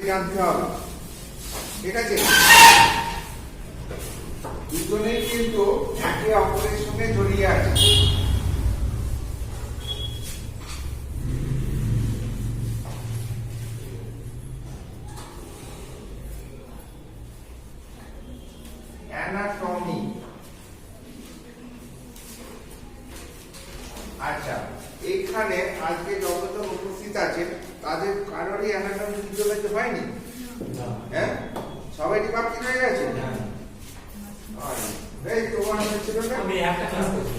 জানতে হবে, ঠিক আছে? দুজনেই কিন্তু একে অপরের সঙ্গে জড়িয়ে আছে। অ্যানাটমি। আচ্ছা, এখানে আজকে যতজন উপস্থিত আছে তাদের কারোরই অ্যানাটমি ফিজিওলজি হয়নি? হ্যাঁ, সবাই ডিপার্টমেন্ট হয়ে গেছে। এই তোমার হচ্ছিল না, আমি একটা ক্লাস করছি।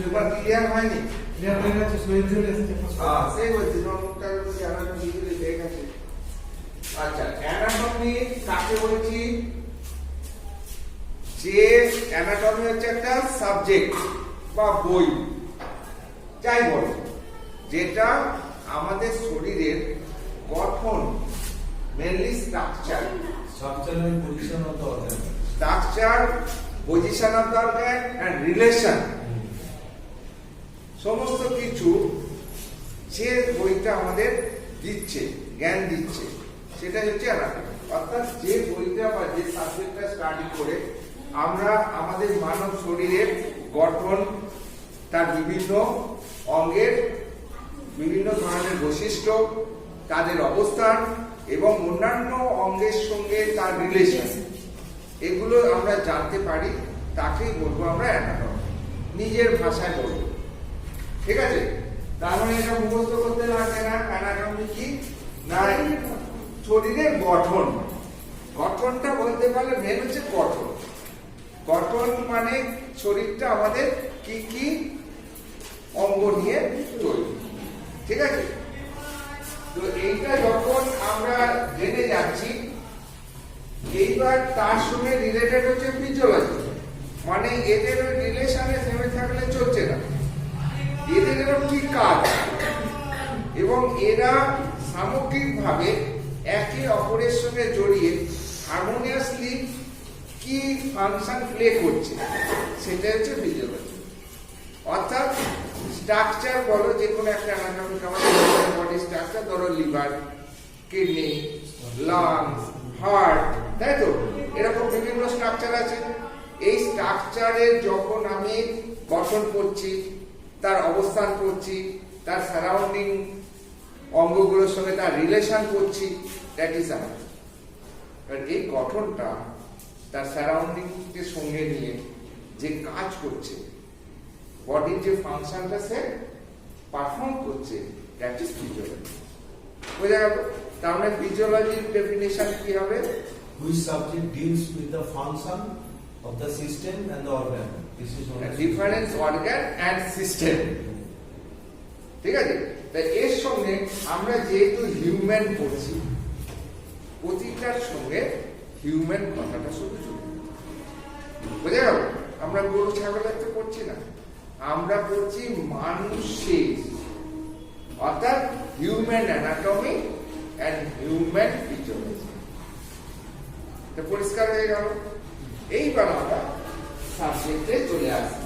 তোমার ক্লিয়ার হয়নি? ক্লিয়ার হয়ে গেছে, শরীর ধরে এসেছে। হ্যাঁ, সেই বলছি তোমার মুখটার উপর অ্যানাটমি ফিজিওলজি ঠিক আছে। আচ্ছা, অ্যানাটমি কাকে বলছি? যে অ্যানাটমি হচ্ছে একটা সাবজেক্ট বা বই, যাই বল, যেটা আমাদের শরীরের গঠন, mainly structure, position of the organ and relation, সমস্ত কিছু যে বইটা আমাদের দিচ্ছে, জ্ঞান দিচ্ছে, সেটা হচ্ছে অ্যানাটমি। অর্থাৎ যে বইটা বা যে সাবজেক্টটা স্টাডি করে আমরা আমাদের মানব শরীরের গঠন, তার বিভিন্ন অঙ্গের বিভিন্ন ধরনের বৈশিষ্ট্য, তাদের অবস্থান এবং অন্যান্য অঙ্গের সঙ্গে তার রিলেশন, এগুলো আমরা জানতে পারি, তাকেই বলবো আমরা অ্যানাটমি। নিজের ভাষায় বলবো, ঠিক আছে? তার মানে এটা মুখস্থ করতে লাগে না। অ্যানাটমি কি না, শরীরের গঠন। গঠনটা বলতে পারলে মেন হচ্ছে গঠন। গঠন মানে শরীরটা আমাদের কি কি অঙ্গ নিয়ে তৈরি, ঠিক আছে? তো এইটা যখন আমরা জেনে যাচ্ছি, এইবার তার সঙ্গে রিলেটেড হচ্ছে ফিজিওলজি। মানে এদের রিলেশনে থেমে থাকলে চলছে না, এদের কি কাজ এবং এরা সামগ্রিকভাবে একে অপরের সঙ্গে জড়িয়ে হারমোনিয়াসলি কি ফাংশন প্লে করছে, সেটা হচ্ছে ফিজিওলজি। অর্থাৎ স্ট্রাকচার বলো, যে কোনো একটা অ্যানাটমিক আমাদের বডি স্ট্রাকচার, ধরো লিভার, কিডনি, লাংস, হার্ট, তাই তো? এরকম বিভিন্ন স্ট্রাকচার আছে। এই স্ট্রাকচারের যখন আমি গঠন করছি, তার অবস্থান করছি, তার সারাউন্ডিং অঙ্গগুলোর সঙ্গে তার রিলেশন করছি, দ্যাট ইজ অ্যানাটমি। এই গঠনটা তার সারাউন্ডিং কে সঙ্গে নিয়ে যে কাজ করছে, বডির যে ফাংশনটা সে পারফর্ম করছে, দ্যাট ইজ ফিজিওলজি। বোঝা গেল? তার মানে ফিজিওলজির ডেফিনিশন কি হবে? Which subject deals with the function of the system and the organ. This is known as difference organ and system, ঠিক আছে? তাই এর সঙ্গে আমরা যেহেতু হিউম্যান পড়ছি, প্রতিটার সঙ্গে হিউম্যান কথাটা শুধু জড়িত। বোঝা গেল? আমরা গরু ছাগলের তো পড়ছি না, আমরা পড়ছি মানুষের, অর্থাৎ human anatomy and human physiology. পরিষ্কার হয়ে গেল? এইবার আমরা সাবজেক্টে চলে আসি।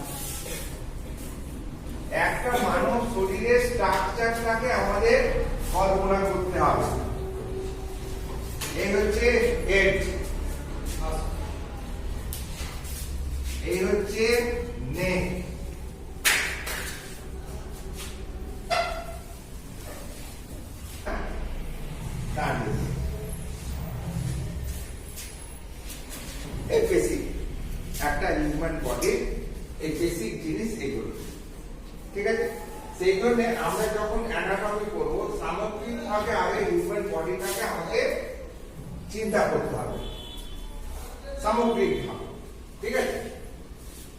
একটা মানব শরীরের স্ট্রাকচারটাকে আমাদের কল্পনা করতে হবে। এই হচ্ছে হেড, এই হচ্ছে নেক, এই বেসিক একটা হিউম্যান বডির এই বেসিক জিনিস এগুলো, ঠিক আছে? সেই জন্য আমরা যখন অ্যানাটমি করবো, সামগ্রিকভাবে আগে হিউম্যান বডিটাকে আমাকে চিন্তা করতে হবে, সামগ্রিকভাবে, ঠিক আছে?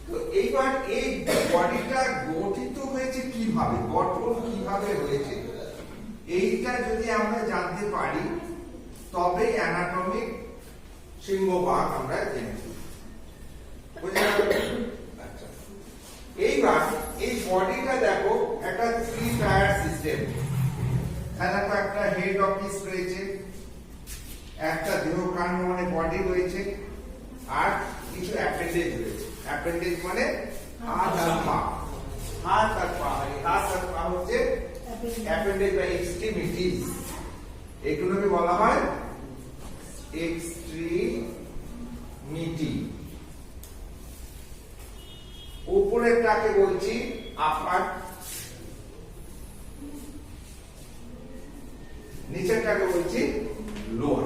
তো এইবার এই বডিটা গঠিত হয়েছে কিভাবে, গঠন কিভাবে হয়েছে, এইটা যদি আমরা জানতে পারি, তবে অ্যানাটমিক সিংহভাগ আমরা জেনে নিই। বুঝে গেল? আচ্ছা, এইবার এই বডিটা দেখো একটা 3 টায়ার সিস্টেম। এখানে তো একটা হেড অফিস রয়েছে, একটা দেহকাণ্ড মানে বডি রয়েছে, আর কিছু অ্যাপেন্ডেজ রয়েছে। অ্যাপেন্ডেজ মানে হাত আর পা, হাত আর পা, হাত আর পা হচ্ছে অ্যাপেন্ডেজ বা এক্সট্রিমিটিস, এগুলোকে বলা হয় এক্সট্রিমিটি। উপরেরটাকে বলছি আপার, নিচেরটাকে বলছি লোয়ার।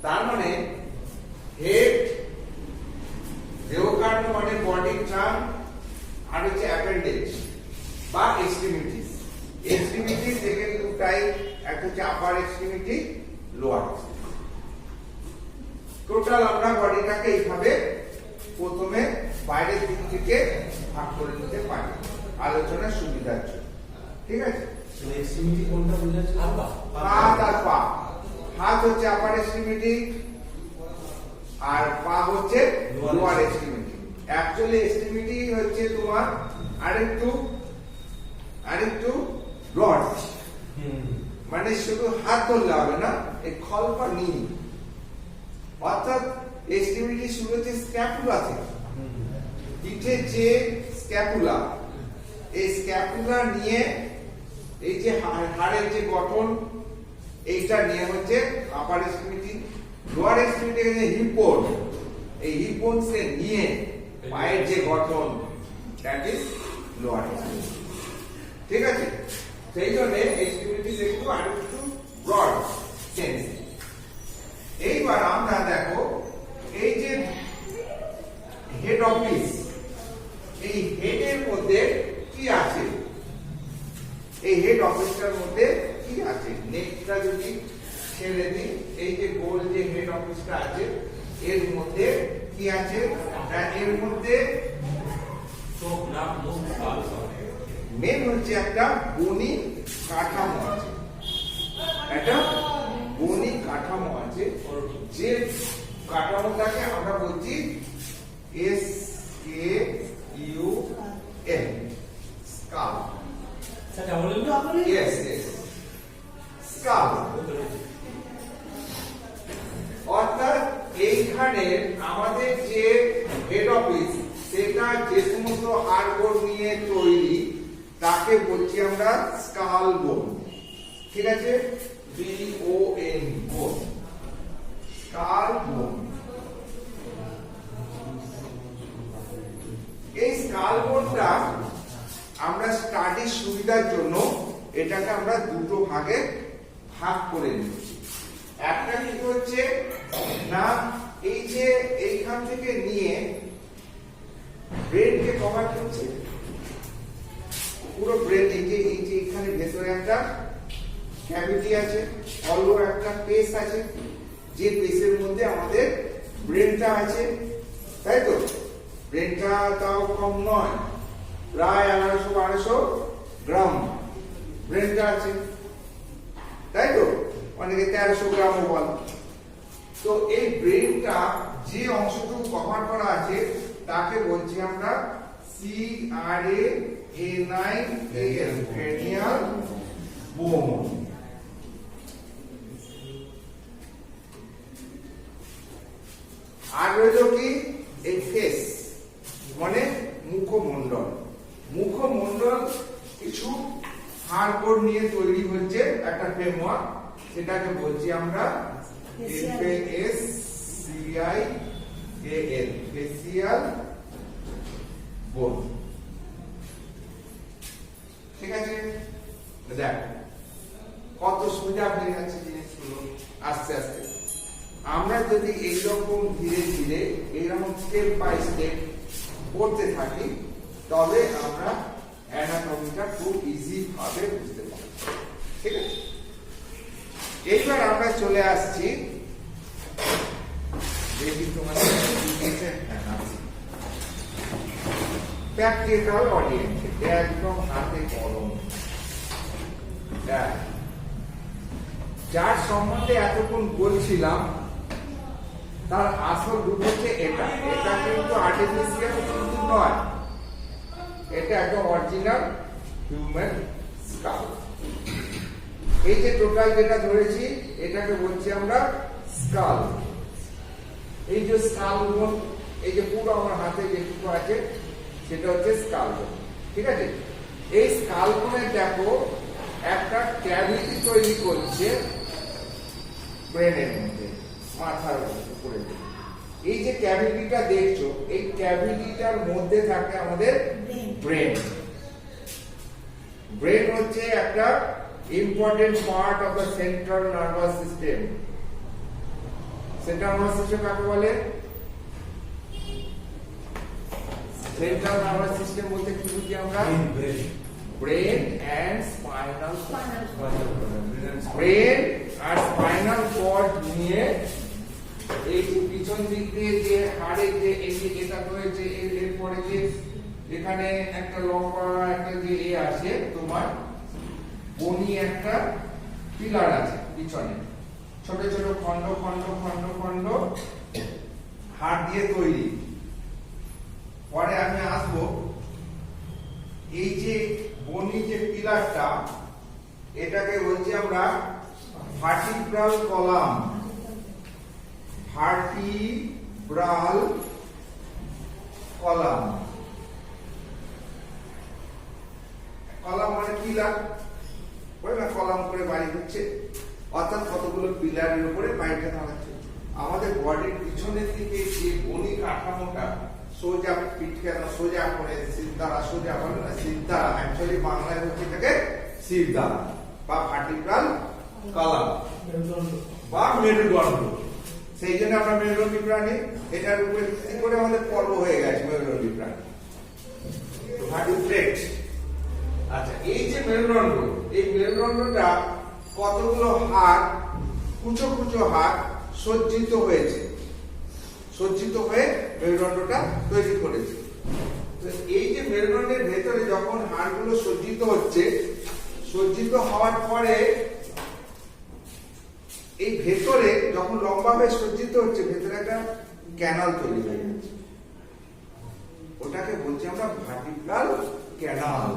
তার মানে হেড, দেহকাণ্ড মানে বডি ট্রাঙ্ক, আর হচ্ছে অ্যাপেন্ডেজ বা এক্সট্রিমিটিস। এক্সট্রিমিটিস এখানে দুটাই, একটা হচ্ছে আপার এক্সট্রিমিটি, লোয়ার। টোটাল আমরা বডিটাকে এইভাবে প্রথমে বাইরের দিক থেকে ভাগ করে নিতে পারি আলোচনার সুবিধার জন্য। ঠিক আছে? এক্সট্রিমিটি কোনটা বোঝাচ্ছে? হাত আর পা। হাত হচ্ছে আপার এক্সট্রিমিটি আর পা হচ্ছে লোয়ার এক্সট্রিমিটি। অ্যাকচুয়ালি এক্সট্রিমিটি হচ্ছে তোমার আরেকটু ব্রড, মানে শুধু হাত ধরলে হবে না, এই খলপা নি, অর্থাৎ এক্সট্রিমিটি শুরু হচ্ছে স্ক্যাপুলা থেকে। পিঠের যে স্ক্যাপুলা, এই স্ক্যাপুলা নিয়ে এই যে হাড়ের যে গঠন, এইটা নিয়ে হচ্ছে আপার এক্সট্রিমিটি। লোয়ার এক্সট্রিমিটি যে হিপ বোন, এই হিপ বোনসকে নিয়ে পায়ের যে গঠন, দ্যাট ইজ লোয়ার এক্সট্রিমিটি। ঠিক আছে? সেই জন্য এক্সট্রিমিটি একটু আরেকটু ব্রড সেন্স। এইবার আমরা দেখো এই যে হেড অফিস, এই হেডের মধ্যে কি আছে, এই হেড অফিসটার মধ্যে কি আছে, নেকটা যদি ছেড়ে দিই, এই যে গোল যে হেড অফিসটা আছে এর মধ্যে কি আছে, এর মধ্যে মেন হচ্ছে একটা বনি কাঠামো আছে, একটা বনি কাঠামো আছে, যে কাঠামোটাকে আমরা বলছি SKUL, skull. Yes, yes. Skull. অর্থাৎ এইখানে আমাদের যে হেড অফিস, সেটা যে সমস্ত হাড়গোড় নিয়ে তৈরি, তাকে বলছি আমরা স্কাল বোন। ঠিক আছে? BON, বোন, স্কাল বোন। এই স্কাল বোনটা আমরা স্টাডির সুবিধার জন্য এটাকে আমরা দুটো ভাগে ভাগ করে নিচ্ছি। একটা কি হচ্ছে না, এই যে এইখান থেকে নিয়ে ব্রেনকে কভার করছে, পুরো ব্রেন, এই যে এখানে ভেতরে একটা ক্যাভিটি আছে, অল্প একটা পেস আছে, যে পেসের মধ্যে আমাদের ব্রেনটা আছে, তাই তো? ব্রেনটা তাও কম নয়, প্রায় 1100-1200 গ্রাম ব্রেনটা আছে, তাই তো? অনেকে 1300 গ্রামও বলে। তো এই ব্রেনটা যে অংশটুকু কভার করা আছে তাকে বলছি আমরা CRANIAL, ক্রেনিয়াল বোন। আর রইল কি এই ফেস, মানে মুখমণ্ডল। মুখমণ্ডল কিছু হাড়গোড় নিয়ে তৈরি হচ্ছে একটা ফ্রেমওয়ার্ক, সেটাকে বলছি আমরা FASCIAL, ফেসিয়াল বোন। ঠিক আছে? দেখ কত সোজা হয়ে যাচ্ছে জিনিসগুলো আস্তে আস্তে। আমরা যদি এইরকম ধীরে ধীরে এইরকম স্টেপ বাই স্টেপ পড়তে থাকি, তবে আমরা অ্যানাটমিটা খুব ইজি ভাবে বুঝতে পারব। ঠিক আছে? এইবার আমরা চলে আসছি, দেখি তোমাদের প্র্যাকটিক্যাল অডিয়েন্স, একদম হাতে কলম। যার সম্বন্ধে এতক্ষণ বলছিলাম তার আসল রূপ হচ্ছে এটা। এটা কিন্তু আর্টিফিশিয়াল কিন্তু নয়, এটা একটা অরিজিনাল হিউম্যান স্কাল। এই যে টোটাল যেটা ধরেছি এটাকে বলছি আমরা স্কাল। এই যে স্কাল বোন, এই যে পুরো আমার হাতে যেটুকু আছে সেটা হচ্ছে স্কাল বোন। ঠিক আছে? এই স্কাল বোনের দেখো একটা ক্যাভিটি তৈরি করছে, ব্রেনের মধ্যে, মাথার উপরে। এই যে ক্যাভিটিটা দেখছো, এই ক্যাভিটিটার মধ্যে থাকে আমাদের ব্রেন। ব্রেন হচ্ছে একটা important part of the central nervous system. Central nervous system কাকে বলে? সেন্ট্রাল নার্ভাস সিস্টেম বলতে কি বুঝি আমরা? ব্রেন এন্ড স্পাইনাল ব্রেন আর স্পাইনাল কর্ড নিয়ে এই যে পিছন দিক দিয়ে যে হাড়ে যে এই যে এটা রয়েছে, এরপরে যে এখানে একটা লম্বা একটা যে আছে তোমার বনি একটা পিলার আছে পিছনে, ছোট ছোট খন্ড খন্ড খন্ড খন্ড হাড় দিয়ে তৈরি। পরে আমি আসবো এই যে বনি যে পিলারটা, এটাকে বলছি আমরা vertebral column. Vertebral column, column মানে পিলার, বলে না কলাম করে বাড়ি হচ্ছে, অর্থাৎ কতগুলো পিলারের উপরে বাড়িটা দাঁড়াচ্ছে। আমাদের বডির পিছনের দিকে যে বনি কাঠামোটা সোজা পিঠ কেন সোজা করে সিদ্ধারা, সোজা বলে না সিদ্ধারা, অ্যাকচুয়ালি বাংলায় হচ্ছে এটাকে সিদ্ধারা বা ভার্টিব্রাল কলাম বা মেরুদণ্ড। সেই জন্য আমরা মেরুদণ্ডী প্রাণী, এটার উপরে ভিত্তি করে আমাদের পর্ব হয়ে গেছে মেরুদণ্ডী প্রাণী, ভার্টিব্রেট। আচ্ছা, এই যে মেরুদণ্ড, এই মেরুদণ্ডটা কতগুলো হাড়, কুচো কুচো হাড় সজ্জিত হয়েছে, সজ্জিত হয়ে মেরুদণ্ডটা তৈরি করেছে। তো এই যে মেরুদণ্ডের ভেতরে যখন হাড়গুলো সজ্জিত হচ্ছে, সজ্জিত হওয়ার পরে এই ভেতরে যখন লম্বা হয়ে সজ্জিত হচ্ছে, ভেতরে একটা ক্যানাল তৈরি হয়ে যাচ্ছে, ওটাকে বলছি আমরা ভার্টিব্রাল ক্যানাল।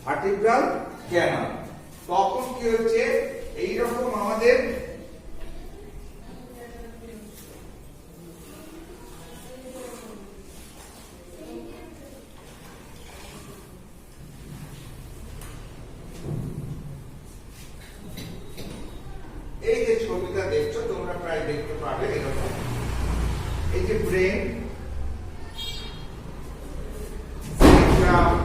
Vertebral canal. তখন কি হচ্ছে, এইরকম আমাদের এই যে ছবিটা দেখছো তোমরা প্রায় দেখতে পাবে এরকম, এই যে brain,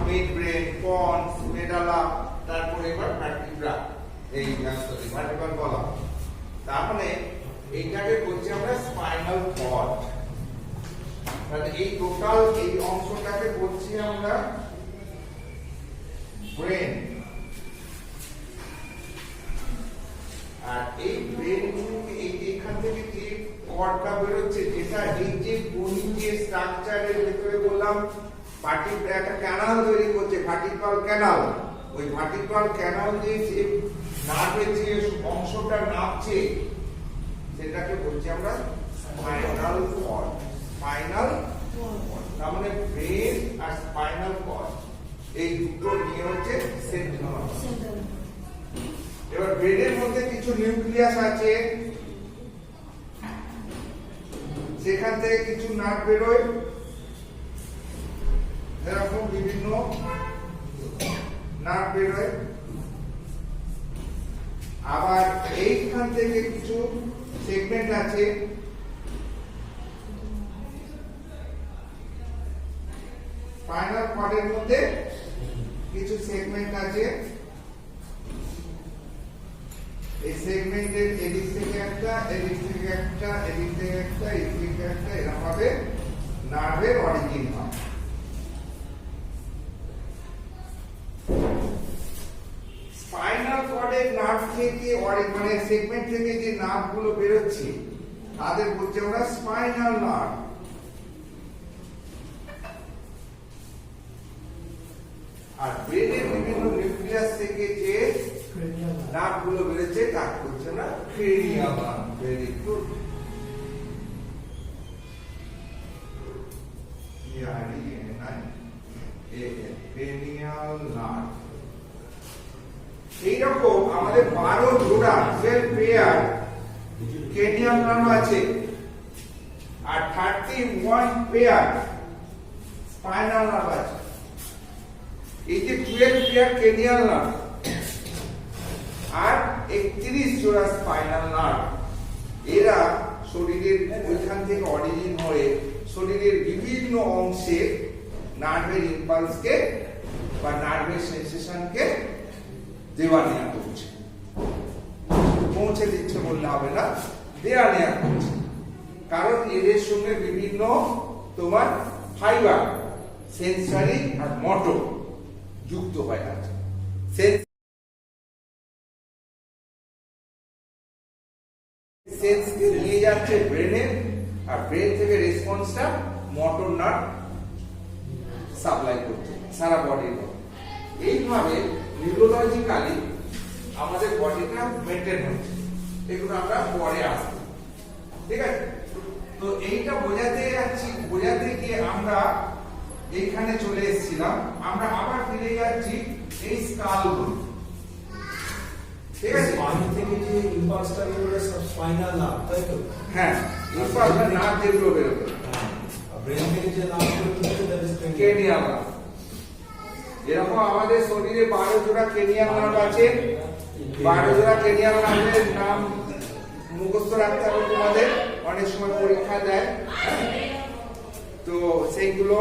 mid brain, ponds, medulla, তারপরে এবার ভার্টিব্রা, এই ভার্টিব্রাল কলাম। তার মানে এইটাকে বলছি আমরা স্পাইনাল কর্ড। তাহলে এই টোটাল এই অংশটাকে বলছি আমরা ব্রেন। আর এই ব্রেন এইখান থেকে যে কর্ডটা বেরোচ্ছে, যেটা এই যে বনি যে স্ট্রাকচারের ভেতরে বললাম ভার্টিব্রা একটা ক্যানাল তৈরি করছে, ভার্টিব্রাল ক্যানাল। ওই ভার্টিব্রাল ক্যানাল দিয়ে যে নার্ভের যে অংশটা নামছে, সেটাকে বলছি আমরা স্পাইনাল কর্ড। স্পাইনাল কর্ড, তার মানে ব্রেন আর স্পাইনাল কর্ড এই দুটো নিয়ে হচ্ছে সেন্ট্রাল। এবার ব্রেনের মধ্যে কিছু নিউক্লিয়াস আছে, সেখান থেকে কিছু নার্ভ বেরোয়, এরকম বিভিন্ন নার্ভ বেরোয়। আবার এইখান থেকে কিছু সেগমেন্ট আছে, স্পাইনাল কর্ডের মধ্যে কিছু সেগমেন্ট আছে। এই সেগমেন্টের এদিক থেকে একটা, এদিক থেকে একটা, এদিক থেকে একটা, এদিক থেকে একটা, এরকম ভাবে নার্ভের অরিজিন হয়। স্পাইনাল কর্ডের নার্ভ থেকে মানে সেগমেন্ট থেকে যে নার্ভ গুলো বেরোচ্ছে, তাদের বলছি আমরা স্পাইনাল নার্ভ। আর ব্রেনের বিভিন্ন নিউক্লিয়াস থেকে যে নার্ভ গুলো বেরোচ্ছে, তাকে বলছি আমরা cranial nerve. Very good. Cranial nerve. এইরকম আমাদের 12 জোড়া 12 পেয়ার ক্রেনিয়াল নার্ভ আছে, আর 31 পেয়ার স্পাইনাল নার্ভ আছে। এই যে 12 পেয়ার ক্রেনিয়াল নার্ভ আর 31 জোড়া স্পাইনাল নার্ভ, এরা শরীরের ওইখান থেকে অরিজিন হয়ে শরীরের বিভিন্ন অংশে নার্ভের ইম্পালসকে বা নার্ভের সেন্সেশনকে দেওয়া নেওয়া করছে, পৌঁছে দিচ্ছে বললে হবে না, দেওয়া নেওয়া করছে। কারণ এদের সঙ্গে বিভিন্ন তোমার ফাইবার সেন্সারি আর মোটর যুক্ত হয়ে আছে। সেন্সকে নিয়ে যাচ্ছে ব্রেনে, আর ব্রেন থেকে রেসপন্সটা মোটর নার্ভ সাপ্লাই করছে সারা বডির মধ্যে। এইভাবে নিউরোলজিক্যালি আমাদের বডিটা মেনটেন হচ্ছে। এগুলো আমরা পরে আসবো, ঠিক আছে? তো এইটা বোঝাতে গিয়ে আমরা এইখানে চলে এসেছিলাম। আমরা আবার ফিরে যাচ্ছি এই স্কালগুলো, ঠিক আছে? স্পাইন থেকে যে ইম্পালসটা বেরোবে সব স্পাইনাল নার্ভ, তাই তো? হ্যাঁ, ইম্পালস নার্ভ যেগুলো বেরোবে, ব্রেন থেকে যে নার্ভগুলো বেরোবে দ্যাট ইজ ক্রেনিয়াল নার্ভ। যেরকম আমাদের শরীরে 12 জোড়া ক্রেনিয়াল নার্ভ আছে, 12 জোড়া ক্রেনিয়াল নার্ভের নাম মুখস্থ রাখতে হবে তোমাদের, অনেক সময় পরীক্ষা দেয়। তো সেইগুলো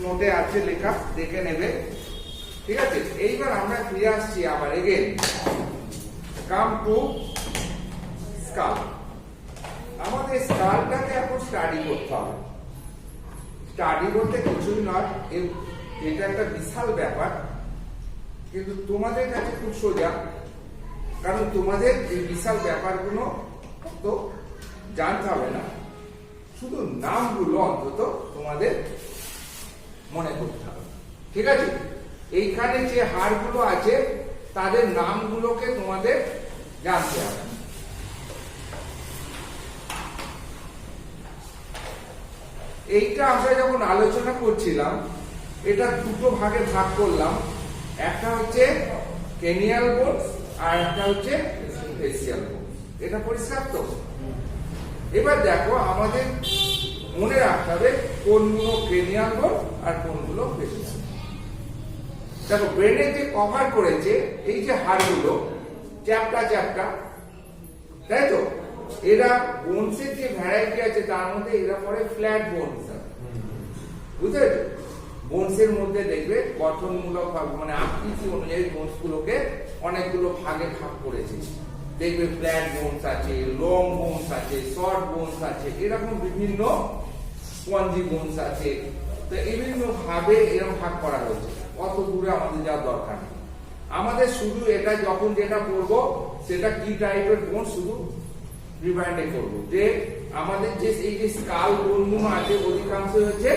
নোটে আছে লেখা, দেখে নেবে, ঠিক আছে? এইবার আমরা ফিরে আসছি আবার এগেন কাম টু স্কাল। আমাদের স্কালটাকে এখন স্টাডি করতে হবে। স্টাডি করতে কিছুই নয়, এটা একটা বিশাল ব্যাপার, কিন্তু তোমাদের কাছে খুব সোজা, কারণ তোমাদের এই বিশাল ব্যাপারগুলো তো জানতে হবে না, শুধু নামগুলো অন্তত তোমাদের মনে করতে হবে, ঠিক আছে? এইখানে যে হাড়গুলো আছে তাদের নামগুলোকে তোমাদের জানতে হবে। এইটা আমরা যখন আলোচনা করছিলাম, এটা দুটো ভাগে ভাগ করলাম, একটা হচ্ছে ক্রেনিয়াল বোন আর একটা হচ্ছে ফেসিয়াল বোন। এটা পরিষ্কার তো? এবার দেখো, আমাদের মনে রাখতে হবে কোনগুলো ক্রেনিয়াল বোন আর কোনগুলো ফেসিয়াল। দেখো, ব্রেনে যে কভার করেছে এই যে হাড়গুলো চ্যাপ্টা, তাই তো? এরা বোনসের যে ভ্যারাইটি আছে তার মধ্যে এরা পরে ফ্ল্যাট বোনস, বুঝতে পেরেছো? বোনসের মধ্যে দেখবে গঠনমূলক মানে আকৃতি অনুযায়ী বোনস গুলোকে অনেকগুলো ভাগে ভাগ করেছে। দেখবে ফ্ল্যাট বোনস আছে, লং বোনস আছে, শর্ট বোনস আছে, এরকম বিভিন্ন স্পঞ্জি বোনস আছে। তো এই বিভিন্ন ভাবে এরকম ভাগ করা হয়েছে। অত দূরে আমাদের যাওয়ার দরকার নেই। আমাদের শুধু এটা যখন যেটা করবো সেটা কি টাইপের বোন শুধু রিমাইন্ডে করবো, যে আমাদের যে এই যে স্কাল বোনগুলো আছে অধিকাংশ হচ্ছে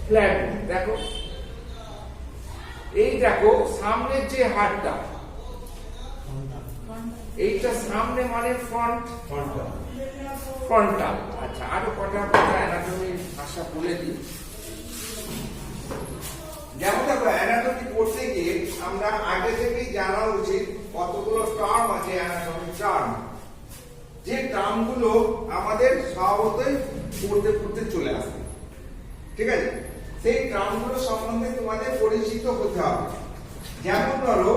ফ্ল্যাট বোন। দেখো, এই দেখো সামনের যে হাড়টা, এইটা সামনে মানে ফ্রন্টাল। আচ্ছা, আরো কটা কথা অ্যানাটমি ভাষা বলে দিই। যেমন দেখো, অ্যানাটমি পড়তে গিয়ে আমরা আগে থেকেই জানা উচিত কতগুলো টার্ম আছে অ্যানাটমি টার্ম, যে টার্মগুলো আমাদের স্বভাবতই পড়তে চলে আসে, ঠিক আছে? সেই টার্মগুলো সম্বন্ধে তোমাদের পরিচিত হতে হবে। যেমন ধরো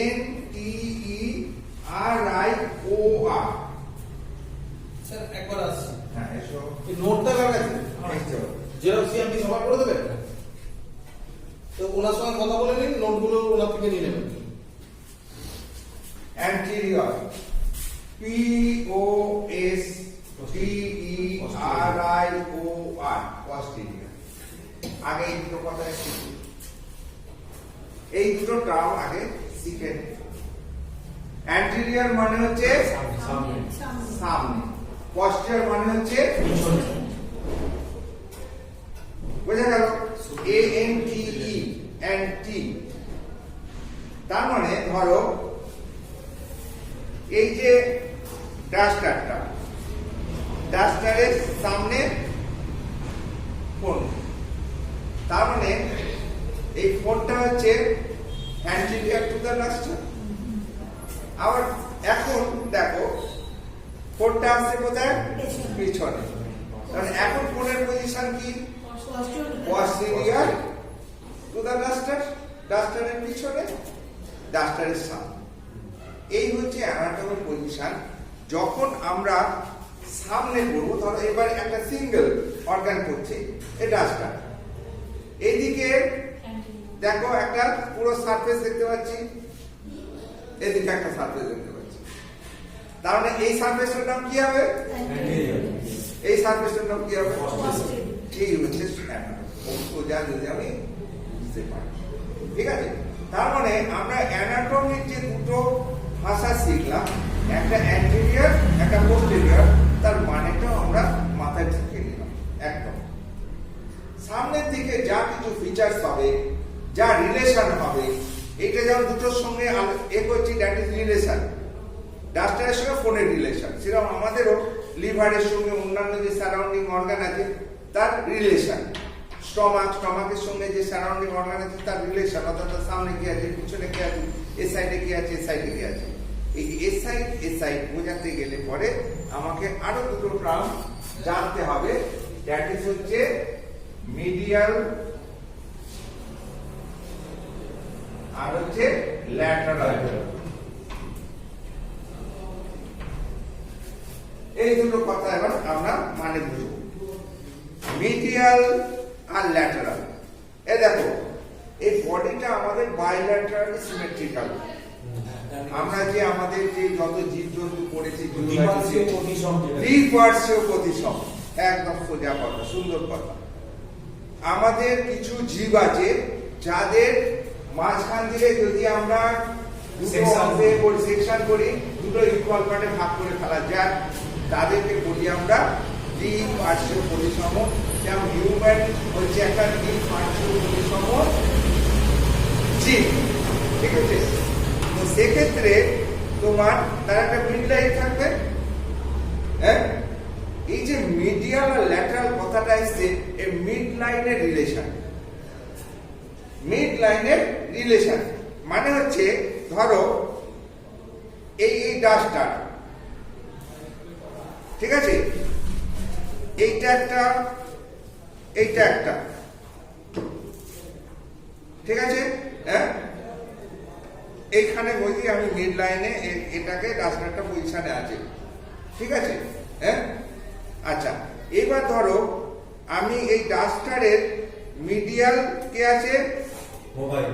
ANTERIOR। স্যার একবার আসছি। হ্যাঁ, এসো। এই নোটটা লাগাচ্ছি, জেরক্স আপনি সবার করে দেবেন, তো ওনার সঙ্গে কথা বলে নিন, নোটগুলো ওনার থেকে নিয়ে নেবেন। Anterior, POSTERIOR, posterior। আগে এই দুটো কথা শিখি, এই দুটো টার্ম আগে শিখে নিই। অ্যান্টেরিয়র মানে হচ্ছে সামনে, পশ্চার মানে হচ্ছে বোঝা গেল? ANTE, anti. তার মানে ধরো এই যে ডাস্টারটা, ডাস্টারের সামনে ফোন, তার মানে এই ফোনটা হচ্ছে অ্যান্টেরিয়র টু দ্য ডাস্টার। আবার এখন দেখো ফোনটা আসছে কোথায়? পিছনে। কারণ এখন ফোনের পজিশন কি? পস্টেরিয়র টু দ্য ডাস্টার, ডাস্টারের পিছনে, ডাস্টারের সামনে। এই হচ্ছে অ্যানাটমিক পজিশন যখন আমরা সামনে করবো, ধরো এবার একটা সিঙ্গেল অর্গান করছে এই ডাস্টার, এইদিকে দেখো একটা পুরো সারফেস দেখতে পাচ্ছি, এদিকে একটা সারফেস দেখতে পাচ্ছি। তার মানে এই সারফেসটার নাম কি হবে? এই সারফেসটার নাম কি হবে? এই হচ্ছে সোজা যদি আমি বুঝতে পারি। ঠিক আছে, তার মানে আমরা অ্যানাটমির যে দুটো ভাষা শিখলাম, একটা অ্যান্টেরিয়র একটা পোস্টেরিয়র, তার মানেটাও আমরা মাথায় ঢুকে নিলাম একদম। সামনের দিকে যা কিছু ফিচার্স হবে, যা রিলেশন হবে, এটা যেমন দুটোর সঙ্গে এ করছি, দ্যাট ইজ রিলেশন। ডাস্টারের সঙ্গে ফোনের রিলেশন, সেরকম আমাদেরও লিভারের সঙ্গে অন্যান্য যে সারাউন্ডিং অর্গান আছে তার রিলেশন। স্টমাকের সঙ্গে যে সারাউন্ডিং অর্গান আছে তার রিলেশন, অর্থাৎ তার সামনে কি আছে, পিছনে কি আছে, এ সাইডে কি আছে, এ সাইডে কি আছে। এই এ সাইড বোঝাতে গেলে পরে আমাকে আরো দুটো টার্ম জানতে হবে, দ্যাট ইজ হচ্ছে মিডিয়াল আর হচ্ছে ল্যাটারাল। এই দুটো কথা এবার আমরা মানে বুঝবো, মিডিয়াল আর ল্যাটারাল। এ দেখো এই বডিটা আমাদের বাইল্যাটারালি সিমেট্রিক্যাল। আমরা যে আমাদের যে যত জীবজন্তু পড়েছি, দ্বিপার্শ্বীয় প্রতিসম, একদম সোজা কথা, সুন্দর কথা। আমাদের কিছু জীব আছে যাদের মাঝখান থেকে যদি আমরা সেকশন করি, দুটো ইকুয়াল পার্টে ভাগ করে ফেলা যায়, তাদেরকে বলি আমরা দ্বিপার্শ্বীয় প্রতিসম। যেমন হিউম্যান হচ্ছে একটা দ্বিপার্শ্বীয় প্রতিসম জীব। ঠিক আছে, তো সেক্ষেত্রে তোমার তার একটা মিড লাইন থাকবে। হ্যাঁ, এই যে মিডিয়াল আর ল্যাটারাল কথাটা এসছে, এই মিড লাইনের রিলেশন। মিড লাইনের রিলেশন মানে হচ্ছে, ধরো এই ডাস্টার, ঠিক আছে, এইটা একটা, এইটা একটা, ঠিক আছে। হ্যাঁ, এইখানে বলছি আমি মিড লাইনে এটাকে ডাস্টারটা পজিশনে আছে, ঠিক আছে। হ্যাঁ, আচ্ছা, এবার ধরো আমি এই ডাস্টারের মিডিয়াল কে আছে? মোবাইল।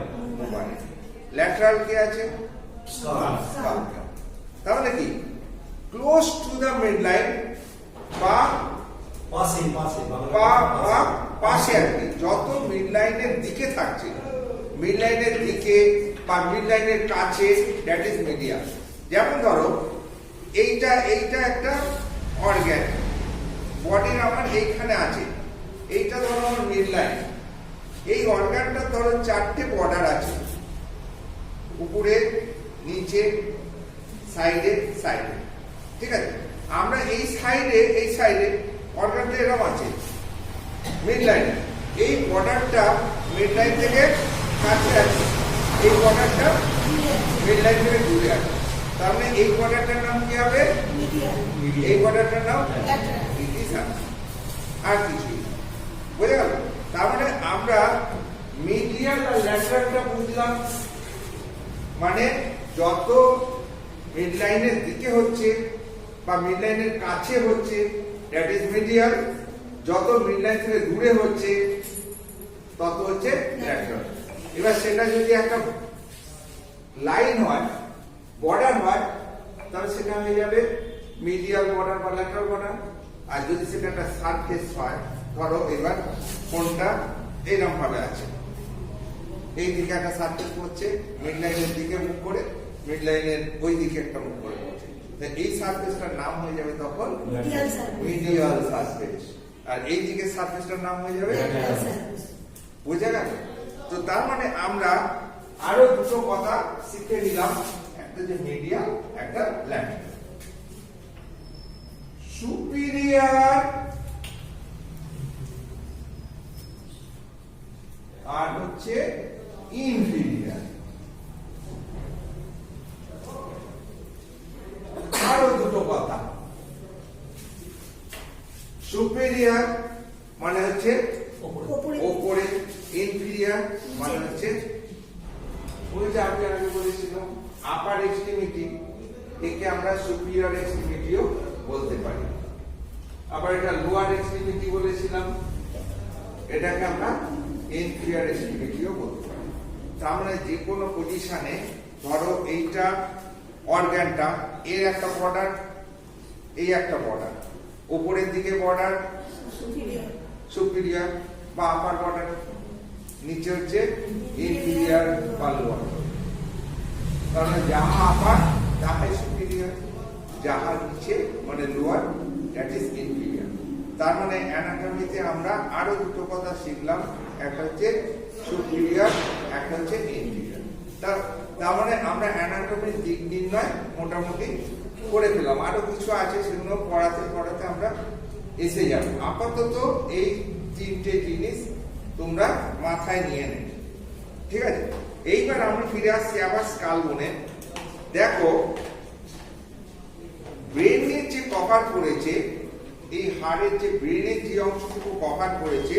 ল্যাটারাল কে আছে? তাহলে কি close to the mid line বা পাশে আর কি, যত মিড লাইনের দিকে থাকছে, মিড লাইনের দিকে বা মিড লাইনের কাছে, দ্যাট ইজ মিডিয়াল। যেমন ধরো এইটা একটা অর্গান, বডির আমার এইখানে আছে, এইটা ধরো আমার মিড লাইন। এই অর্গানটা ধরো চারটে বর্ডার আছে, উপরে, নিচে, সাইডে, ঠিক আছে। আমরা এই সাইডে অর্গানটা এরকম আছে মিড লাইনে, এই বর্ডারটা মিড লাইন থেকে কাছে আছে, এই বর্ডারটা মিড লাইন থেকে দূরে আছে। তার মানে এই বর্ডারটার নাম কি হবে? এই বর্ডারটার নাম আর কিছুই, বুঝে গেল? তার মানে আমরা মিডিয়াল আর ল্যাটারালটা বুঝলাম, মানে যত মিড লাইনের দিকে হচ্ছে বা মিড লাইনের কাছে হচ্ছে, দ্যাট ইজ মিডিয়াল। যত মিড লাইন থেকে দূরে হচ্ছে তত হচ্ছে ল্যাটারাল। এবার সেটা যদি একটা লাইন হয়, বর্ডার হয়, তাহলে সেটা হয়ে যাবে মিডিয়াল বর্ডার বা ল্যাটারাল বর্ডার। আর যদি সেটা একটা সারফেস হয়, ধরো এবার কোনটা এইরকম ভাবে আছে, এই দিকে একটা সারফেস করছে, মিড লাইনের দিকে মুখ করে, মিড লাইনের ওই দিকে একটা মুখ করে করছে, এই সারফেসটার নাম হয়ে যাবে তখন মিডিয়াল সারফেস, আর এই দিকে সারফেসটার নাম হয়ে যাবে বুঝে গেল? তো তার মানে আমরা আরো দুটো কথা শিখে নিলাম, একটা যে মিডিয়াল, একটা ল্যাটারাল। সুপিরিয়র আর হচ্ছে ইনফিরিয়র। আরো দুটো কথা, সুপিরিয়র মানে হচ্ছে ওপরে, ইনফিরিয়র মানে হচ্ছে ওই যে আমি আগে বলেছিলাম আপার এক্সট্রিমিটি একে আমরা সুপিরিয়র এক্সট্রিমিটিও বলতে পারি। আবার এটা লোয়ার এক্সট্রিমিটি বলেছিলাম, এটাকে আমরা ইনফিরিয়র এক্সট্রিমিটিও বলতে পারি। তার মানে যে কোনো পজিশনে ধরো এইটা অর্গানটা, এর একটা বর্ডার, এই একটা বর্ডার, উপরের দিকে বর্ডার সুপিরিয়র বা আপার বর্ডার, নিচে হচ্ছে ইনফিরিয়র বা লোয়ার। তাহলে যাহা আপার তাহাই সুপিরিয়র, যাহা নিচে মানে লোয়ার দ্যাট ইজ ইনফিরিয়র। তার মানে অ্যানাটমিতে আমরা আরো দুটো কথা শিখলাম, একটা হচ্ছে সুপিরিয়র, একটা হচ্ছে ইনফিরিয়র। তার মানে আমরা অ্যানাটমির দিক নির্ণয় মোটামুটি করে ফেলাম। আরো কিছু আছে, সেগুলো পড়াতে পড়াতে আমরা এসে যাব। আপাতত এই তিনটে জিনিস তোমরা মাথায় নিয়ে নেবে, ঠিক আছে? এইবার আমরা ফিরে আসছি আবার স্কাল বোনে। দেখো ব্রেনের যে কভার করেছে, এই হাড়ের যে ব্রেনের যে অংশটুকু কভার করেছে,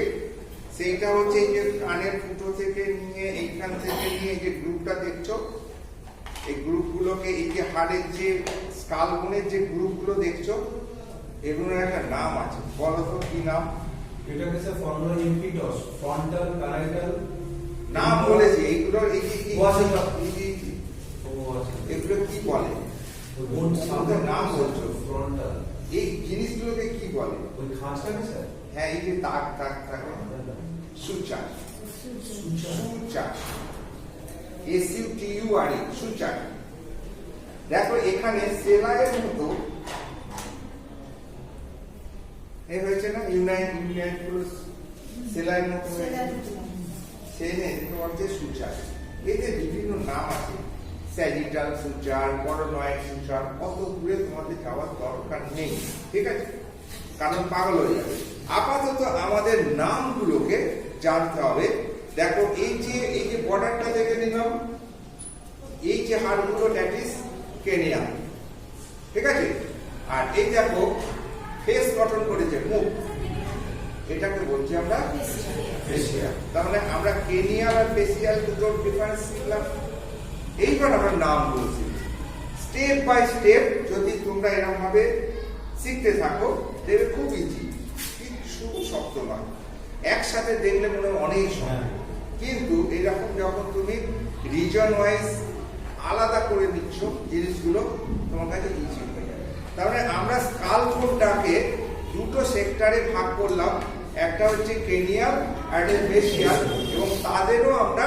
সেইটা হচ্ছে এই যে কানের ফুটো থেকে নিয়ে এইখান থেকে নিয়ে যে গ্রুপটা দেখছো, এই গ্রুপগুলোকে, এই যে হাড়ের যে স্কাল বোনের যে গ্রুপগুলো দেখছো, এগুলোর একটা নাম আছে, বলো তো কি নাম? এটাকে স্যার ফর্মুলা ইম্পিটাস, ফ্রন্টাল, প্যারাইটাল নাম বলেছি। এইগুলো এই যে ও আছে না? ও আছে। এগুলো কি বলে? বোন সামনে নাম বলছো। ফ্রন্টাল। এই জিনিসগুলোকে কি বলে? ওই খাঁজটাকে স্যার? হ্যাঁ, এই যে দাগ দাগ থাকে, সুচার, সুচার, SUTURE, সুচার। দেখো এখানে সেলাইয়ের মতো এই হয়েছে না, ইউনাইট গুলো সেলাইয়ের মতো হয়েছে, সেই হচ্ছে সুচার। এতে বিভিন্ন নাম আছে, স্যাজিটাল সুচার, করোনয়েড সুচার, অত দূরে তোমাদের যাওয়ার দরকার নেই, ঠিক আছে? কারণ পাগল হয়ে যাবে। আপাতত আমাদের নামগুলোকে জানতে হবে। দেখো এই যে বর্ডারটা দেখে নিলাম, এই যে হাড়গুলো দ্যাট ইজ কেনিয়া, ঠিক আছে? আর এই দেখো ফেস গঠন করেছে, মুখ, এটাকে বলছি আমরা ফেসিয়াল। তার মানে আমরা কেনিয়াল আর ফেসিয়াল দুটোর ডিফারেন্স শিখলাম। এইবার আমরা নাম বলছি। স্টেপ বাই স্টেপ যদি তোমরা এরকম ভাবে শিখতে থাকো, দেখবে খুব ইজি, কিছু শক্ত নয়। একসাথে দেখলে মনে হয় অনেক সময়, কিন্তু এরকম যখন তুমি রিজন ওয়াইজ আলাদা করে নিচ্ছ জিনিসগুলো, তোমার কাছে ইজি হয়ে যাবে। তার মানে আমরা স্কাল বোনটাকে দুটো সেক্টরে ভাগ করলাম, একটা হচ্ছে কেনিয়াল আর ফেসিয়াল, এবং তাদেরও আমরা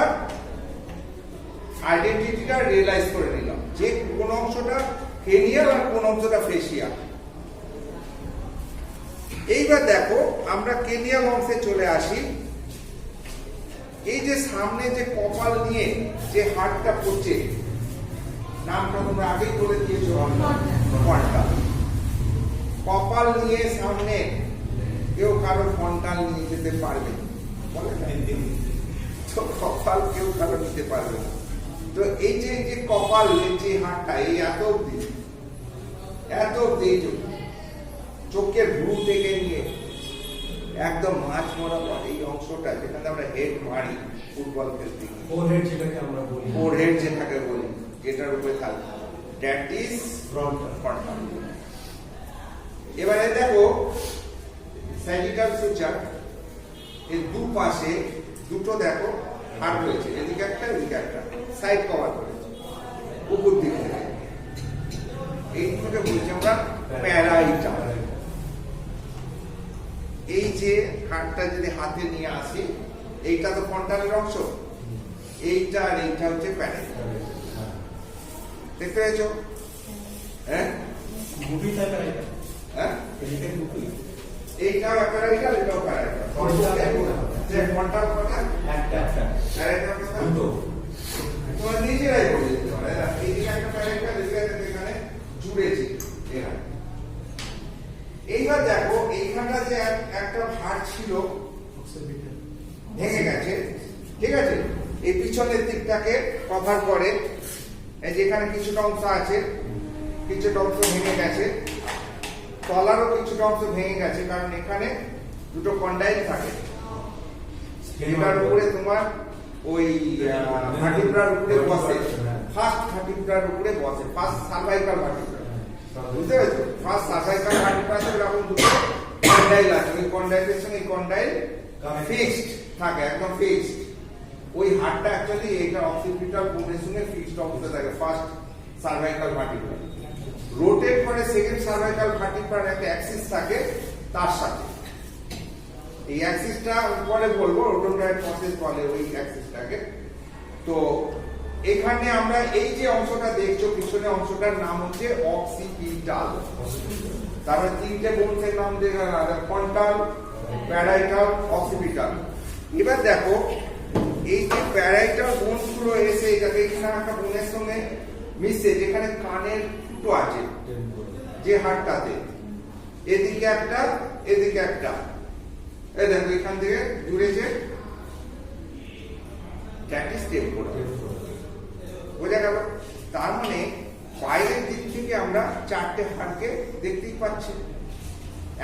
আইডেন্টিটিটা রিয়েলাইজ করে নিলাম যে কোন অংশটা কেনিয়াল আর কোন অংশটা ফেসিয়াল। এইবার দেখো আমরা কেনিয়াল অংশে চলে আসি। এই যে সামনে যে কপাল নিয়ে যে হাড়টা পড়ছে, নামটা তোমরা আগেই বলে দিয়েছো, ফন্টাল। কপাল নিয়ে সামনে কেউ কারো ফন্টাল নিয়ে যেতে পারবে, বলে না? তো কপাল কেউ কারো নিতে পারবে না। তো এই যে কপাল, যে হাড়টা এই এত অব্দি চোখের ভ্রু থেকে নিয়ে একদম মাছ বরাবর এই অংশটা, যেখানে আমরা হেড মারি ফুটবল খেলতে, ফোরহেড যেটাকে আমরা বলি, ফোরহেড যেটাকে বলি, যেটার উপরে থাকে, দ্যাট ইজ ফ্রন্টাল। এবারে দেখো স্যাজিটাল সুচার, এর দুপাশে দুটো দেখো হাড় রয়েছে, এদিকে একটা এদিকে একটা, সাইড কভার করেছে উপর দিক থেকে। এই দুটোকে বলছি আমরা প্যারাইটাল। এই যে হাড়টা যদি হাতে নিয়ে আসি, এইটা তো ফ্রন্টালের অংশ, এইটা আর এইটা হচ্ছে প্যারাইটাল। দেখতে পেয়েছো? হ্যাঁ, গুটি থাকে এটা, হ্যাঁ, এদিকে গুটি, এইটাও প্যারাইটাল, এটাও প্যারাইটাল। যে ফ্রন্টাল কথা একটা প্যারাইটাল কথা দুটো তোমার নিজেরাই বলে দিতে পারে। এইদিকে একটা প্যারাইটাল, এদিকে এখানে জুড়েছি এরা। এইবার দেখো এইখানটা যে একটা ভাঁড় ছিল ভেঙে গেছে, ঠিক আছে? এই পিছনের দিকটাকে কভার করে, যেখানে কিছুটা অংশ আছে, কিছুটা অংশ ভেঙে গেছে, তলারও কিছুটা অংশ ভেঙে গেছে, কারণ এখানে দুটো কন্ডাইল থাকে। এটার উপরে তোমার ওই ভার্টিব্রার উপরে বসে, ফার্স্ট ভার্টিব্রার উপরে বসে, ফার্স্ট সার্ভাইকাল ভার্টিব্রা। বুঝতে পেরেছো? ফার্স্ট সার্ভাইকাল ভার্টিব্রাতে এরকম দুটো কন্ডাইল আছে, ওই কন্ডাইলের সঙ্গে এই কন্ডাইল ফিক্সড থাকে, একদম ফিক্সড। ওই হাড়টা অ্যাকচুয়ালি এটা অক্সিপিটাল বোনের সঙ্গে ফিক্সড অবস্থায় থাকে ফার্স্ট সার্ভাইকাল ভার্টিব্রা। রোটেট করে সেকেন্ড সার্ভাইকাল ভার্টিব্রার একটা অ্যাক্সিস থাকে তার সাথে। এই অ্যাক্সিসটা পরে বলবো, রোটোডাইট প্রসেস বলে ওই অ্যাক্সিসটাকে। তো এখানে আমরা এই যে অংশটা দেখছো পিছনে অংশটার নাম হচ্ছে অক্সিপিটাল। তারপরে তিনটে বোনসের নাম দেখা গেল, ফ্রন্টাল, প্যারাইটাল, অক্সিপিটাল। এবার দেখো এই যে প্যারাইটাল বোনস গুলো এসে এটাকে এখানে একটা বোনের সঙ্গে মিশে, যেখানে কানের ফুটো আছে যে হাড়টাতে, এদিকে একটা এদিকে একটা, এই দেখো এখান থেকে জুড়েছে, বোঝা গেল? তার মানে বাইরের দিক থেকে আমরা চারটে হাড়কে দেখতেই পাচ্ছি,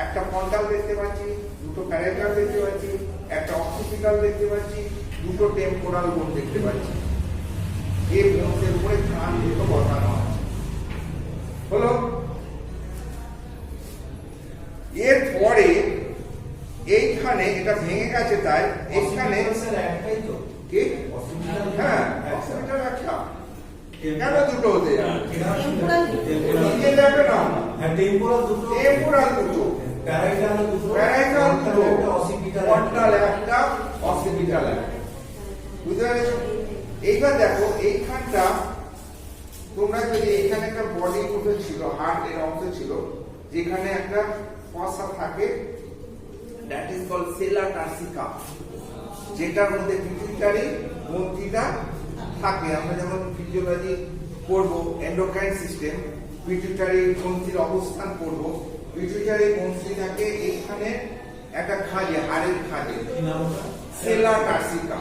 একটা ফ্রন্টাল দেখতে পাচ্ছি, দুটো প্যারাইটাল দেখতে পাচ্ছি, একটা অক্সিপিটাল দেখতে পাচ্ছি, দুটো টেম্পোরাল বোন দেখতে পাচ্ছি। এই বোনসের উপরে কান দুটো বসানো আছে। হলো? এরপরে এইখানে এটা ভেঙে গেছে, তাই এইখানে একটাই তো কি? হ্যাঁ, অক্সিপিটাল একটা। কেন দুটো হতে যাবে? নিচে যাবে না, টেম্পোরাল দুটো, টেম্পোরাল দুটো, প্যারাইটাল দুটো, প্যারাইটাল দুটো, অক্সিপিটাল ফ্রন্টাল একটা, অক্সিপিটাল একটা। বুঝতে পেরেছো? এইবার দেখো এইখানটা তোমরা যদি এখানে একটা বডি মতো ছিল, হার্ট এর অংশ ছিল, যেখানে একটা ফসা থাকে, দ্যাট ইজ কল্ড সেলা টার্সিকা, যেটার মধ্যে পিটুইটারি গ্রন্থিটা থাকে। আমরা যেমন ফিজিওলজি পড়ব, এন্ডোক্রাইন সিস্টেম, পিটুইটারি গ্রন্থির অবস্থান পড়ব। পিটুইটারি গ্রন্থি থাকে এইখানে একটা খাঁজে, হাড়ের খাঁজে, সেলা টার্সিকা।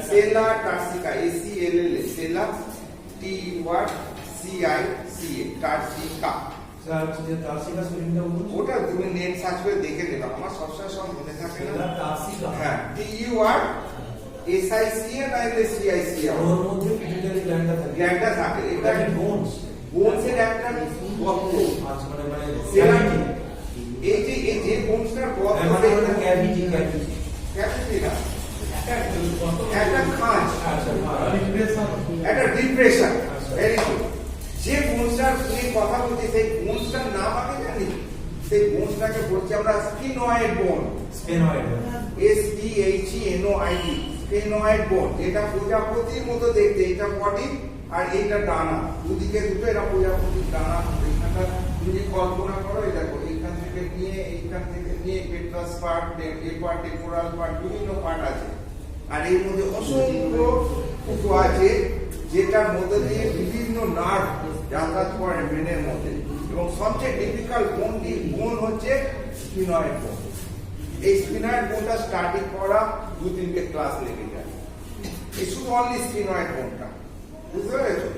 সেলা টার্সিকা, ACLLA, সেলা TURCICA, টার্সিকা। ওটা তুমি নেট সার্চ করে দেখে নেবে, আমার সবসময় সব মনে থাকে না। হ্যাঁ, TURSICA না CICA, ওর মধ্যে পিটুইটারি গ্ল্যান্ডটা থাকে। এটা বোনসের একটা গর্ত, মানে এই যে বোনসটার গর্ত, ক্যাভিটি ক্যাভিটি না, একটা খাঁজ, একটা ডিপ্রেশন। Very good. যে বোনসটার তুমি কথা বলছি, সেই বোনসটার নাম আগে জানি, সেই বোনসটাকে বলছি আমরা স্ফিনয়েড বোন, স্ফেনয়েড, SPHENOID, স্ফিনয়েড বোন। যেটা প্রজাপতির মতো দেখতে, এটা বডি আর এইটা ডানা, দুদিকে দুটো এরা প্রজাপতির ডানা। এখানটা তুমি কল্পনা করো, এই দেখো এইখান থেকে নিয়ে পেট্রাস পার্ট, টেম্পোরাল পার্ট, বিভিন্ন পার্ট আছে। আর এর মধ্যে অসংখ্য ফুটো আছে, যেটার মধ্যে দিয়ে বিভিন্ন নার্ভ যাতায়াত করে ব্রেনের মধ্যে। এবং সবচেয়ে ডিফিকাল্ট বোন হচ্ছে স্ফিনয়েড বোন। এই স্ফিনয়েড বোনটা স্টাডি করা 2-3টে ক্লাস লেগে যায়। এই শুধু অনলি স্ফিনয়েড বোনটা, বুঝতে পেরেছো?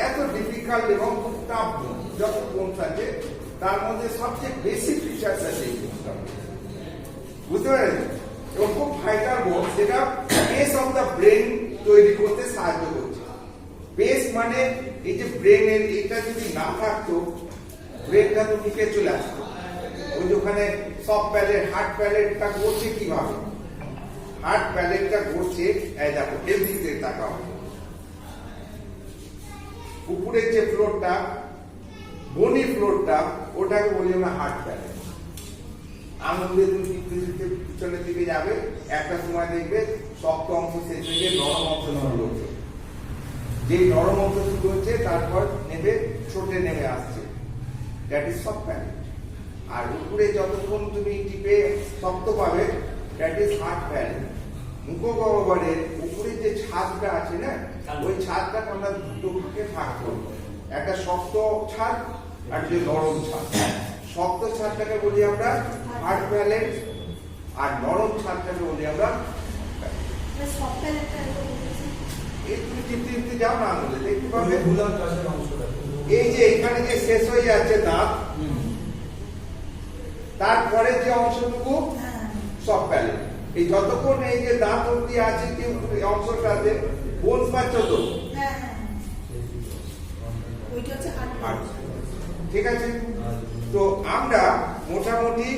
এত ডিফিকাল্ট এবং খুব টাফ বোন। যত বোন আছে তার মধ্যে সবচেয়ে বেসিক ফিচার্স আছে এই বোনটা, বুঝতে পেরেছো? এবং খুব ভাইটাল বোন, সেটা বেস অফ দ্য ব্রেন তৈরি করতে সাহায্য করছে। বেস মানে এই যে ব্রেনের, এটা যদি না থাকতো ব্রেনটা তো নিচে চলে আসতো। ওই ওখানে সব প্যালেট, হার্ট প্যালেটটা ঘুরছে কিভাবে? হার্ট প্যালেটটা ঘুরছে, এই দেখো এর দিকে তাকাও, উপরের যে ফ্লোরটা, বনি ফ্লোরটা, ওটাকে বলি আমরা হার্ট প্যালেট। আঙুল দিয়ে তুমি পিছনের দিকে যাবে, একটা সময় দেখবে শক্ত অংশ শেষ হয়ে গিয়ে নরম অংশ শুরু হচ্ছে। যে নরম অংশ শুরু হচ্ছে, তারপর নেবে ছোটে নেমে আসছে, দ্যাট ইজ সফট প্যালেট। আর উপরে যতক্ষণ তুমি টিপে শক্ত পাবে, দ্যাট ইজ হার্ড প্যালেট। মুখগহ্বরের উপরে যে ছাদটা আছে না, ওই ছাদটাকে আমরা দুটো ভাগে ভাগ করবো, একটা শক্ত ছাদ আর যে নরম ছাদ। শক্ত ছাদটাকে বলি আমরা হার্ড প্যালেট, আর নরম ছাদটাকে বলি আমরা এই তুমি টিপতে যাও না, আঙুলে দেখতে পাবে এই যে এখানে যে শেষ হয়ে যাচ্ছে দাঁত, তারপরে যে অংশটুকু সব প্যালেট। এই যতক্ষণ এই যে দাঁত অব্দি আছে, কি অংশটাতে বোনস পাচ্ছ তো, এটা হচ্ছে হার্ট। ঠিক আছে, তো আমরা মোটামুটি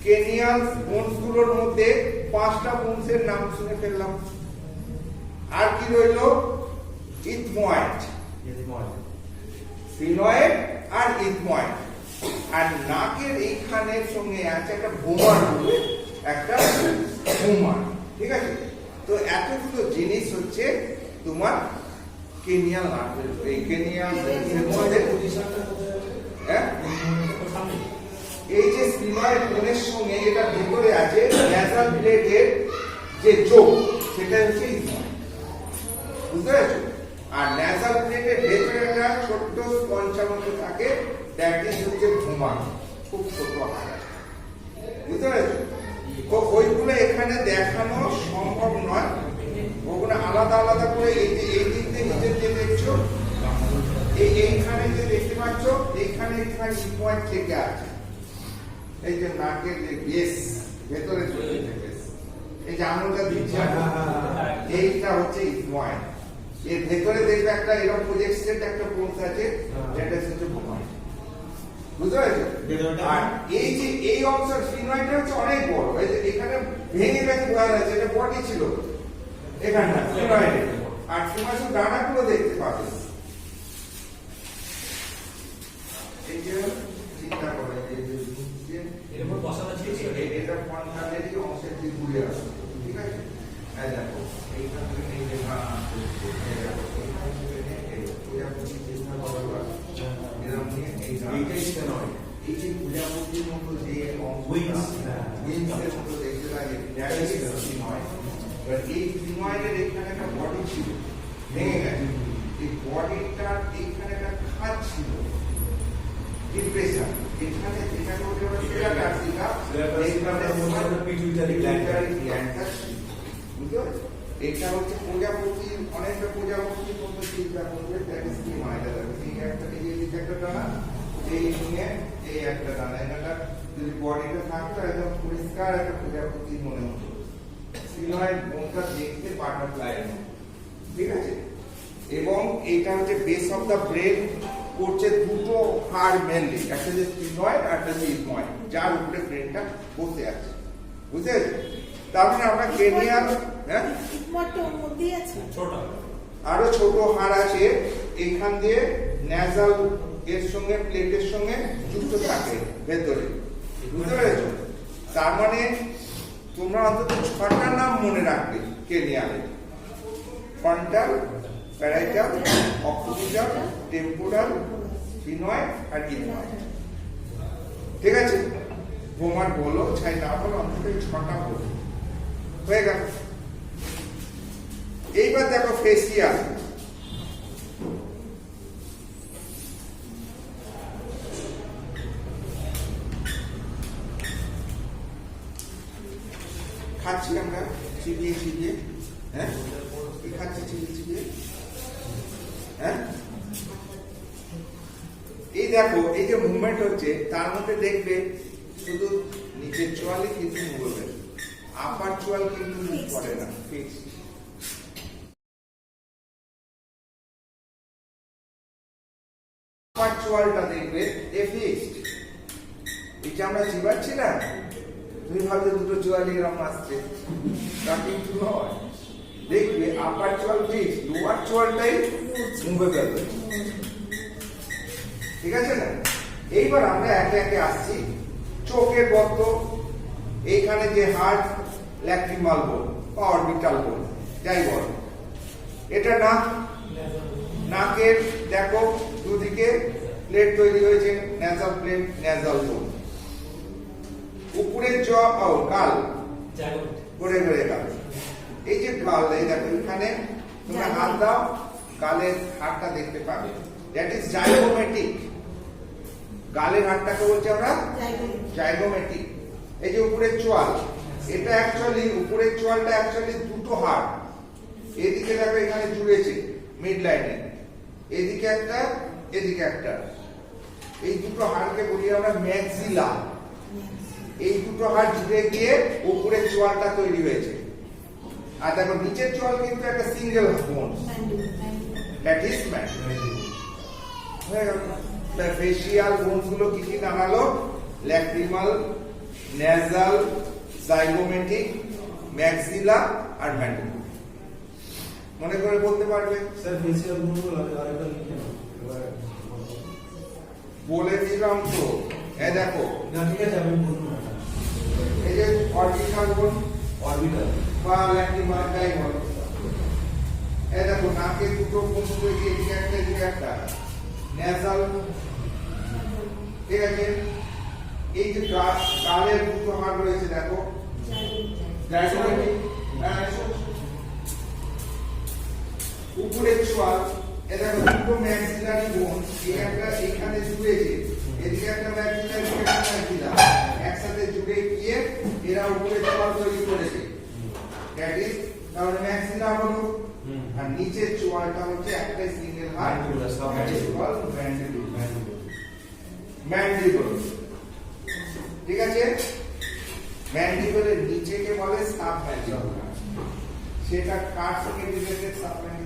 কেনিয়াল বোনস গুলোর মধ্যে 5টা বোনসের নাম শুনে ফেললাম। আর কি রইল? ইথময়েড, ফিনয়েড আর ইথময়েড। আর নাকের এইখানের সঙ্গে আছে একটা ভোমার বলে একটা ভোমার। ঠিক আছে, তো এতগুলো জিনিস হচ্ছে তোমার কেনিয়াল নার্ভের, এই কেনিয়াল মধ্যে। হ্যাঁ, এই যে স্পিনয়েড বোনের সঙ্গে এটা ভেতরে আছে ন্যাসাল প্লেটের যে যোগ, সেটা হচ্ছে ইথময়েড। বুঝতে পেরেছো? আর ন্যাসাল প্লেটের ভেতরে একটা ছোট্ট স্পঞ্জের মতো থাকে, দ্যাট ইজ হচ্ছে ভোমার, খুব ছোট আকার। বুঝতে পেরেছো? তো ওইগুলো এখানে দেখানো সম্ভব নয়, ওগুলো আলাদা আলাদা করে এই যে এই দিক দিয়ে নিচের যে দেখছো, এইখানে যে দেখতে পাচ্ছ, এইখানে এখানে ইথময়েড থেকে আছে। এই যে নাকের যে বেস ভেতরে চলে গেছে, এই যে আঙুলটা দিচ্ছি, এইটা হচ্ছে ইথময়েড। এর ভেতরে দেখবে একটা এরকম প্রজেক্টেড একটা কোর্স আছে, যেটা হচ্ছে ভোমার। বুঝতে পেরেছো? আর এই যে এই অংশ স্পিনয়েডটা হচ্ছে অনেক বড়, এই যে এখানে ভেঙে গেছে বোঝা যাচ্ছে, এটা বডি ছিল এখানটা স্পিনয়েডে। আর তোমার শুধু ডানাগুলো দেখতে পাবে। এই যে চিন্তা করে এই যে এরপর বসানো ছিল এটা ফন্টালেরই অংশের দিকে ঘুরে আসে। ঠিক আছে, এই দেখো এইখান থেকে এই যে না এই দেখো এইখান থেকে এই প্রজাপতি চেষ্টা করবার এরকম নিয়ে এইটাই স্টেনয়েড। এই যে প্রজাপতির মতো যে উইংসের মতো দেখতে লাগে, দ্যাট ইজ স্টেনয়েড। এবার এই স্টেনয়েডের এখানে একটা বডি ছিল, ভেঙে গেছে। এই বডিটার এইখানে একটা খাঁজ ছিল, ডিপ্রেশন। এখানে যেটা করতে হবে সেটা কার্সিকা, এইখানে পিটুইটারি গ্ল্যান্ডটা ছিল। বুঝতে পারছো? এটা হচ্ছে প্রজাপতি, অনেকটা প্রজাপতির মতো চিন্তা করবে, দ্যাট ইজ কি মাইলা যাবে। এই একটা এই যে একটা দানা, এই নিয়ে এই একটা দানা, এটা যদি বডিটা থাকতো একদম পরিষ্কার একটা প্রজাপতি মনে হতো। স্পিনয়েড বোনটা দেখতে বাটারফ্লাই। ঠিক আছে, এবং এটা হচ্ছে বেস অফ দা ব্রেন, করছে দুটো হাড় মেনলি, একটা যে স্পিনয়েড আর একটা যে ইথময়েড, যার উপরে ব্রেনটা বসে আছে। বুঝতে পেরেছো? তার মানে আমরা কেনিয়াল, হ্যাঁ, ইথময়েডটা ওর মধ্যেই আছে। ছোট আরো ছোট হাড় আছে এইখান দিয়ে ন্যাসাল এর সঙ্গে প্লেটের সঙ্গে যুক্ত থাকে ভেতরে। বুঝতে পেরেছো? তার মানে তোমরা অন্তত 6টা নাম মনে রাখবে কেনিয়ালের: ফ্রন্টাল, প্যারাইটাল, অক্সিপিটাল, টেম্পোরাল, ফিনয়েড আর ইথময়েড। ঠিক আছে, ভোমার বলো ছাই না বলো, অন্তত 6টা বলো। হয়ে গেল। এইবার দেখো ফেসিয়াল। খাচ্ছি আমরা চিবিয়ে চিবিয়ে, হ্যাঁ, কি খাচ্ছি চিবিয়ে চিবিয়ে, হ্যাঁ। এই দেখো এই যে মুভমেন্ট হচ্ছে, তার মধ্যে দেখবে শুধু নিচের চোয়ালে কিন্তু মুভবে, আপার চোয়াল কিন্তু মুভ করে না, ফিক্স। আপার চোয়ালটা দেখবে এ ফিক্সড। এই যে আমরা চিবাচ্ছি না, তুমি ভাবছো দুটো চোয়াল এরকম আসছে, তা কিন্তু নয়। দেখবে আপার চোয়াল ফিক্সড, লোয়ার চোয়ালটাই মুভে যাবে। ঠিক আছে না? এইবার আমরা একে একে আসছি। চোখের গর্ত, এইখানে যে হার্ট, ল্যাক্রিমাল বোন বা অরবিটাল বোন, যাই বল, এটা নাক। নাকের দেখো দুদিকে প্লেট তৈরি হয়েছে, ন্যাসাল প্লেট, ন্যাসাল বোন। উপরের গাল, ঘুরে ঘুরে গাল। এই যে গাল, এই দেখো এখানে তোমরা হাত দাও, গালের হাড়টা দেখতে পাবে, দ্যাট ইজ জাইগোমেটিক। গালের হাড়টাকে বলছি আমরা জাইগোমেটিক। এই যে উপরের চোয়াল, এটা অ্যাকচুয়ালি উপরের চোয়ালটা অ্যাকচুয়ালি দুটো হাড়। এদিকে দেখো এখানে জুড়েছে মিড লাইনে, এদিকে একটা এদিকে একটা। এই দুটো হাড়কে বলি আমরা ম্যাক্সিলা। এই দুটো হাড় জুড়ে গিয়ে উপরের চোয়ালটা তৈরি হয়েছে। আর দেখো নিচের চোয়াল কিন্তু একটা সিঙ্গেল বোন, দ্যাট ইজ ম্যান্ডিবল। হয়ে গেল। ফেসিয়াল বোনস গুলো কি কি দাঁড়ালো? ল্যাক্রিমাল, নেজাল, জাইগোমেটিক, ম্যাক্সিলা আর ম্যান্ডিবুল। মনে করে বলতে পারবে? স্যার ফেসিয়াল বোনগুলো আরেকটা লিখে নাও এবারে বলে দিলাম তো। এই দেখো, না ঠিক আছে আমি বলবো না এই যে অরবিটাল বোন অরবিটাল বা ল্যাক্রিমাল যাই বলো, এই দেখো নাকে দুটো বোন রয়েছে, এদিকে একটা এদিকে একটা। নেজাল, ঠিক আছে। এই যে গালের দুটো হাড় রয়েছে দেখো, জাইগোমেটিক, উপরের চোয়াল, এ দেখো দুটো ম্যাক্সিলারি বোন, একটা এখানে জুড়েছে, এদিকে একটা ম্যাক্সিলারি, এদিকে একটা ম্যাক্সিলা, একসাথে জুড়ে গিয়ে এরা উপরের চোয়াল তৈরি করেছে। দ্যাট ইজ তাহলে ম্যাক্সিলা হলো, আর নিচের চোয়ালটা হচ্ছে একটা সিঙ্গেল হাড়, ম্যান্ডিবল। ঠিক আছে, ম্যান্ডিবলের নিচেকে বলে সাব ম্যান্ডিবল। সেটা কার সঙ্গে রিলেটেড? সাব ম্যান্ডিবল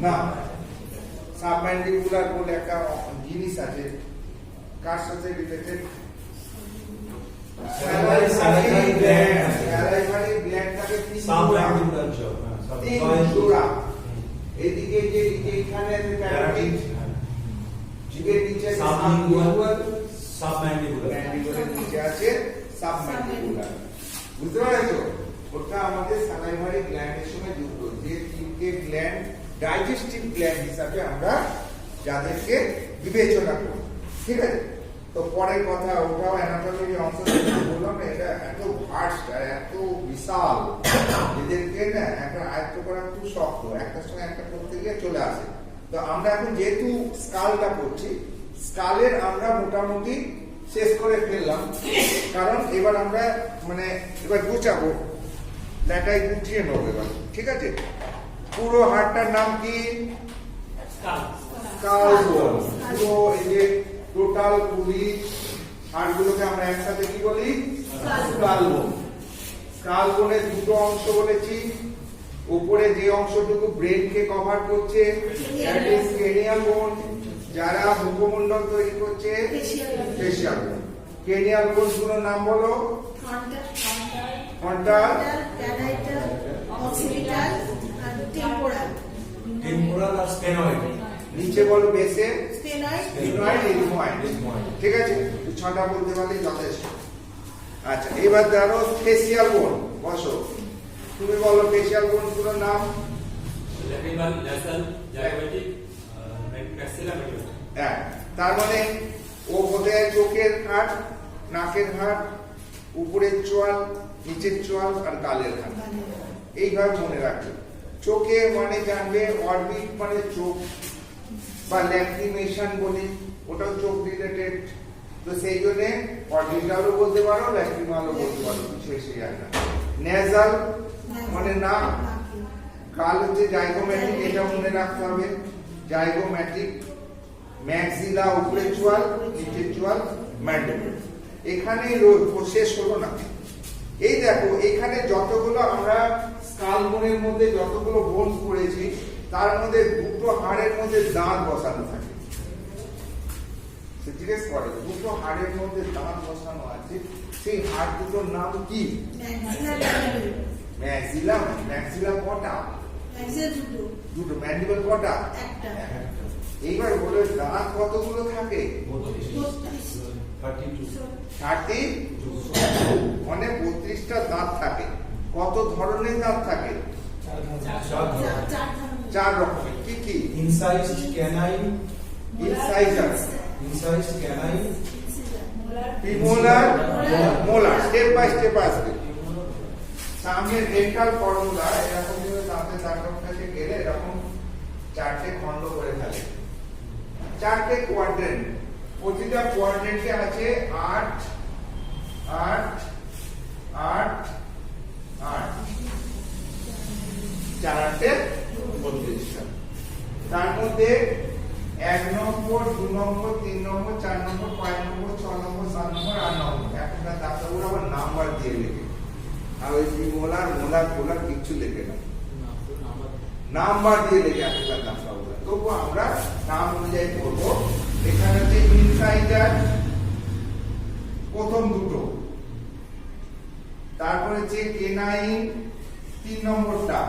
না, সাবম্যান্ডিবুলার বলে একটা জিনিস আছে, কার সাথে রিলেটেড? Salivary gland. স্যালাইভারি গ্ল্যান্ডটাকে সাবম্যান্ডিবুলার জব তিন জোড়া, এদিকে যে এখানে আছে প্যারাটিড, জিভের নিচে সাবম্যান্ডিবুলার, ম্যান্ডিবুলার নিচে আছে সাবম্যান্ডিবুলার। বুঝতে পারছো? ওটা আমাদের স্যালাইভারি গ্ল্যান্ডের সঙ্গে যুক্ত, যে তিনটে গ্ল্যান্ড ডাইজেস্টিভ গ্ল্যান্ড হিসাবে আমরা যাদেরকে বিবেচনা করি। ঠিক আছে, তো পরের কথা, ওটাও অ্যানাটমির অংশ বললাম না, এটা এত ভাস্ট আর এত বিশাল, এদেরকে না একটা আয়ত্ত করা খুব শক্ত, একটার সঙ্গে একটা করতে গিয়ে চলে আসে। তো আমরা এখন যেহেতু স্কালটা করছি, স্কালের আমরা মোটামুটি শেষ করে ফেললাম, কারণ এবার আমরা মানে এবার গুছাবো, লেটাই গুছিয়ে নেবো এবার। ঠিক আছে, পুরো হাড়টার নাম কি? স্কাল বোন। পুরো এই যে টোটাল 20 হাড়গুলোকে আমরা একসাথে কি বলি? স্কাল বোন। স্কাল বোনের দুটো অংশ বলেছি, উপরে যে অংশটুকু ব্রেনকে কভার করছে দ্যাট ইজ ক্রেনিয়াল বোন, যারা মুখমণ্ডল তৈরি করছে ফেসিয়াল বোন। ক্রেনিয়াল বোন গুলোর নাম বলো? ফ্রন্টাল, টেম্পোরাল আর স্টেনয়েড। নিচে বলো বেসে, স্টেনয়েড, স্টেনয়েড, ইথময়েড। ঠিক আছে, ছটা বলতে পারলে যথেষ্ট। আচ্ছা, এবার ধরো ফেসিয়াল বোন, বসো, তুমি বলো ফেসিয়াল বোন গুলোর নাম? Lacrimal, nasal, zygomatic, maxilla, mandible. হ্যাঁ, তার মানে ও বোধহয় চোখের হাড়, নাকের হাড়, উপরের চোয়াল, নিচের চোয়াল আর গালের হাড়, এইভাবে মনে রাখবে। চোখে মানে জানবে অরবিট মানে চোখ, বা ল্যাক্রিমেশন বলি, ওটাও চোখ রিলেটেড। তো সেই জন্য অরবিটালও বলতে পারো, ল্যাক্রিমালও বলতে পারো, কিছু এসে যায় না। নেজাল মানে নাক, গাল হচ্ছে জাইগোম্যাটিক, এটা মনে রাখতে হবে, জাইগোম্যাটিক। ম্যাক্সিলা উপরের চোয়াল, নিচের চোয়াল, ম্যান্ডিবল। এখানে শেষ হলো না। এই দেখো, এখানে যতগুলো আমরা স্কাল বোনের মধ্যে যতগুলো বোন করেছি, তার মধ্যে দুটো হাড়ের মধ্যে দাঁত বসানো থাকে। জিজ্ঞেস করে দুটো হাড়ের মধ্যে দাঁত বসানো আছে, সেই হাড় দুটোর নাম কি? ম্যাক্সিলা। ম্যাক্সিলা কটা? দুটো। ম্যান্ডিবল কটা? এইবার বলে দাঁত কতগুলো থাকে? 32, মানে 32টা দাঁত থাকে। কত ধরনের দাঁত থাকে? 4 রকমের। কি কি? Incised canine, incisor, premolar, molar. Step by step আসবে। সামনে ডেন্টাল ফর্মুলা এরকম ভাবে দাঁতের ডাক্তার কাছে গেলে এরকম 4টে খণ্ড করে থাকে, 4টে কোয়াড্রেন্ট। প্রতিটা কোয়াড্রেন্টে আছে 8, 8, 8, 8, 4 32টা। তার মধ্যে 1 নম্বর, 2 নম্বর, 3 নম্বর, 4 নম্বর, 5 নম্বর, 6 নম্বর, 7 নম্বর, 8 নম্বর, একটা ডাক্তারগুলো আবার নাম্বার দিয়ে লেখে। আর ওই মোলার কিচ্ছু লেখে না, নাম্বার দিয়ে লেখে একটা ডাক্তারগুলো। তবু আমরা নাম অনুযায়ী করবো। এখানে হচ্ছে ইনসাইজার প্রথম দুটো, তারপরে হচ্ছে কেনাইন 3 নম্বরটা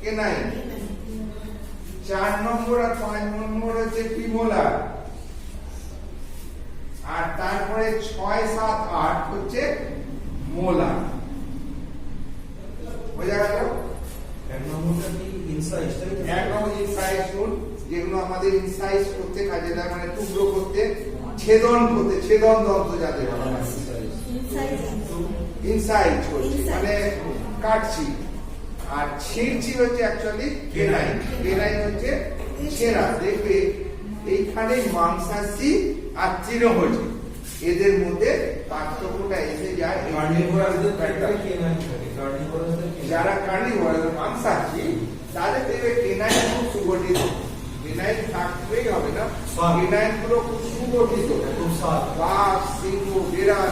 কেনাইন, 4 নম্বর আর 5 নম্বর হচ্ছে প্রিমোলার, আর তারপরে 6, 7, 8 হচ্ছে মোলার। বোঝা গেল? এক নম্বরটা কি ইনসাইজ, তাই তো? এক নম্বর ইনসাইজ রুল, যেগুলো আমাদের ইনসাইজ করতে কাজে দেয়, মানে টুকরো করতে, ছেদন দন্ত যাদের বলা হয়। ইনসাইজ করছি মানে কাটছি, আর ছিঁড়ছি হচ্ছে অ্যাকচুয়ালি কেনাইন। কেনাইন হচ্ছে ছেঁড়া। দেখবে এইখানে মাংসাশী আর তৃণভোজী, এদের মধ্যে পার্থক্যটা এসে যায়। কার্নিভোরাসদের ক্ষেত্রে কেনাইন থাকে, কার্নিভোরাসদের যারা কার্নিভোরাস মাংসাশী তাদের দেখবে কেনাইন খুব সুগঠিত, কেনাইন থাকতেই হবে না, কেনাইন গুলো খুব সুগঠিত। খুব সাত বাঘ, সিংহ, বিড়াল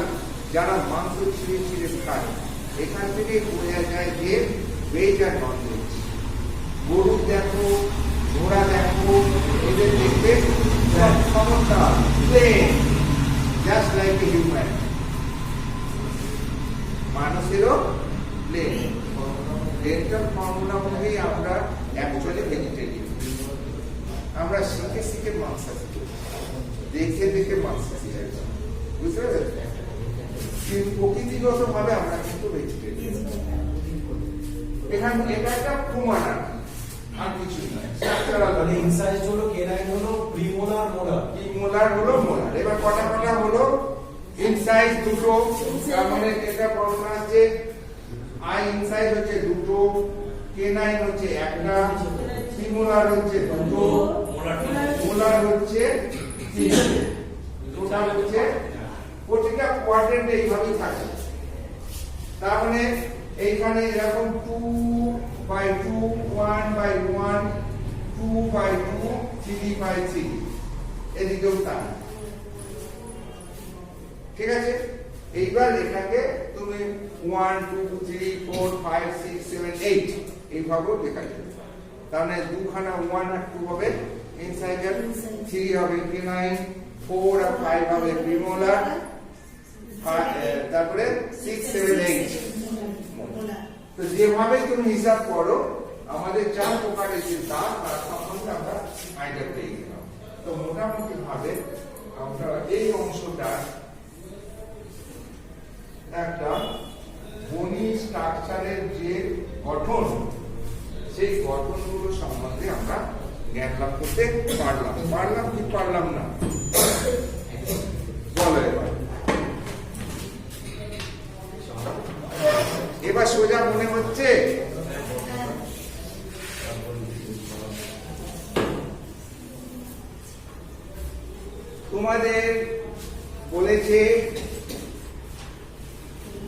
যারা মাংস ছিঁড়ে ছিঁড়ে খায়, এখান থেকে বোঝা যায় যে ভেজ আর নন ভেজ। গরু দেখো, ঘোড়া দেখো, এদের দেখবে সমস্যা plane, just like a human. মানুষেরও প্লেন। প্লেনটার ফর্মুলা অনুযায়ী আমরা অ্যাকচুয়ালি ভেজিটেরিয়ান। আমরা শিখে মাংসাশী, দেখে মাংসাশী, বুঝতে পেরেছেন? প্রকৃতিগত ভাবে আমরা কিন্তু ভেজিটেরিয়ান। এখানে এটা একটা প্রমাণ আর কিছু নয়। মানে ইনসাইজ হলো কেনাইন হলো প্রিমোলার, মোলার। প্রিমোলার হলো মোলার। এবার কটা হলো? ইনসাইজ দুটো, তার মানে এটা ফর্মুলা আছে আই ইনসাইজ হচ্ছে দুটো, কেনাইন হচ্ছে একটা, প্রিমোলার হচ্ছে দুটো, মোলার হচ্ছে তিনটে। টোটাল হচ্ছে প্রতিটা কোয়াড্রেন্টে এইভাবেই থাকে। তার মানে এইখানে এরকম 2/2, 1/1, 2/2, 3/3, এদিকেও তাই। ঠিক আছে? এইবার এটাকে তুমি 1, 2, 3, 4, 5, 6, 7, 8 এইভাবেও লেখা যাবে। তার মানে দুখানা 1 আর 2 হবে ইনসাইজার, 3 হবে কেনাইন, 4 আর 5 হবে প্রিমোলার, তারপরে 6, 7, 8 তো যেভাবে তুমি হিসাব করো, আমাদের 4 প্রকারের যে দাগ তার সম্বন্ধে আমরা আইডিয়া পেয়ে গেলাম। তো মোটামুটি ভাবে আমরা এই অংশটা একটা বনি স্ট্রাকচারের যে গঠন, সেই গঠনগুলো সম্বন্ধে আমরা জ্ঞান লাভ করতে পারলাম না। বলো এবার সোজা মনে হচ্ছে? তোমাদের বলেছে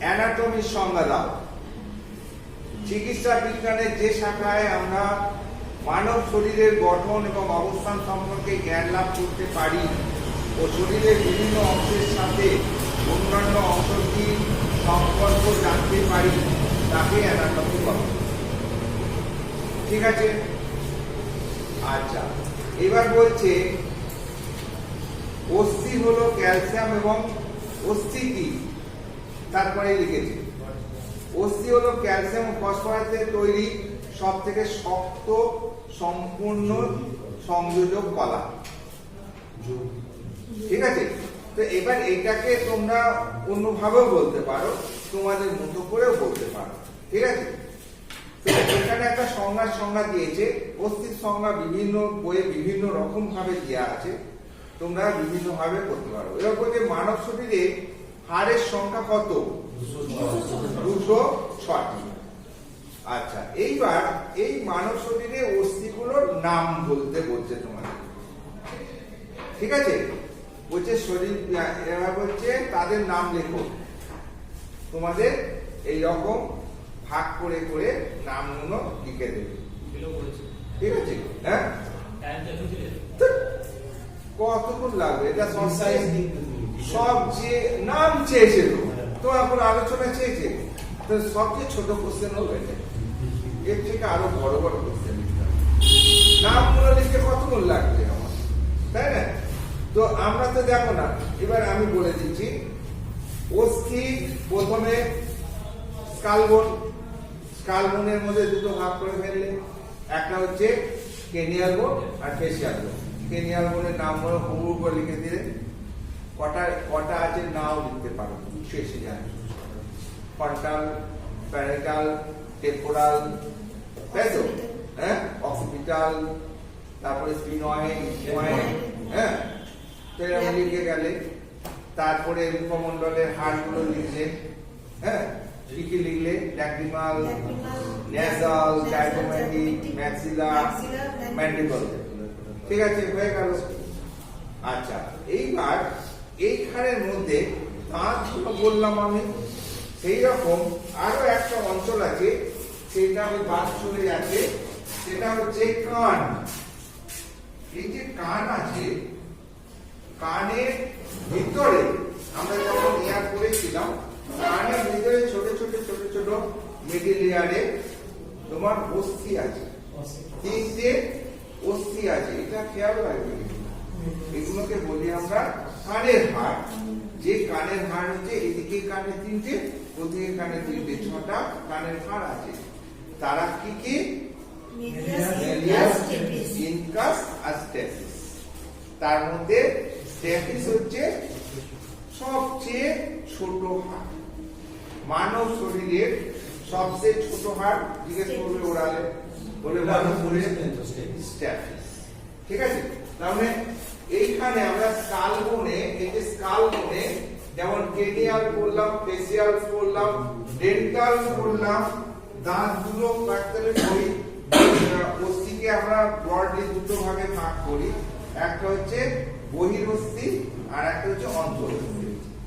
অ্যানাটমির সংজ্ঞা দাও। চিকিৎসা বিজ্ঞানের যে শাখায় আমরা মানব শরীরের গঠন এবং অবস্থান সম্পর্কে জ্ঞান লাভ করতে পারি ও শরীরের বিভিন্ন অংশের সাথে অন্যান্য অংশটির সম্পর্ক জানতে পারি, তাকে অ্যানাটমি বলে। ঠিক আছে? আচ্ছা, এবার বলছে অস্থি হলো ক্যালসিয়াম এবং অস্থি কি, তারপরে লিখেছে অস্থি হলো ক্যালসিয়াম ও ফসফরাসের তৈরি সব থেকে শক্ত সম্পূর্ণ সংযোজক কলা। ঠিক আছে? তো এবার এটাকে তোমরা অন্যভাবেও বলতে পারো, তোমাদের মতো করেও বলতে পারো। ঠিক আছে? তো এখানে একটা সংজ্ঞা দিয়েছে। অস্থির সংজ্ঞা বিভিন্ন বইয়ে বিভিন্ন রকম ভাবে দেওয়া আছে, তোমরা বিভিন্ন ভাবে করতে পারো। এবার বলছে মানব শরীরে হাড়ের সংখ্যা কত? 206টি। আচ্ছা, এইবার এই মানব শরীরে অস্থিগুলোর নাম বলতে বলছে তোমাদের। ঠিক আছে? বলছে শরীর, এবার বলছে তাদের নাম লেখো। তোমাদের এই রকম ভাগ করে করে নামগুলো লিখে দেবে। ঠিক আছে? হ্যাঁ, কতক্ষণ লাগবে? এটা সব যে নাম চেয়েছে তো এখন আলোচনা চেয়েছে, তো সবচেয়ে ছোট কোশ্চেন হবে এটা। এর থেকে আরো বড় বড় কোশ্চেন লিখতে হবে। নামগুলো লিখতে কতক্ষণ লাগবে আমার, তাই না? তো আমরা তো দেখো না, এবার আমি বলে দিচ্ছি। অস্থি প্রথমে স্কালবোন, স্কালবোনের মধ্যে দুটো ভাগ করে ফেললে, একটা হচ্ছে ক্রেনিয়াল বোন আর ফেসিয়াল বোন। ক্রেনিয়াল বোনের নাম হলো হুবহু করে লিখে দিলে, কটা কটা আছে নাও লিখতে পারো, শেষে যায়। ফ্রন্টাল, প্যারাইটাল, টেম্পোরাল, তাই তো? হ্যাঁ, অক্সিপিটাল, তারপরে স্পিনয়েড, ইসময়েড, হ্যাঁ, তো এরকম লিখে গেলে। তারপরে মুখমণ্ডলের হাড়গুলো লিখলে, হ্যাঁ, কি কি লিখলে? Lacrimal, nasal, diaphragmatic, maxillary, mandible. ঠিক আছে, হয়ে গেল। আচ্ছা, এইবার এইখানের মধ্যে দাঁতগুলো বললাম আমি। সেই রকম আরো একটা অঞ্চল আছে, সেটা আমি বাদ চলে যাচ্ছে, সেটা হচ্ছে কান। এই যে কান আছে, কানের ভিতরে আমরা যখন ইয়ার করেছিলাম, কানের ভিতরে ছোট ছোট ছোট ছোট মিডল লেয়ারে তোমার অস্থি আছে, তিনটে অস্থি আছে। এটা খেয়াল রাখবে, এগুলোকে বলি আমরা কানের হাড়। যে কানের হাড় হচ্ছে এদিকে কানে তিনটে, ওদিকে কানে তিনটে, 6টা কানের হাড় আছে। তারা কি কি? মেলিয়াস, ইনকাস আর স্ট্যাপিস। তার মধ্যে স্ট্যাপিস হচ্ছে সবচেয়ে ছোট হাড়, মানব শরীরের সবচেয়ে ছোট হাড়। জিজ্ঞেস করবে ওরালে, বলে মানব শরীরের স্ট্যাপিস। ঠিক আছে, তাহলে এইখানে আমরা স্কাল বোনে, এই যে স্কাল বোনে যেমন ক্রেনিয়াল করলাম, ফেসিয়াল করলাম, ডেন্টাল করলাম, দাঁতগুলো কাটতে করি। অস্থিকে আমরা ব্রডলি দুটো ভাগে ভাগ করি, একটা হচ্ছে বহিরস্থি আর একটা হচ্ছে অন্তরস্থি।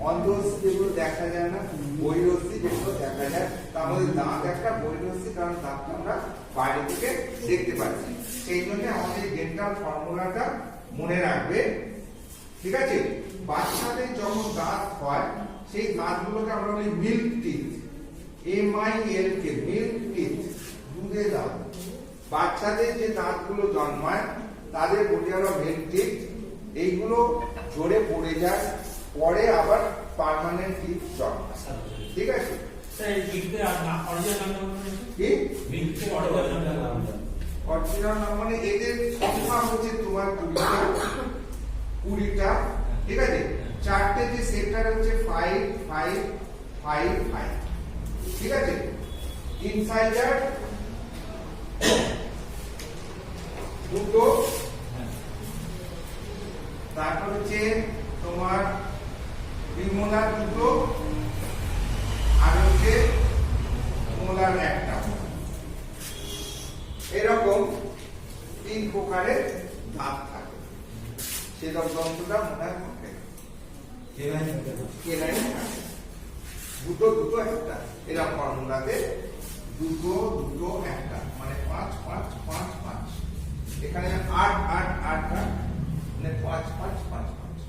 অন্তরস্থি যেগুলো দেখা যায় না, বহিরস্থি যেগুলো দেখা যায়। তার মধ্যে দাঁত একটা, বহিরস্থি, কারণ দাঁতটা আমরা বাইরে থেকে দেখতে পাচ্ছি। সেই জন্য আমাদের ডেন্টাল ফর্মুলাটা মনে রাখবে। ঠিক আছে, বাচ্চাদের যখন দাঁত হয়, সেই দাঁতগুলোকে আমরা বলি milk teeth, MILK, milk teeth, দুধের দাঁত। বাচ্চাদের যে দাঁতগুলো জন্মায় তাদের বলি আমরা মিল্ক টিথ। এইগুলো ঝরে পড়ে যায়, পরে আবার পার্মানেন্ট টিথ জন্মায়। ঠিক আছে, অরিজিনাল নাম মানে এদের সংখ্যা হচ্ছে তোমার 20টা। ঠিক আছে, চারটে যে সেক্টর হচ্ছে 5 5 5 5। ঠিক আছে, ইনসাইজার দুটো, তারপর হচ্ছে তোমার প্রিমোলার দুটো, আর হচ্ছে মোলার একটা। এরকম 3 প্রকারের দাঁত থাকে। সেরকম যন্ত্রটা মনে হয় থাকে, কেনাই থাকে। দুটো দুটো একটা, এরকম ফর্মুলাতে দুটো দুটো একটা, মানে 5 5 5 5। এখানে 8 8 8 8, মানে 5 5 5 5।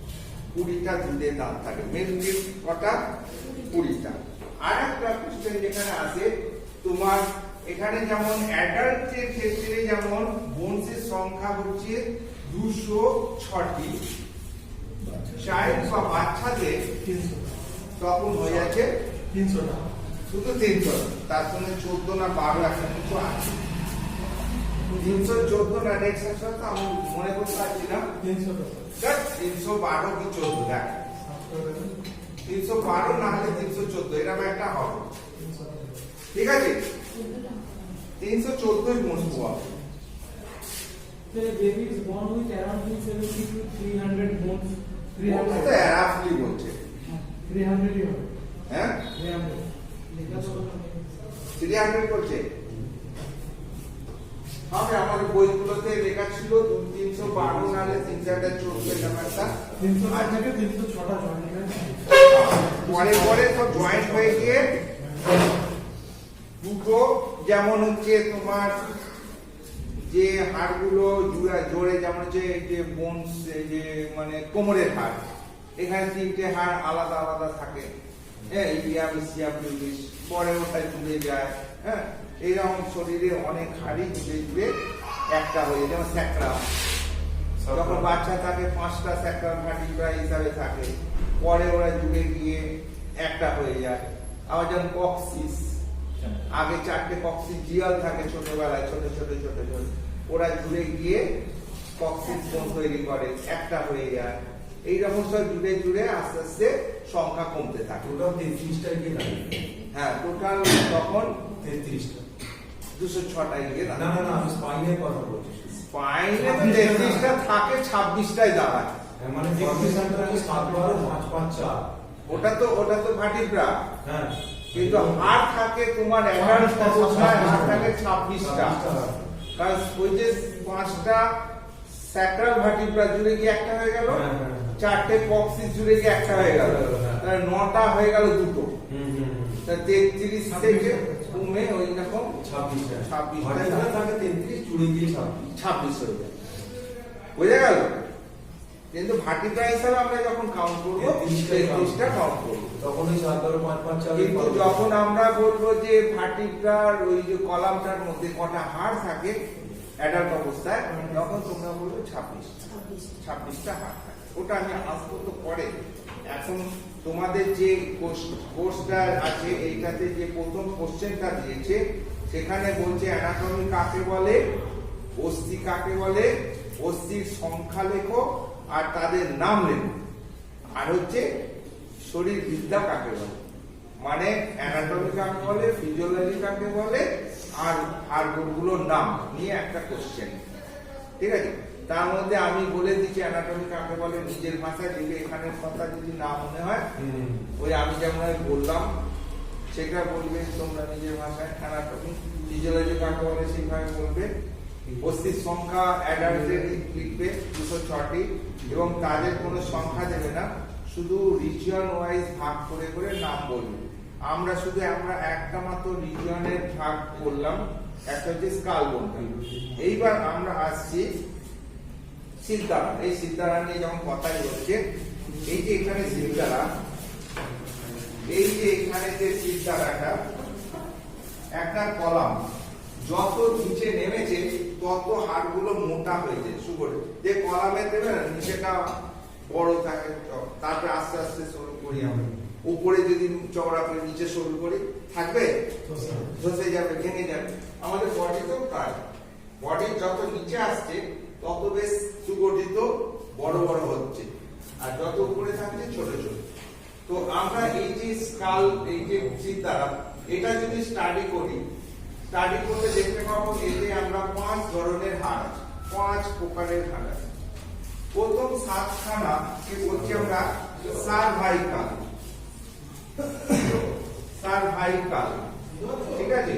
20টা দুধের দাঁত থাকে। মেনলি কটা? 20টা। আর একটা কোশ্চেন যেখানে আছে তোমার, এখানে যেমন অ্যাডাল্টের ক্ষেত্রে যেমন বোনসের সংখ্যা হচ্ছে 206টি, চাইল্ড বা বাচ্চাদের তখন হয়ে যাচ্ছে 300টা, শুধু 300। তার সঙ্গে 14 না 12 একটা কিছু আছে। 314 না নেক্সট তো আমি মনে করতে পারছি না। 312 কি 14, দেখ 312 না হলে 314, এরকম একটা হবে। ঠিক আছে, 314 গুণ হওয়া। The baby is born with around 270 to 300 bones. ওটা তো অ্যারাফলি বলছে, 300 ही होगा। হ্যাঁ 300 लिखा तो 300 বলছে। হবে, আমাদের বইগুলোতে লেখা ছিল 312 না হলে 314 এরকম একটা। 300 থেকে 306টা জয়েন है। পরে পরে তো জয়েন্ট হয়ে গিয়ে দুটো, যেমন হচ্ছে তোমার যে হাড়গুলো জোরে, যেমন হচ্ছে যে বোনস, যে মানে কোমরের হাড়, এখানে 3টে হাড় আলাদা আলাদা থাকে। হ্যাঁ, ইলিয়াম, ইসিয়াম, ইউলিস, পরে ওটা জুড়ে যায়, হ্যাঁ, এইরকম শরীরে অনেক হাড়ি জুড়ে জুড়ে একটা হয়ে যায়, যেমন স্যাক্রাম। যখন বাচ্চা থাকে 5টা স্যাক্রাম ভার্টিব্রা হিসাবে থাকে, পরে ওরা জুড়ে গিয়ে একটা হয়ে যায়। আবার যেমন কক্সিস, আগে 4টে কক্সিজিয়াল থাকে ছোটবেলায়, ছোট ছোট ছোট ছোট, ওরা জুড়ে গিয়ে কক্সিস বোন তৈরি করে, একটা হয়ে যায়। এইরকম সব জুড়ে জুড়ে আস্তে আস্তে সংখ্যা কমতে থাকে। টোটাল 33টা গিয়ে দাঁড়িয়ে। হ্যাঁ, টোটাল তখন 33টা। 206টাই গিয়ে না না না, আমি স্পাইনের কথা বলছি। স্পাইনে তো 33টা থাকে, 26টাই দাঁড়ায়। মানে 33 সেন্টারে 7 12 5 5 4। ওটা তো ভার্টিব্রা, হ্যাঁ, কিন্তু হাড় থাকে তোমার অ্যাডাল্ট অবস্থায় হাড় থাকে 26টা। কারণ ওই যে 5টা স্যাক্রাল ভার্টিব্রা জুড়ে গিয়ে একটা হয়ে গেল, 4টে কক্সিস জুড়ে গিয়ে একটা হয়ে গেল, তাহলে 9টা হয়ে গেল দুটো। 33 থেকে কমে ওই রকম 26টা থাকে 33 জুড়ে গিয়ে 26 হয়ে যায়, বোঝা গেল? কিন্তু ভার্টিব্রা হিসাবে আমরা যখন কাউন্ট করবো 33টা কাউন্ট করবো, তখন ওই 7 12 5 5 4। কিন্তু যখন আমরা বলবো যে ভার্টিব্রার ওই যে কলামটার মধ্যে কটা হাড় থাকে অ্যাডাল্ট অবস্থায়, তখন তোমরা বলবে 26টা হাড় থাকে। ওটা আমি আসবো তো পরে। এখন তোমাদের যে কোর্সটা আছে এইটাতে যে প্রথম কোশ্চেনটা দিয়েছে, সেখানে বলছে অ্যানাটমি কাকে বলে, অস্থি কাকে বলে, অস্থির সংখ্যা লেখো আর তাদের নাম লেখো, আর হচ্ছে শরীর বিদ্যা কাকে বলে, মানে অ্যানাটমি কাকে বলে, ফিজিওলজি কাকে বলে, আর হাড়গুলোর নাম নিয়ে একটা কোশ্চেন। ঠিক আছে, তার মধ্যে আমি বলে দিচ্ছি অ্যানাটমি কাকে বলে নিজের ভাষায়, যদি এখানের কথা যদি না মনে হয়, ওই আমি যেমন বললাম সেটা বলবে তোমরা নিজের ভাষায়। অ্যানাটমি ফিজিওলজি কাকে বলে সেইভাবে বলবে। অস্থির সংখ্যা অ্যাডাল্টের লিখবে 206টি, এবং তাদের কোনো সংখ্যা দেবে না, শুধু রিজিয়ন ওয়াইজ ভাগ করে করে নাম বলবে। আমরা একটা মাত্র রিজিয়নের ভাগ করলাম, একটা হচ্ছে স্কাল বোনটা। এইবার আমরা আসছি সিদ্ধারা। এই সিদ্ধারা নিয়ে যখন কথাই হচ্ছে, এই যে এখানে সিদ্ধারা, এই যে এখানে যে সিদ্ধারাটা একটা কলাম, যত নিচে নেমেছে তত হাড়গুলো মোটা হয়েছে সুগরে। যে কলামে দেবে না নিচেটা বড় থাকে, তারপরে আস্তে আস্তে সরু করি আমরা। উপরে যদি চওড়া করে নিচে সরু করি, থাকবে? ধসে যাবে, ভেঙে যাবে। আমাদের বডিতেও তাই, বডি যত নিচে আসছে তত বেশ সুগঠিত বড় বড় হচ্ছে, আর যত উপরে থাকছে ছোট ছোট। তো আমরা এই যে স্কাল, এই যে সিদ্ধারা, এটা যদি স্টাডি করতে দেখতে পাবো এতে আমরা 5 ধরনের হাড় আছে, 5 প্রকারের হাড় আছে। প্রথম 7খানা কি বলছি আমরা সার্ভাইকাল, ঠিক আছে?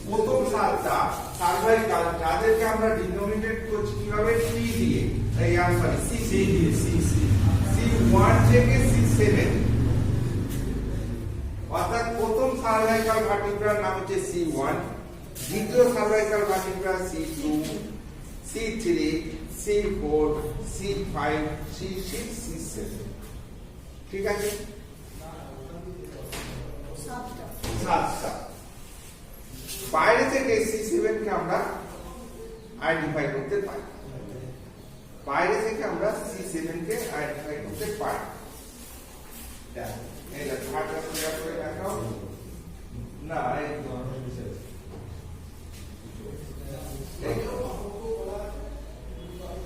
প্রথম 7টা সার্ভাইকাল, যাদেরকে আমরা ডিনোমিনেট করছি কিভাবে, সি দিয়ে, এই সরি সি দিয়ে, C1 থেকে C7, অর্থাৎ প্রথম সার্ভাইকাল ভার্টিব্রার নাম হচ্ছে C1, দ্বিতীয় cervical vertebra C2, C3, C4, C5, C6, C7, ঠিক আছে? 7টা। বাইরে থেকে C7 কে আমরা আইডেন্টিফাই করতে পারি, বাইরে থেকে আমরা C7 কে আইডেন্টিফাই করতে পারি। না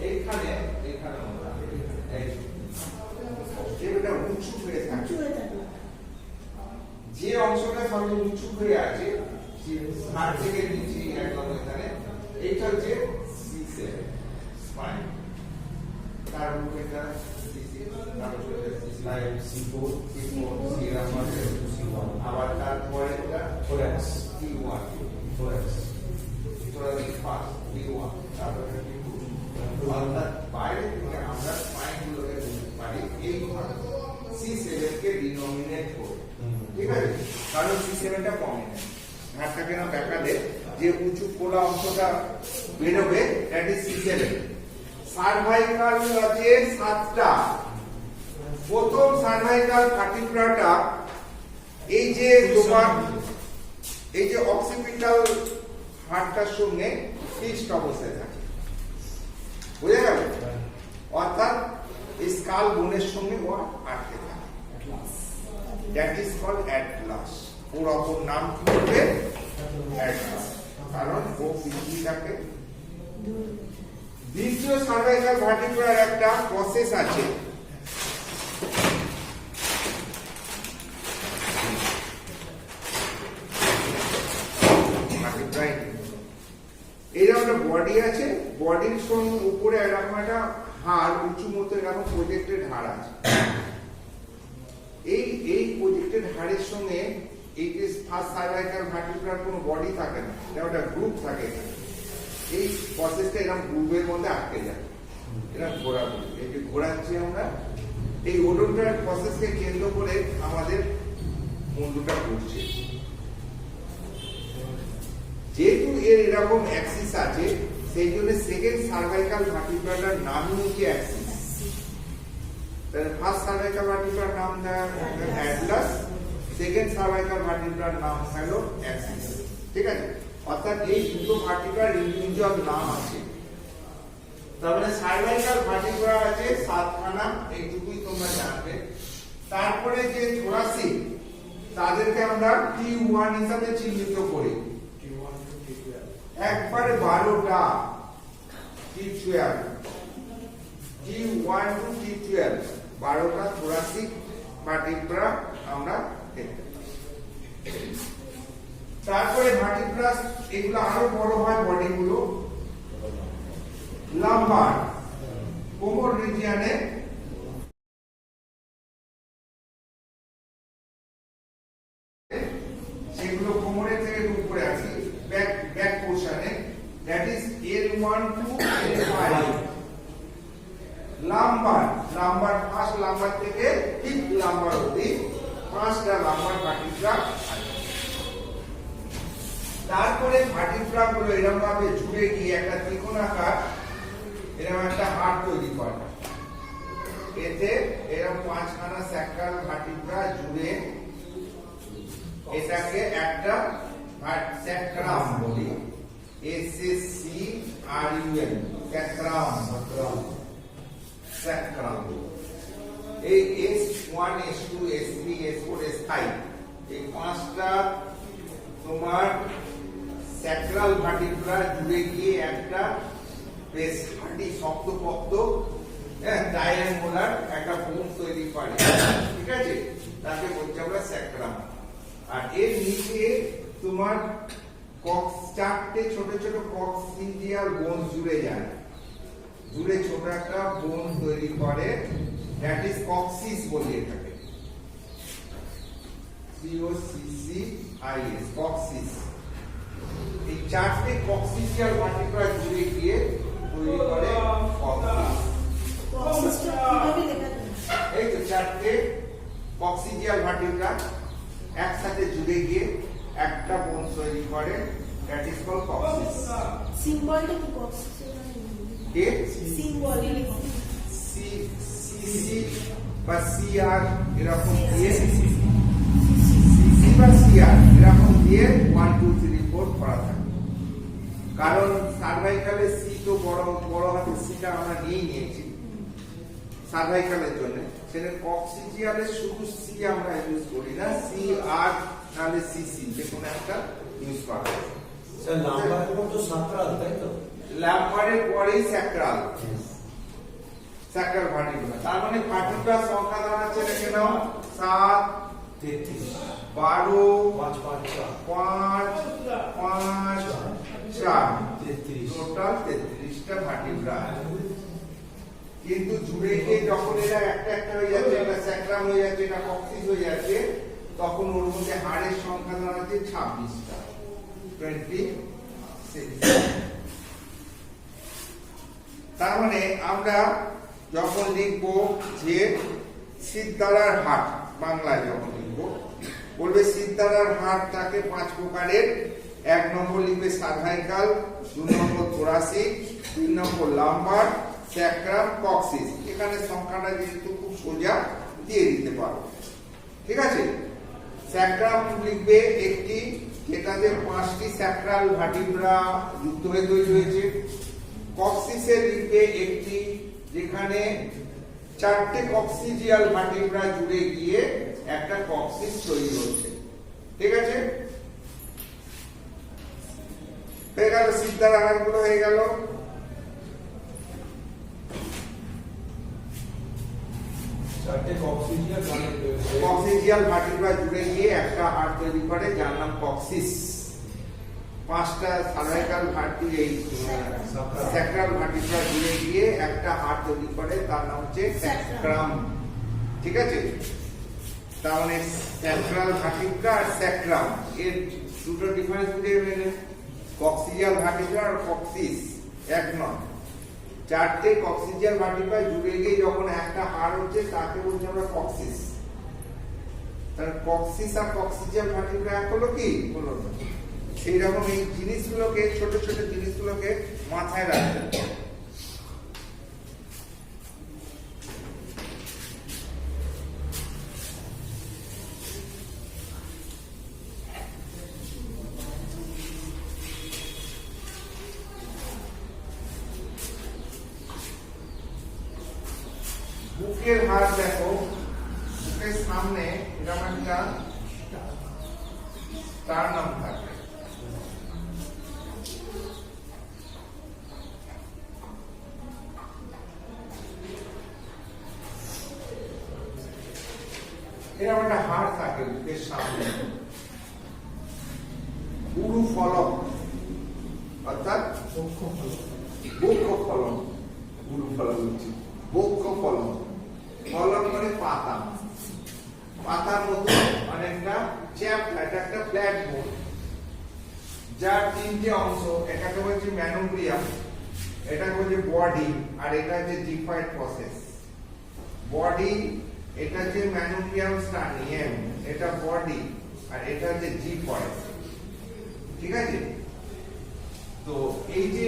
এইখানে এটা উঁচু হয়ে থাকে, যে অংশটা সবচেয়ে উঁচু হয়ে আছে হাড় থেকে নিচে একদম এখানে, এইটা হচ্ছে C7 স্পাইন। তার উপরেটা C4, আবার তারপরে Thorax, T1, thorax, T1, তারপরে T2। অর্থাৎ বাইরে থেকে আমরা স্পাইনগুলোকে বুঝতে পারি এইভাবে C7 কে ডিনোমিনেট করে, ঠিক আছে? কারণ C7 টা প্রমিনেন্ট, ঘাটটাকে না দেখালে যে উঁচু খোলা অংশটা বেরোবে, দ্যাট ইজ C7। সার্ভাইকাল আছে 7টা, প্রথম সার্ভাইকাল ভার্টিব্রাটা এই যে তোমার এই যে অক্সিপিটাল হাড়টার সঙ্গে ফিক্সড অবস্থায় থাকে, বুঝে গেল? অর্থাৎ এই স্কাল বোনের সঙ্গে ও আটকে থাকে। That is called atlas. ওর অপর নাম কি হবে? অ্যাটলাস, কারণ ও পৃথিবীটাকে। দ্বিতীয় সার্ভাইকাল ভার্টিব্রার একটা প্রসেস আছে, এরকম একটা বডি আছে, বডির সঙ্গে উপরে এরকম একটা হাড় উঁচু মতো এরকম প্রজেক্টেড হাড় আছে। এই প্রজেক্টেড হাড়ের সঙ্গে এই যে ফার্স্ট সার্ভাইকাল ভার্টিব্রার কোনো বডি থাকে না, এটা একটা গ্রুপ থাকে এখানে। এই প্রসেসটা এরকম গ্রুপের মধ্যে আটকে যায়, এরকম ঘোরাঘুরি, এই যে ঘোরাচ্ছি আমরা, এই ওডোটার প্রসেসকে কেন্দ্র করে আমাদের মুন্ডুটা ঘুরছে। যেহেতু এর এরকম অ্যাক্সিস আছে, সেই জন্য সেকেন্ড সার্ভাইকাল ভার্টিব্রাটার নামই হচ্ছে অ্যাক্সিস। তাহলে ফার্স্ট সার্ভাইকাল ভার্টিব্রার নাম অ্যাটলাস, সেকেন্ড সার্ভাইকাল ভার্টিব্রার নাম হলো অ্যাক্সিস। ঠিক আছে? অর্থাৎ এই দুটো ভার্টিব্রার ইন্ডিভিজুয়াল নাম আছে। তারপরে সার্ভাইকাল ভার্টিব্রা আছে 7খানা, এইটুকুই তোমরা জানবে। তারপরে যে থোরাসিক, তাদেরকে আমরা T1 হিসাবে চিহ্নিত করি। একবারে 12টা T12, T1 to T12, 12টা থোরাসিক ভার্টিব্রা আমরা দেখতে পাই। তারপরে ভার্টিব্রা এগুলো আরো বড় হয়, বডিগুলো লাম্বার, কোমর রিজিয়নে সেগুলো কোমরের থেকে উপরে আছে, ব্যাক পোর্শনে, that is L1 to L5। Lumbar first lumbar থেকে ফিফথ লাম্বার অবধি 5টা লাম্বার ভার্টিব্রা আছে। তারপরে ভার্টিব্রা গুলো এরকম ভাবে জুড়ে গিয়ে একটা ত্রিকোণাকার এরকম একটা হাড় তৈরি করে। এতে এরকম 5খানা স্যাক্রাল ভার্টিব্রা জুড়ে এটাকে একটা স্যাক্রাম বলি, SACRUM, স্যাক্রাম। এই S1 S2 S3 S4 S5 এই 5টা তোমার স্যাক্রাল ভার্টিব্রা জুড়ে গিয়ে একটা বেশ হার্ডি শক্তপোক্ত ট্রায়াঙ্গুলার একটা বোন তৈরি করে। ঠিক আছে? তাকে বলছি আমরা স্যাক্রাম। আর এর নিচে তোমার চারটে ছোট ছোট কক্সিডিয়াল বোন জুড়ে যায়, জুড়ে ছোট একটা বোন তৈরি করে, দ্যাট ইজ কক্সিস বলি এটাকে, COCCIS, কক্সিস। এই চারটে কক্সিডিয়াল ভার্টিব্রা জুড়ে গিয়ে তৈরি করে কক্সিস। এই তো চারটে কক্সিডিয়াল ভার্টিব্রা একসাথে জুড়ে গিয়ে একটা বোন তৈরি করে, দ্যাট ইজ কল্ড কক্সিস। সিম্বলটা কি কক্সিস? সিম্বল CC বা CR এরকম দিয়ে, CC বা CR এরকম দিয়ে 1 2 3 4 করা থাকে। কারণ সার্ভাইকালে C তো বড় হাতে সিটা আমরা নিয়েছি সার্ভাইকালের জন্য, সেটা কক্সিডিয়ালে শুধু C আমরা ইউজ করি না, CR নালে CC যে কোনো একটা ইউজ করা হয়। স্যার লাম্বারের মতো সাকরাল, তাই তো? লাম্বারের পরেই স্যাক্রাল, স্যাক্রাল ভার্টিব্রা। তার মানে ভার্টিব্রা সংখ্যা দাঁড়াচ্ছে দেখে নাও 7 33 12 5 5 5 5 4 33 টোটাল 33টা ভার্টিব্রা। কিন্তু জুড়ে গিয়ে যখন এরা একটা একটা হয়ে যাচ্ছে, এটা স্যাক্রাম হয়ে যাচ্ছে, এটা কক্সিস হয়ে যাচ্ছে, তখন ওর মধ্যে হাড়ের সংখ্যা দাঁড়াচ্ছে 26টা, 26। তার মানে আমরা যখন লিখব যে সিদ্ধারার হাট, বাংলায় যখন লিখব বলবে সিদ্ধারার হাটটাকে 5 প্রকারের। 1 নম্বর লিখবে সার্ভাইকাল, 2 নম্বর থোরাসিক, 3 নম্বর লাম্বার, স্যাক্রাম, কক্সিস। এখানে সংখ্যাটা যেহেতু খুব সোজা দিয়ে দিতে পারো। ঠিক আছে, স্যাক্রাম লিখবে একটি যেটাতে 5টি স্যাক্রাল ভার্টিব্রা যুক্ত হয়ে তৈরি হয়েছে। কক্সিসে লিখবে একটি যেখানে 4টে কক্সিজিয়াল ভার্টিব্রা জুড়ে গিয়ে একটা কক্সিস তৈরি হচ্ছে। ঠিক আছে, হয়ে গেল, সিদ্ধার আকারগুলো হয়ে গেল। চারটে কক্সিজিয়াল কক্সিজিয়াল ভার্টিব্রা জুড়ে গিয়ে একটা হাড় তৈরি করে যার নাম কক্সিস। 5টা সার্ভাইকাল স্যাক্রাল ভার্টিব্রা জুড়ে গিয়ে একটা হাড় তৈরি করে তার নাম হচ্ছে স্যাক্রাম। ঠিক আছে, তার মানে স্যাক্রাল ভার্টিব্রা আর স্যাক্রাম এর দুটো ডিফারেন্স বুঝে নেবেন। কক্সিজিয়াল ভার্টিব্রা আর কক্সিস এক নয়। 4টে কক্সিজিয়াল ভার্টিব্রা জুড়ে গিয়ে যখন একটা হাড় হচ্ছে তাকে বলছি আমরা কক্সিস। তাহলে কক্সিস আর কক্সিজিয়াল ভার্টিব্রা এক হলো কি? হলো না। সেই রকম এই জিনিসগুলোকে, ছোট ছোট জিনিসগুলোকে মাথায় রাখবেন। বুকের হাড় দেখো, বুকের সামনে এরকম একটা স্টার্নাম থাকে। এরকম একটা হাড় থাকে বুকের সামনে, উরু ফলক অর্থাৎ বক্ষ ফলক, উরু ফলক হচ্ছে বক্ষ ফলক। ফলক মানে পাতা, পাতার মতো অনেকটা চ্যাপ্টা, এটা একটা ফ্ল্যাট বোন যার 3টে অংশ। এটাকে বলছে ম্যানোব্রিয়াম, এটাকে বলছে বডি, আর এটা হচ্ছে জিফয়েড প্রসেস। বডি এটা হচ্ছে ম্যানোব্রিয়াম স্টার্নিয়াম, এটা বডি, আর এটা হচ্ছে জিফয়েড। ঠিক আছে, তো এই যে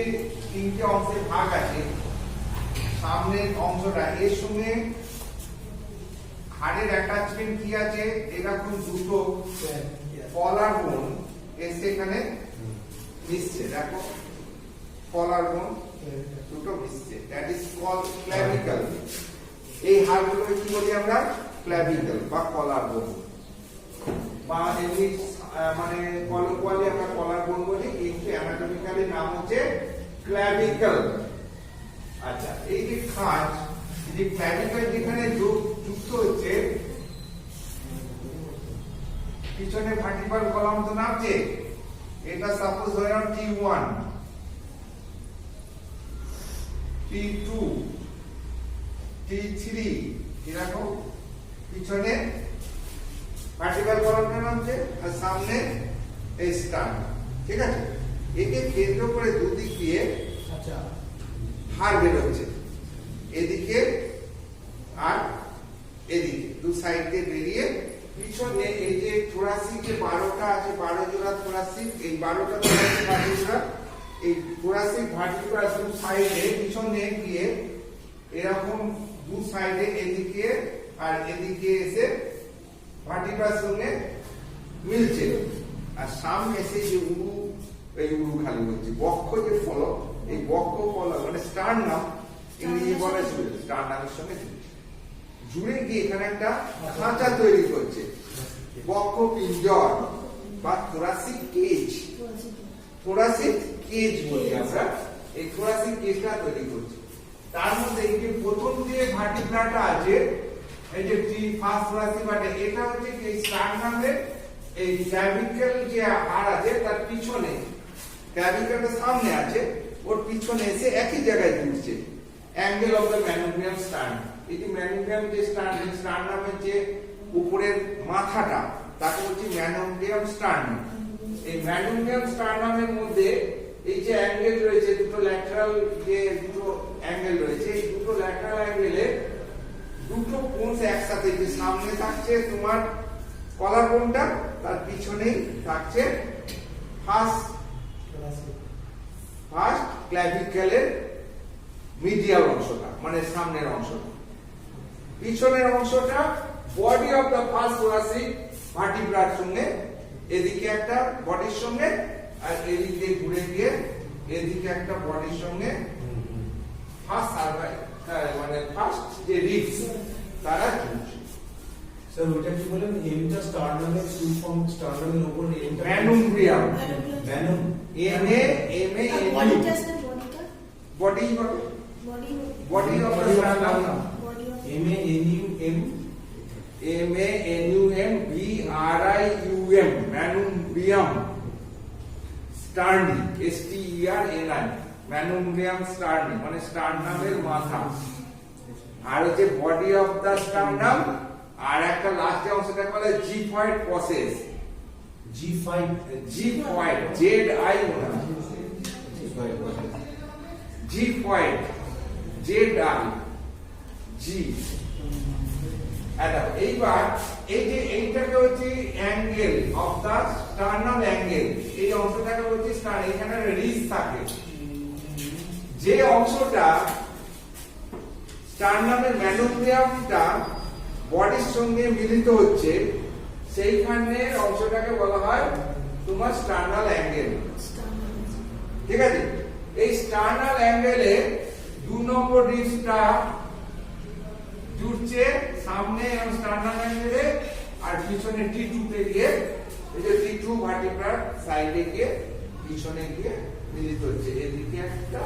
3টে অংশে ভাগ আছে, সামনের অংশটা এর সঙ্গে হাড়ের অ্যাটাচমেন্ট কি আছে? এরকম দুটো কলার বোন এসে এখানে মিশছে। দেখো কলার বোন দুটো মিশছে, দ্যাট ইজ কল্ড ক্ল্যাভিকল। এই হাড়গুলোকে কি বলি আমরা? ক্ল্যাভিকল বা কলার বোন, বা এমনি মানে কলোকুয়ালি আমরা কলার বোন বলি, কিন্তু অ্যানাটমিক্যালি নাম হচ্ছে ক্ল্যাভিকল। আচ্ছা, এই যে খাঁজ, যে ক্ল্যাভিকল যেখানে যুক্ত হচ্ছে, পিছনে ভার্টিব্রাল কলাম তো নামছে, এটা সাপোজ ধরে নাও T1, T2, T3, এরকম পিছনে ভার্টিব্রাল কলামটা নামছে আর সামনে এই স্টার্ন। ঠিক আছে, একে কেন্দ্র করে দুদিক দিয়ে আচ্ছা হাড় বেরোচ্ছে, এদিকে আর এদিকে দু সাইড দিয়ে বেরিয়ে পিছনে এই যে থোরাসিক যে 12টা আছে, 12 জোড়া থোরাসিক, এই 12টা থোরাসিক ভার্টিব্রা, এই থোরাসিক ভার্টিব্রা দু সাইডে পিছনে গিয়ে এরকম দু সাইডে এদিকে আর এদিকে এসে ভার্টিব্রার সঙ্গে মিলছে, আর সামনে এসে যে উরু, এই উরু খালি হচ্ছে বক্ষ যে ফলক, এই বক্ষ ফলক মানে স্টার্নাম, ইংরেজি বলা ছিল স্টার্নামের সঙ্গে জুড়ে গিয়ে এখানে একটা খাঁচা তৈরি করছে, বক্ষ পিঞ্জর বা থোরাসিক কেজ। থোরাসিক কেজ বলি আমরা, এই থোরাসিক কেজটা তৈরি করছে। তার মধ্যে এই যে প্রথম যে ভার্টিব্রাটা আছে, এই যে ফার্স্ট থোরাসিক ভার্টিব্রা, এটা হচ্ছে এই স্টার্নামের এই ক্ল্যাভিকল যে হাড় আছে তার পিছনে, ক্ল্যাভিকলটা সামনে আছে, ওর পিছনে এসে একই জায়গায় জুড়ছে, angle of the manubrium stern. এই যে ম্যানোব্রিয়াম যে স্টার্নামের যে উপরের মাথাটা, তাকে বলছি ম্যানোব্রিয়াম স্টার্নাম। এই ম্যানোব্রিয়াম স্টার্নামের মধ্যে এই যে অ্যাঙ্গেল রয়েছে, দুটো ল্যাটারাল যে দুটো অ্যাঙ্গেল রয়েছে, এই দুটো ল্যাটারাল অ্যাঙ্গেলে দুটো কোণ একসাথে, যে সামনে থাকছে তোমার কলার বোনটা, তার পিছনেই থাকছে ফার্স্ট ক্ল্যাভিকলের মিডিয়াল অংশটা, মানে সামনের অংশটা। পিছনের অংশটা body of the first thoracic ভার্টিব্রার সঙ্গে এদিকে একটা বডির সঙ্গে আর এদিকে ঘুরে গিয়ে এদিকে একটা বডির সঙ্গে ফার্স্ট সার্ভাই মানে ফার্স্ট যে রিবস তারা জুড়ছে। স্যার ওইটা কি বলেন এমটা স্টার্নামের সুফর্ম স্টার্নামের উপর এমটা ম্যানুম্ব্রিয়াম ম্যানুম এম এ এম এ বডিটা আছে বডিটা বডি হবে body body of the sternum body of M A N U M M A N U M B R I U M manubrium sterni S T E R N I manubrium sterni মানে স্টার্নামের মাথা। আর হচ্ছে body of the sternum আর একটা last অংশটা বলে xiphoid process G5 xiphoid Z I মনে হয় জিফয়েড জেড আই জি। এইবার এই যে এইটাকে হচ্ছে angle of the sternum angle এই অংশটাকে হচ্ছে স্টার্ন এখানে রিজ থাকে যে অংশটা স্টার্নামের ম্যানুম্ব্রিয়ামটা বডির সঙ্গে মিলিত হচ্ছে সেইখানে অংশটাকে বলা হয় তোমার স্টার্নাল অ্যাঙ্গেল। ঠিক আছে, এই স্টার্নাল অ্যাঙ্গেলে 2 নম্বর রিবসটা জুড়ছে সামনে স্টার্নাল অ্যাঙ্গেলে আর পিছনে T2 তে গিয়ে এই যে T2 ভার্টিব্রার সাইডে গিয়ে পিছনে গিয়ে মিলিত হচ্ছে এদিকে একটা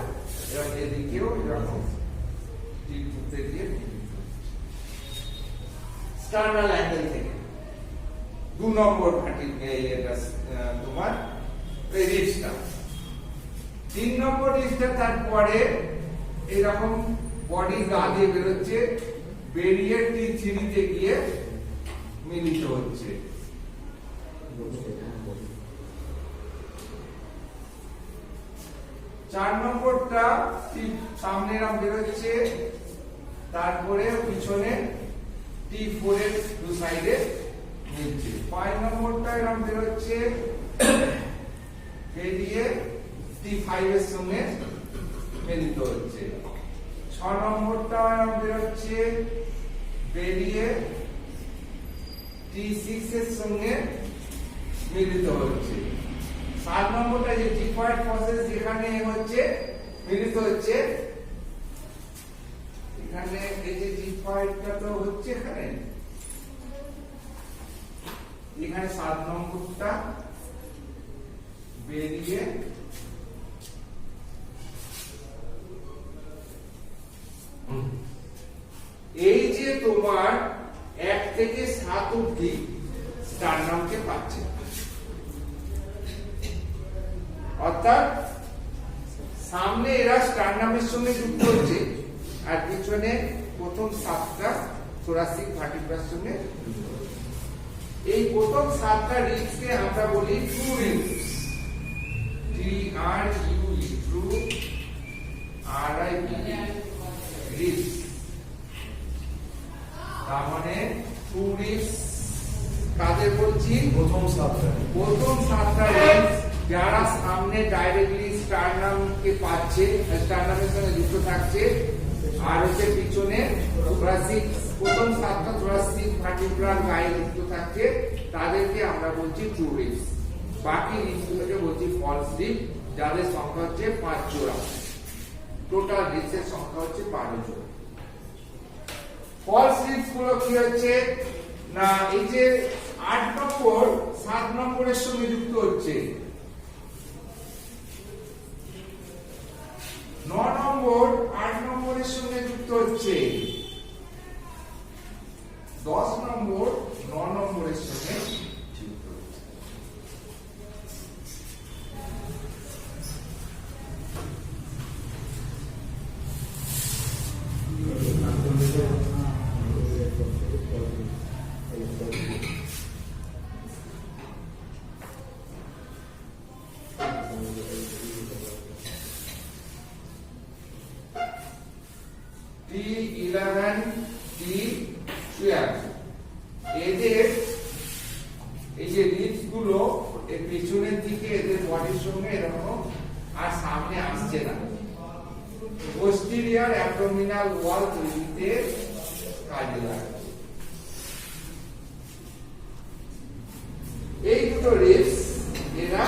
এবং এদিকেও এরকম T2 তে গিয়ে স্টার্নাল অ্যাঙ্গেল থেকে 2 নম্বর ভার্টিব্রা তোমার রিবসটা 3 নম্বর রিবসটা তারপরে এরকম বডি গা দিয়ে বেরোচ্ছে বেরিয়ে T3 তে গিয়ে মিলিত হচ্ছে। 4 নম্বরটা সামনে এরকম বেরোচ্ছে তারপরে পিছনে T4 এর দু সাইডে মিলছে। 5 নম্বরটা এরকম বেরোচ্ছে বেরিয়ে T5 এর সঙ্গে মিলিত হচ্ছে। 6 নম্বরটা এরকম বেরোচ্ছে বেরিয়ে T6 এর সঙ্গে মিলিত হচ্ছে। 7 নম্বরটা যে ডিফারেন্ট প্রসেস যেখানে হচ্ছে মিলিত হচ্ছে এখানে এই যে ডিফারেন্টটা তো হচ্ছে এখানে 7 নম্বরটা বেরিয়ে এই যে তোমার 1 থেকে 7 অবধি স্টার্নামকে পাচ্ছে অর্থাৎ সামনে এরা স্টার্নামের সঙ্গে যুক্ত হচ্ছে আর পিছনে প্রথম 7টা thoracic ভার্টিব্রার সঙ্গে। এই প্রথম 7টা রিবসকে আমরা বলি true ribs TRUE true RIB ribs. তার মানে ট্রু রিবস কাদের বলছি? প্রথম 7টা রিবস যারা সামনে ডাইরেক্টলি স্টার্নামকে পাচ্ছে স্টার্নামের সঙ্গে যুক্ত থাকছে আর হচ্ছে পিছনে thoracic প্রথম 7টা thoracic ভার্টিব্রার গায়ে যুক্ত থাকছে তাদেরকে আমরা বলছি ট্রু রিবস। বাকি রিবসগুলোকে বলছি ফলস রিবস যাদের সংখ্যা হচ্ছে 5 জোড়া। টোটাল রিবসের সংখ্যা হচ্ছে 12 জোড়া। ফলস রিবস গুলো কি হচ্ছে না এই যে 8 নম্বর 7 নম্বরের সঙ্গে যুক্ত হচ্ছে, 9 নম্বর 8 নম্বরের সঙ্গে যুক্ত হচ্ছে, 10 নম্বর 9 নম্বরের সঙ্গে যুক্ত হচ্ছে। T11 T12 এদের এই যে রিবস গুলো এর পিছনের দিকে এদের বডির সঙ্গে এরকম আর সামনে আসছে না, পোস্টেরিয়র অ্যাবডোমিনাল ওয়াল তৈরিতে কাজে লাগে। দুটো রিবস এরা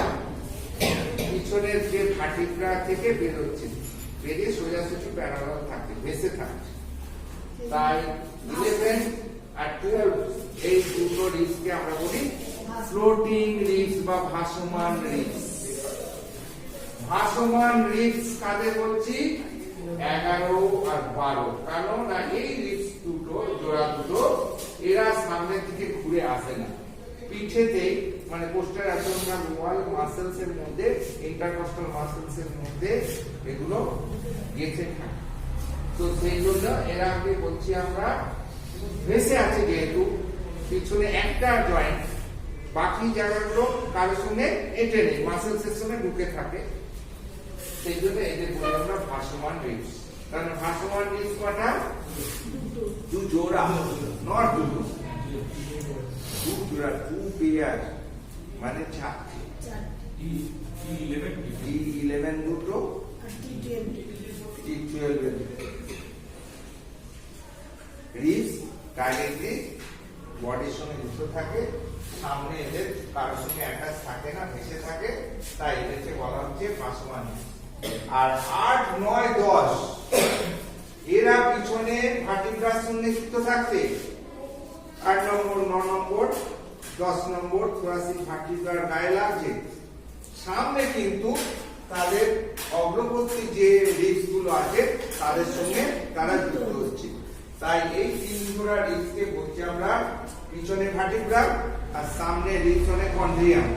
পিছনের যে ভার্টিব্রা থেকে বেরোচ্ছে, বেরিয়ে সোজাসুজি প্যারালাল থাকে, ভেসে থাকে। তাই 11 আর 12 এই দুটো রিবসকে আমরা বলি ফ্লোটিং রিবস বা ভাসমান রিবস। ভাসমান রিবস কাদের বলছি? 11 আর 12। কারণ এই রিবস দুটো, জোড়া দুটো, এরা সামনের দিকে ঘুরে আসে না, পিঠেতে মানে পোস্টার অ্যাবডোমিনাল ওয়াল মাসেলস এর মধ্যে, ইন্টারকস্টাল মাসেলস এর মধ্যে এগুলো গেঁথে থাকে। তো সেই জন্য এরা আগে বলছি আমরা ভেসে আছে, যেহেতু পিছনে একটা জয়েন্ট, বাকি জায়গাগুলো কারোর সঙ্গে এঁটে নেই, মাসেলস এর সঙ্গে ঢুকে থাকে, সেই জন্য এদের বলি আমরা ভাসমান রিবস। কারণ ভাসমান রিবস কটা? দু জোড়া, নট দুটো, দু জোড়া, টু পেয়ার, মানে চারটে। E11 দুটো, T12 রিবস ডাইরেক্টলি বডির সঙ্গে যুক্ত থাকে, সামনে এদের কারোর সঙ্গে অ্যাটাচ থাকে না, ভেসে থাকে, তাই এদেরকে বলা হচ্ছে ভাসমান। আর 8, 9, 10 এরা পিছনে ভার্টিব্রার সঙ্গে যুক্ত থাকছে। 8 নম্বর, 9 নম্বর, 10 নম্বর থোরাসিক ভার্টিব্রার গায়ে লাগছে, সামনে কিন্তু তাদের অগ্রবর্তী যে রিবস গুলো আছে তাদের সঙ্গে তারা যুক্ত হচ্ছে। তাই এই 3 জোড়া রিবসকে বলছি আমরা পিছনে ভার্টিব্রা আর সামনে রিবস কন্ড্রিয়াম,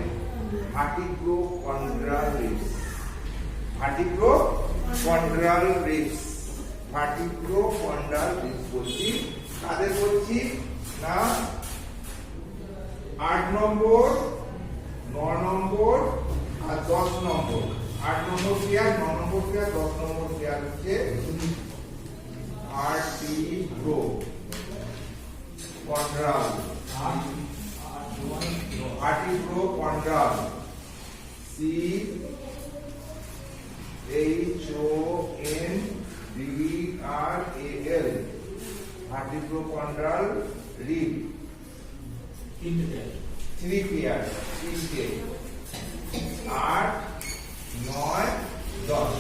ভার্টিব্রো কন্ড্রাল রিবস। ভার্টিব্রো কন্ড্রাল রিবস, ভার্টিব্রো কন্ড্রাল রিবস বলছি। তাদের বলছি না 8 নম্বর, 9 নম্বর আর 10 নম্বর। 8 নম্বর পেয়ার, 9 নম্বর পেয়ার, 10 নম্বর পেয়ার হচ্ছে ভার্টিব্রো কন্ড্রাল, ভার্টিব্রো কন্ড্রাল, CHONDRAL, ভার্টিব্রো কন্ড্রাল রিব। 3 পেয়ার, 3টে, 8, 9, 10।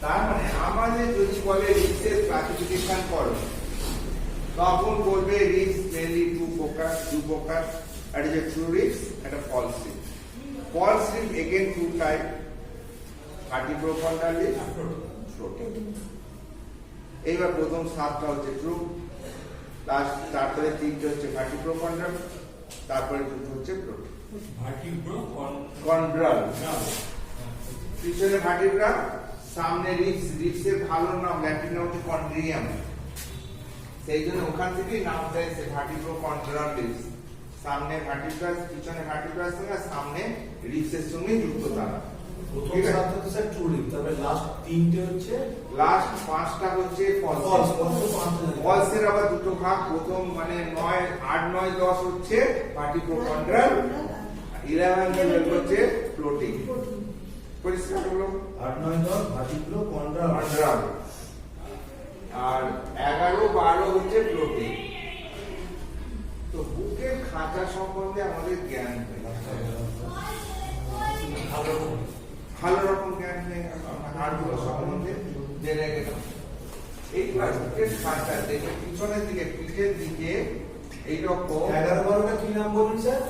তার মানে আমাদের যদি বলে রিবসের ক্লাসিফিকেশন করো, তখন বলবে রিবস মেনলি টু প্রকার, একটা যে ট্রু রিবস, একটা false ribs. False ribs again two type, vertebrochondral ribs, floating. এইবার প্রথম 7টা হচ্ছে ট্রু, তারপরে 3টে হচ্ছে ভার্টিব্রো কন্ড্রাল, তারপরে 2টো হচ্ছে ফ্লোটিং। কন্ড্রাল পিছনে ভার্টিব্রা, সামনে রিবস। রিবসের ভালো নাম ল্যাটিন নাম হচ্ছে কন্ড্রিয়াম, সেই জন্য ওখান থেকেই নামটা এসেছে ভার্টিব্রো কন্ড্রাল রিবস। সামনে ভার্টিব্রা, পিছনে ভার্টিব্রার সঙ্গে, সামনে রিবসের সঙ্গে যুক্ত তারা। প্রথম 7টা তো স্যার ট্রু রিব, তবে লাস্ট 3টে হচ্ছে, লাস্ট 5টা হচ্ছে ফলস। ফলসের আবার দুটো ভাগ, প্রথম মানে 9, 8, 9, 10 হচ্ছে ভার্টিব্রো কন্ড্রাল, 11, 12 হচ্ছে ফ্লোটিং। পরিষ্কার হলো? 8, 9, 10 ভার্টিব্রো কন্ড্রাল, আর 11, 12 হচ্ছে ফ্লোটিং। তো বুকের খাঁচা সম্বন্ধে আমাদের জ্ঞান ভালো রকম জ্ঞান নেই, হাড়গুলো সম্বন্ধে জেনে গেলাম। এইবার বুকের খাঁচা দেখে পিছনের দিকে, পিঠের দিকে এইরকম 11, 12টা কি নাম বলুন স্যার?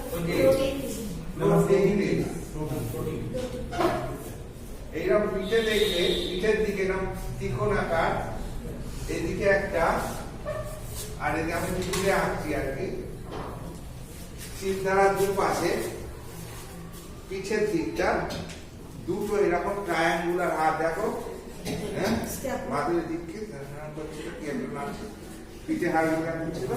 এইরকম পিঠে দেখলে, পিঠের দিকে এরকম ত্রিকোণ আকার, এদিকে একটা, আর এদিকে আমি তুলে আঁকছি আর কি, চিন্তার দুপাশে পিঠের দিকটা দুটো এরকম ট্রায়াঙ্গুলার হাত দেখো, হ্যাঁ, মাথার দিককে পিঠে হাড়গুলা ছিল,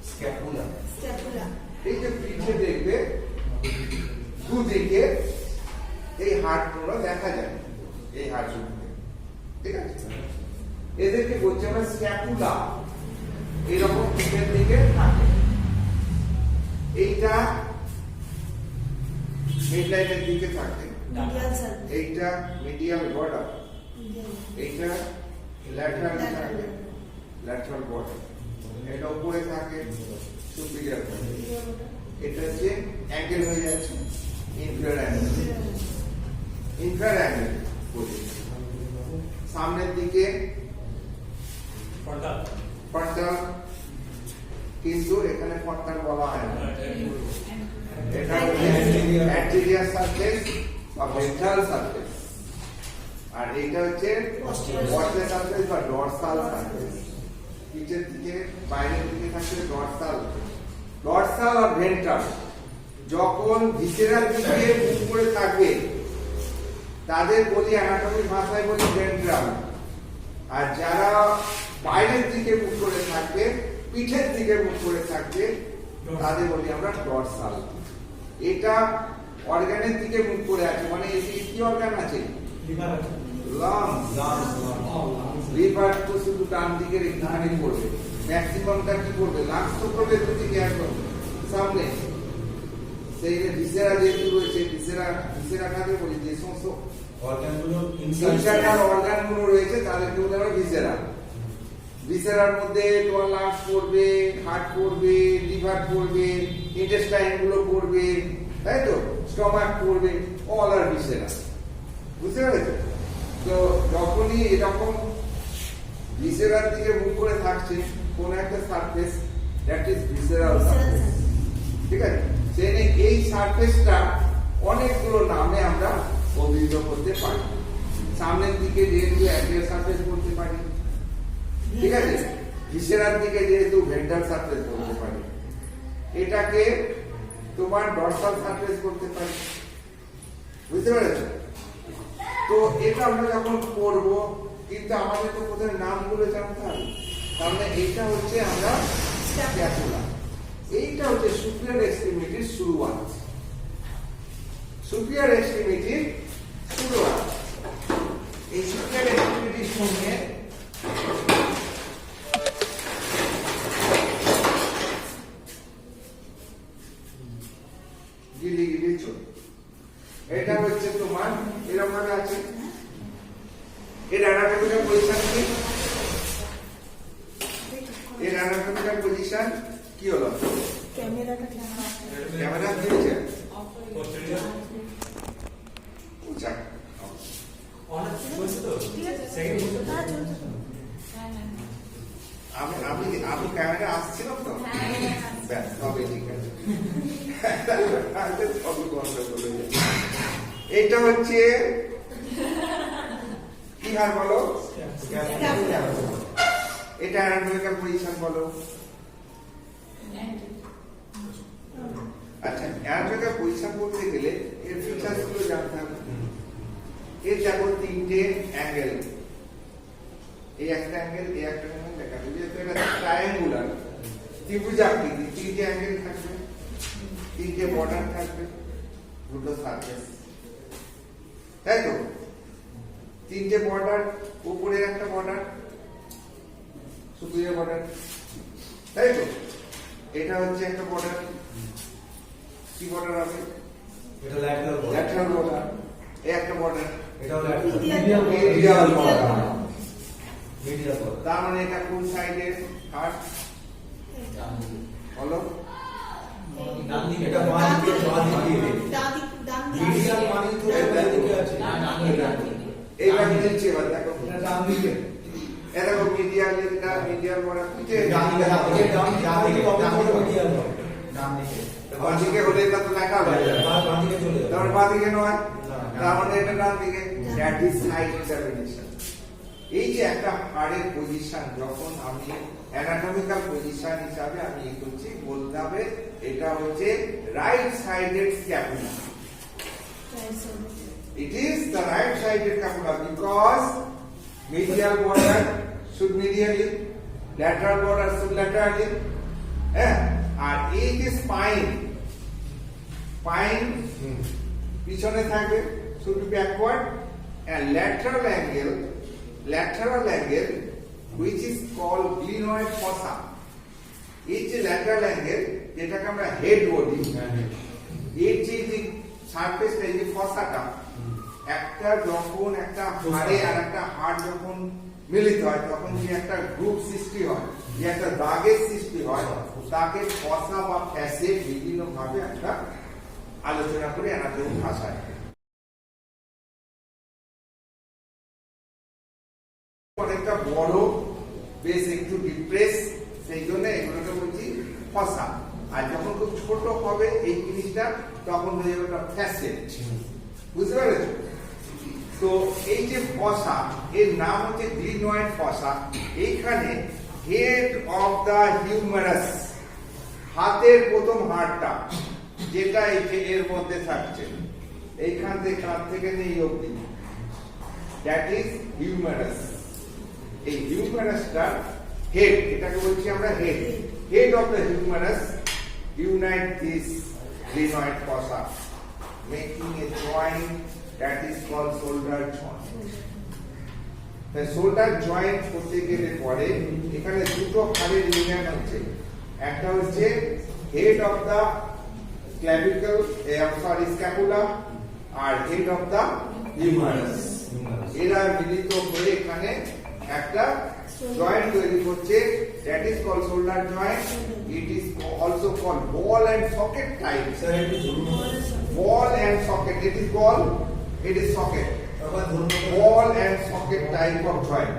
স্ক্যাপুলা। এই যে পিঠে দেখবে দুদিকে এই হাড়গুলো দেখা যায়, এই হাড়গুলো, ঠিক আছে? এদেরকে বলছি আমরা স্ক্যাপুলা। এইরকম পিঠের দিকে থাকে। এইটা মিডলাইনের দিকে থাকে, এইটা মিডিয়াল বর্ডার, এইটা ল্যাটারাল থাকে, ল্যাটারাল বর্ডার, এটা উপরে থাকে সুপিরিয়র বর্ডার, এটা হচ্ছে অ্যাঙ্গেল হয়ে যাচ্ছে inferior angle, inferior angle position. সামনের দিকে ফ্রন্টাল ফ্রন্টাল, কিন্তু এখানে ফ্রন্টাল বলা হয় না, এটা হচ্ছে অ্যান্টেরিয়র সারফেস বা ভেন্ট্রাল সারফেস, আর এইটা হচ্ছে পস্টেরিয়র সারফেস বা ডরসাল সারফেস। পিঠের দিকে বাইরের দিকে থাকছে ডরসাল, ডরসাল আর ভেন্ট্রাল। যখন ভিসেরাল দিকে মুখ করে থাকবে তাদের বলি অ্যানাটমিক ভাষায় বলি ভেন্ট্রাল, আর যারা বাইরের দিকে মুখ করে থাকবে, পিঠের দিকে মুখ করে থাকবে, তাদের বলি আমরা ডরসাল। এটা অর্গানের দিকে মুখ করে আছে, মানে এটি কি অর্গান আছে? লিভার আছে, লাংস। লিভার তো শুধু ডান দিকের এখানে পড়বে, ম্যাক্সিমামটা কি করবে? লাংস তো করবে দুদিকে একদম সামনে। সেই যে ভিসেরা যেহেতু রয়েছে, ভিসেরা কাকে বলি? যে সমস্ত অর্গানগুলো ইন্টারনাল অর্গানগুলো রয়েছে তাদেরকে বলে আমরা ভিসেরা। ভিসেরার মধ্যে তোমার লাংস পড়বে, হার্ট পড়বে, লিভার পড়বে, ইন্টেস্টাইন গুলো পড়বে, তাই তো, স্টমাক পড়বে, অল আর ভিসেরা। বুঝতে পেরেছো? তো যখনই এরকম ভিসেরার দিকে মুখ করে থাকছে কোন একটা surface, that is visceral surface. ঠিক আছে, সেখানে এই সারফেসটা অনেকগুলো নামে আমরা অভিহিত করতে পারি। সামনের দিকে যেহেতু অ্যান্টেরিয়র সারফেস বলতে পারি, ঠিক আছে, ভিসেরার দিকে যেহেতু ভেন্ট্রাল সারফেস বলতে পারি, এটাকে তোমার ডরসাল সারফেস বলতে পারি। বুঝতে পেরেছো? তো এটা আমরা যখন করব, কিন্তু আমাদের তো প্রথমে নামগুলো জানতে হবে। তাহলে এইটা হচ্ছে আমরা স্ক্যাপুলা, এইটা হচ্ছে সুপিরিয়র এক্সট্রিমিটির শুরুয়াত, সুপিরিয়র এক্সট্রিমিটির শুরুয়াত। এই সুপিরিয়র এক্সট্রিমিটির সঙ্গে গিলি চল, এটা হচ্ছে তোমার এরকম ভাবে আছে। এর অ্যানাটমিক্যাল পজিশন কি? এর অ্যানাটমিক্যাল পজিশন কি হলো? ক্যামেরাটা ক্যামেরা কি হয়েছে? পোস্টেরিয়র উঁচা। অনেক বলছো তো সেকেন্ড বলছো না চলছে তো। আমি ক্যামেরা আসছিলাম তো, ব্যাস তবে ঠিক আছে। সবই গন্ডগোল হয়ে যাবে। এটা হচ্ছে কি হার বলো? এটা অ্যানাটমিক্যাল পজিশন বলো। আচ্ছা, অ্যানাটমিক্যাল পজিশন বলতে গেলে এর ফিচার্স গুলো জানতে হবে। এর যেমন তিনটে অ্যাঙ্গেল, এই একটা অ্যাঙ্গেল, এই একটা অ্যাঙ্গেল দেখা যাবে, যেহেতু এটা ট্রায়াঙ্গুলার ত্রিভুজাকৃতি, তিনটে অ্যাঙ্গেল থাকবে, তিনটে বর্ডার থাকবে, দুটো সারফেস, তাই তো? তিনটে বর্ডার, উপরে একটা বর্ডার, সুপিরিয়র বর্ডার, তাই তো? এটা হচ্ছে একটা বর্ডার, কি বর্ডার আছে? এটা ল্যাটারাল বর্ডার, ল্যাটারাল বর্ডার, এই একটা বর্ডার, এটাও lateral, medial border. Medial border. তার মানে এটা কোন সাইডের হার্ট বলো? ডান দিকে, এটা বাম দিকে, মিডিয়াল মানে তো ডান দিকে আছে, এইবার নিচে এবার দেখো, এটা ডান দিকে, এটা দেখো মিডিয়াল, এটা মিডিয়াল বর্ডার নিচে, ডান দিকে, ডান দিকে, ডান দিকে মিডিয়াল বর্ডার, ডান দিকে। বাঁ দিকে হলে এটা তো দেখা হবে, বাম দিকে চলে যাবে। তারপর বাঁ দিকে নয়, তার মানে এটা ডান দিকে। That is side examination. এই যে একটা হাড়ের পজিশন, যখন আমি অ্যানাটমিক্যাল পজিশন হিসাবে আমি এই করছি, বলতে হবে এটা হচ্ছে right sided scapula. It is the right sided scapula because medial border should medially, lateral border should laterally. আর এই যে স্পাইন, স্পাইন পিছনে থাকবে, should be backward, and lateral angle which is called glenoid fossa. এই যে lateral angle, যেটাকে আমরা head বলি, এর যে সারফেসটা, এই যে ফসাটা, একটা যখন একটা হাড়ে আর একটা হাড় যখন মিলিত হয় তখন যে একটা গ্রুপ সৃষ্টি হয়, যে একটা দাগের সৃষ্টি হয়, তাকে ফসা বা ফ্যাসেট বিভিন্ন ভাবে একটা আলোচনা করে অ্যানাটমি ভাষায়। অনেকটা বড়, বেশ একটু ডিপ্রেস, সেই জন্য এগুলোকে বলছি ফসা। আর যখন খুব ছোট হবে এই জিনিসটা তখন হয়ে যাবে একটা ফ্যাসেট। বুঝতে পেরেছো? তো এই যে ফসা, এর নাম হচ্ছে গ্লিনয়েড ফসা। এইখানে হেড অফ দা হিউমারাস, হাতের প্রথম হাড়টা, যেটা এই যে এর মধ্যে থাকছে, এইখান থেকে কাঁধ থেকে নেই অবধি, দ্যাট ইজ হিউমারাস। এই হিউমারাসটা হেড, এটাকে বলছি আমরা head. Head of the humerus unite this glenoid fossa, making a joint that is called shoulder joint. The shoulder joint করতে গেলে পরে এখানে দুটো হাড়ের ইউনিয়ন হচ্ছে, একটা হচ্ছে head of the clavicle, scapula, R head of the humerus। এরা মিলিত হয়ে এখানে একটা জয়েন্ট তৈরি করছে, that is called shoulder joint. It is also called ball and socket type. Ball and socket, it is called, it is socket. Ball and socket type of joint.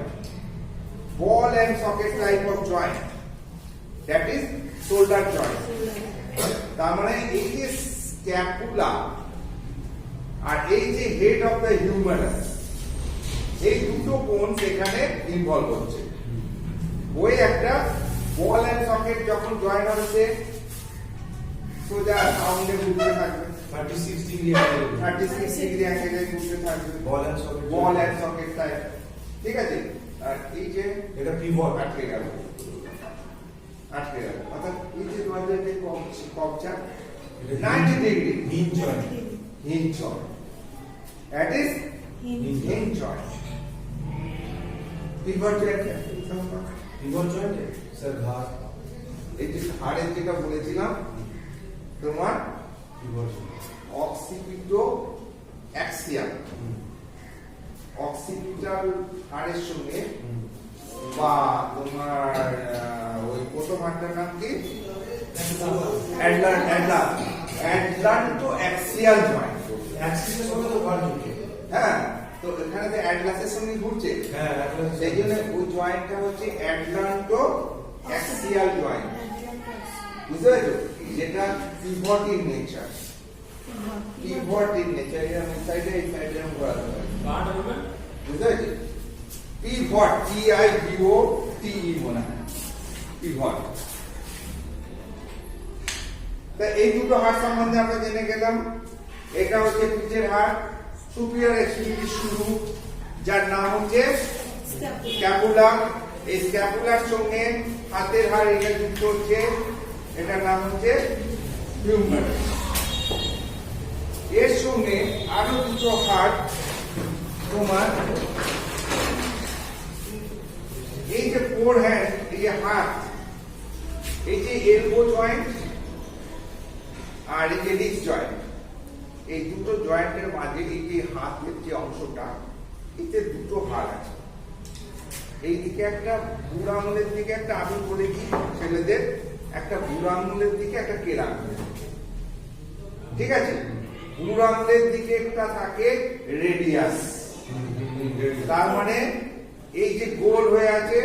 Ball and socket type of joint. That is shoulder joint. তার মানে এই যে scapula আর এই যে head of the humorous, এই দুটো কোণ সেখানে ইনভলভ হচ্ছে। ওই একটা বল এন্ড সকেট যখন জয়েন হচ্ছে সোজা সাউন্ডে ঘুরতে থাকবে, 36 ডিগ্রি 36 ডিগ্রি অ্যাঙ্গেলে ঘুরতে থাকবে বল এন্ড সকেট টাইপ। ঠিক আছে? আর এই যে এটা পিভট আটকে গেল, অর্থাৎ এই যে তোমাদের যে কবজা 90 degree hinge joint, hinge joint. That is hinge joint. Pivot joint. Pivot joint sir ঘাড়, এই যে হাড়ের যেটা বলেছিলাম তোমার পিভট অক্সিপিটো অ্যাক্সিয়াল, অক্সিপিটাল হাড়ের সঙ্গে বা তোমার ওই প্রথম হাড়টার নাম কি অ্যাডলান্টো অ্যাক্সিয়াল জয়েন্ট। অ্যাক্সিসের সঙ্গে তো ঘাড় ঢুকে। হ্যাঁ, তো এখানে তো অ্যাটলাসের সঙ্গে ঘুরছে, হ্যাঁ সেই জন্য ওই জয়েন্টটা হচ্ছে অ্যাটলান্টো অ্যাক্সিয়াল জয়েন্ট। বুঝতে পেরেছো? যেটা pivot in nature, pivot in nature. এর সাইডে এই সাইডে আমরা ঘোরাতে পারি। কাট হবে বুঝতে পেরেছো? পিভট, PIVOT মনে হয় পিভট। তা এই দুটো হাড় সম্বন্ধে আমরা জেনে গেলাম। এটা হচ্ছে পিঠের হাড়, সুপিরিয়র এক্সট্রিমিটি শুরু, যার নাম হচ্ছে স্ক্যাপুলা। এই স্ক্যাপুলার সঙ্গে হাতের হাড় এটা যুক্ত হচ্ছে, এটার নাম হচ্ছে হিউমারাস। এর সঙ্গে আরো দুটো হাড় তোমার এই যে ফোর হ্যান্ড, এই যে হাত, এই যে এলবো জয়েন্ট আর এই যে রিস্ট জয়েন্ট, এই দুটো জয়েন্টের মাঝে এই যে হাতের যে অংশটা, এতে দুটো হাড় আছে। এইদিকে একটা বুড়ো আঙুলের দিকে একটা, আমি বলে কি ছেলেদের একটা বুড়ো আঙুলের দিকে একটা কেরা আঙুলের দিকে। ঠিক আছে? বুড়ো আঙুলের দিকে একটা থাকে রেডিয়াস, তার মানে এই যে গোল হয়ে আছে,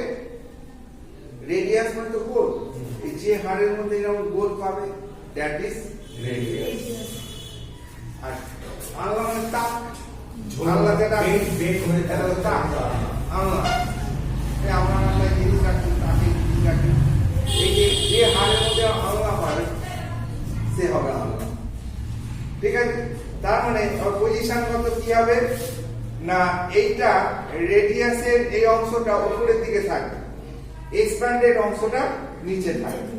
রেডিয়াস মানে তো গোল, এই যে হাড়ের মধ্যে এরকম গোল পাবে, দ্যাট ইজ রেডিয়াস। আর আল্লাহ মানে তাক, আল্লাহ যেটা বেড হয়ে এটা হলো তাক, আল্লাহ আমরা আল্লাহ জিনিস রাখি, তাকে জিনিস রাখি। এই যে হাড়ের মধ্যে আল্লাহ পাবে সে হবে আল্লাহ। ঠিক আছে? তার মানে পজিশন কত কি হবে না, এইটা রেডিয়াসের এই অংশটা উপরের দিকে থাকবে, এক্সপ্যান্ডেড অংশটা নিচে থাকবে।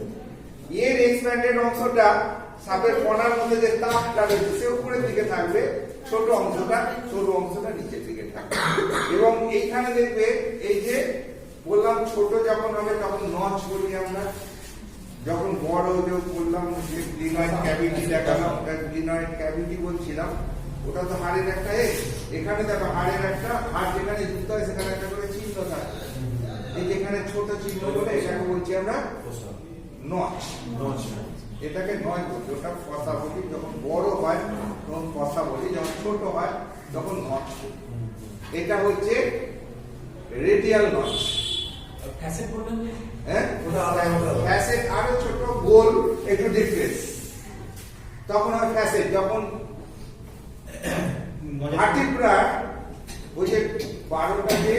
এর এক্সপ্যান্ডেড অংশটা সাপের কোণার মধ্যে যে তাপটা রয়েছে সে উপরের দিকে থাকবে, ছোট অংশটা নিচের দিকে থাকবে। এবং এইখানে দেখবে এই যে বললাম ছোট যখন হবে তখন নচ বলি আমরা, যখন বড় যে বললাম যে গ্লিনয়েড ক্যাভিটি দেখালাম, গ্লিনয়েড ক্যাভিটি বলছিলাম, ওটা তো হাড়ের একটা এখানে দেখো হাড়ের একটা হাড় যেখানে যুক্ত হয় সেখানে একটা করে চিহ্ন চিহ্ন থাকে, এই যেখানে ছোট চিহ্ন বলে এটাকে বলছি আমরা নচ। এটাকে নয় বলি, ওটা কথা বলি। যখন বড় হয় তখন কথা বলি, যখন ছোট হয় তখন নচ বলি। এটা হচ্ছে রেডিয়াল নচ। ফ্যাসেট বললেন যে হ্যাঁ, ওটা আলাদা। ফ্যাসেট আরো ছোট, গোল, একটু ডিফারেন্স। তখন হয় ফ্যাসেট। যখন ভার্টিব্রা, ওই যে 12টা যে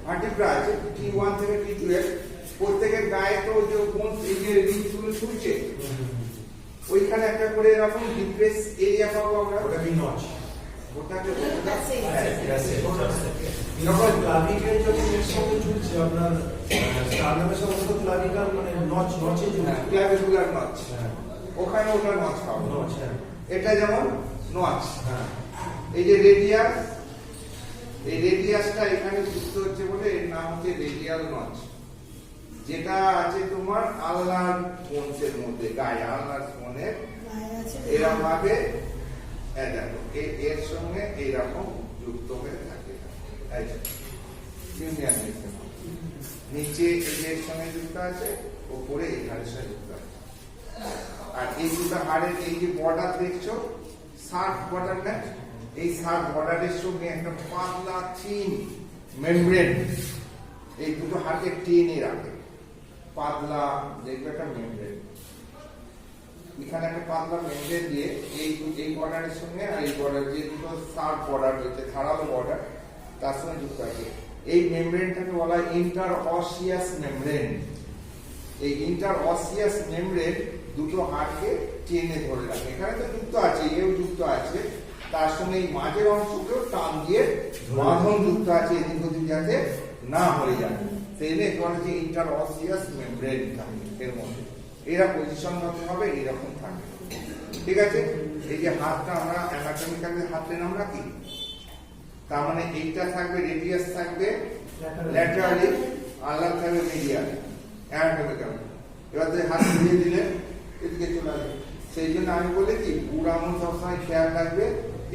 ভার্টিব্রা আছে, T1 থেকে T12, প্রত্যেকের গায়ে তো ওই যে কোন এই যে রিংগুলো ছুটছে, ওইখানে একটা করে এরকম ডিফারেন্স এরিয়া পাবো আমরা। ওটা কি নচ? ওটাকে যখন ক্লাভিকেল যখন এর সঙ্গে ঝুলছে আপনার স্টার্নামের সঙ্গে তো ক্লাভিকাল মানে নচ নচে ঝুলছে। ক্লাভিকুলার নচ, হ্যাঁ, ওখানে ওটা নচ পাবো। নচ, হ্যাঁ। এটা যেমন নচ। হ্যাঁ, এই যে রেডিয়াস, এই রেডিয়াসটা এখানে যুক্ত হচ্ছে বলে এর নাম হচ্ছে রেডিয়াল নচ। যেটা আছে তোমার আলনার বোনসের মধ্যে, গায়ে আলনার বোনের এরকম ভাবে দেখো এর সঙ্গে এইরকম যুক্ত হয়ে থাকে। এই যে, ইউনিয়ন দেখতে পাও। নিচে এর সঙ্গে যুক্ত আছে, উপরে এই হাড়ের সঙ্গে যুক্ত আছে। আর এই দুটো হাড়ের এই যে বর্ডার দেখছো, শার্প বর্ডার না, এই শার্প বর্ডারের সঙ্গে একটা পাতলা থিন মেমব্রেন এই দুটো হাড়কে টেনে রাখে। পাতলা দেখবে একটা মেমব্রেন, এখানে একটা পাতলা মেমব্রেন দিয়ে এই বর্ডারের সঙ্গে আর এই বর্ডার যে দুটো শার্প বর্ডার রয়েছে, ধারালো বর্ডার, তার সঙ্গে যুক্ত আছে। এই মেমব্রেনটাকে বলা হয় ইন্টার অসিয়াস মেমব্রেন। এই ইন্টার অসিয়াস মেমব্রেন দুটো হাড়কে টেনে ধরে রাখে। এখানে তো যুক্ত আছে, এও যুক্ত আছে, তার সঙ্গে এই মাঝের অংশকেও টান দিয়ে বাঁধন যুক্ত আছে, এদিক ওদিক যাতে না হয়ে যায়। ট্রেনে যে ইন্টার অসিয়াস মেমব্রেন থাকে এর মধ্যে, এরা পজিশন হবে এইরকম থাকে। ঠিক আছে, এই যে হাতটা আমরা অ্যানাটমিক্যালি হাতে নাম রাখি, তার মানে এইটা থাকবে রেডিয়াস থাকবে ল্যাটারালি, আলাদা থাকবে মিডিয়ালি অ্যানাটমিক্যালি। এবার তো হাত দিয়ে দিলে এদিকে চলে আসবে। সেই জন্য আমি বলি কি, বুড়ো আঙুল সবসময় খেয়াল রাখবে,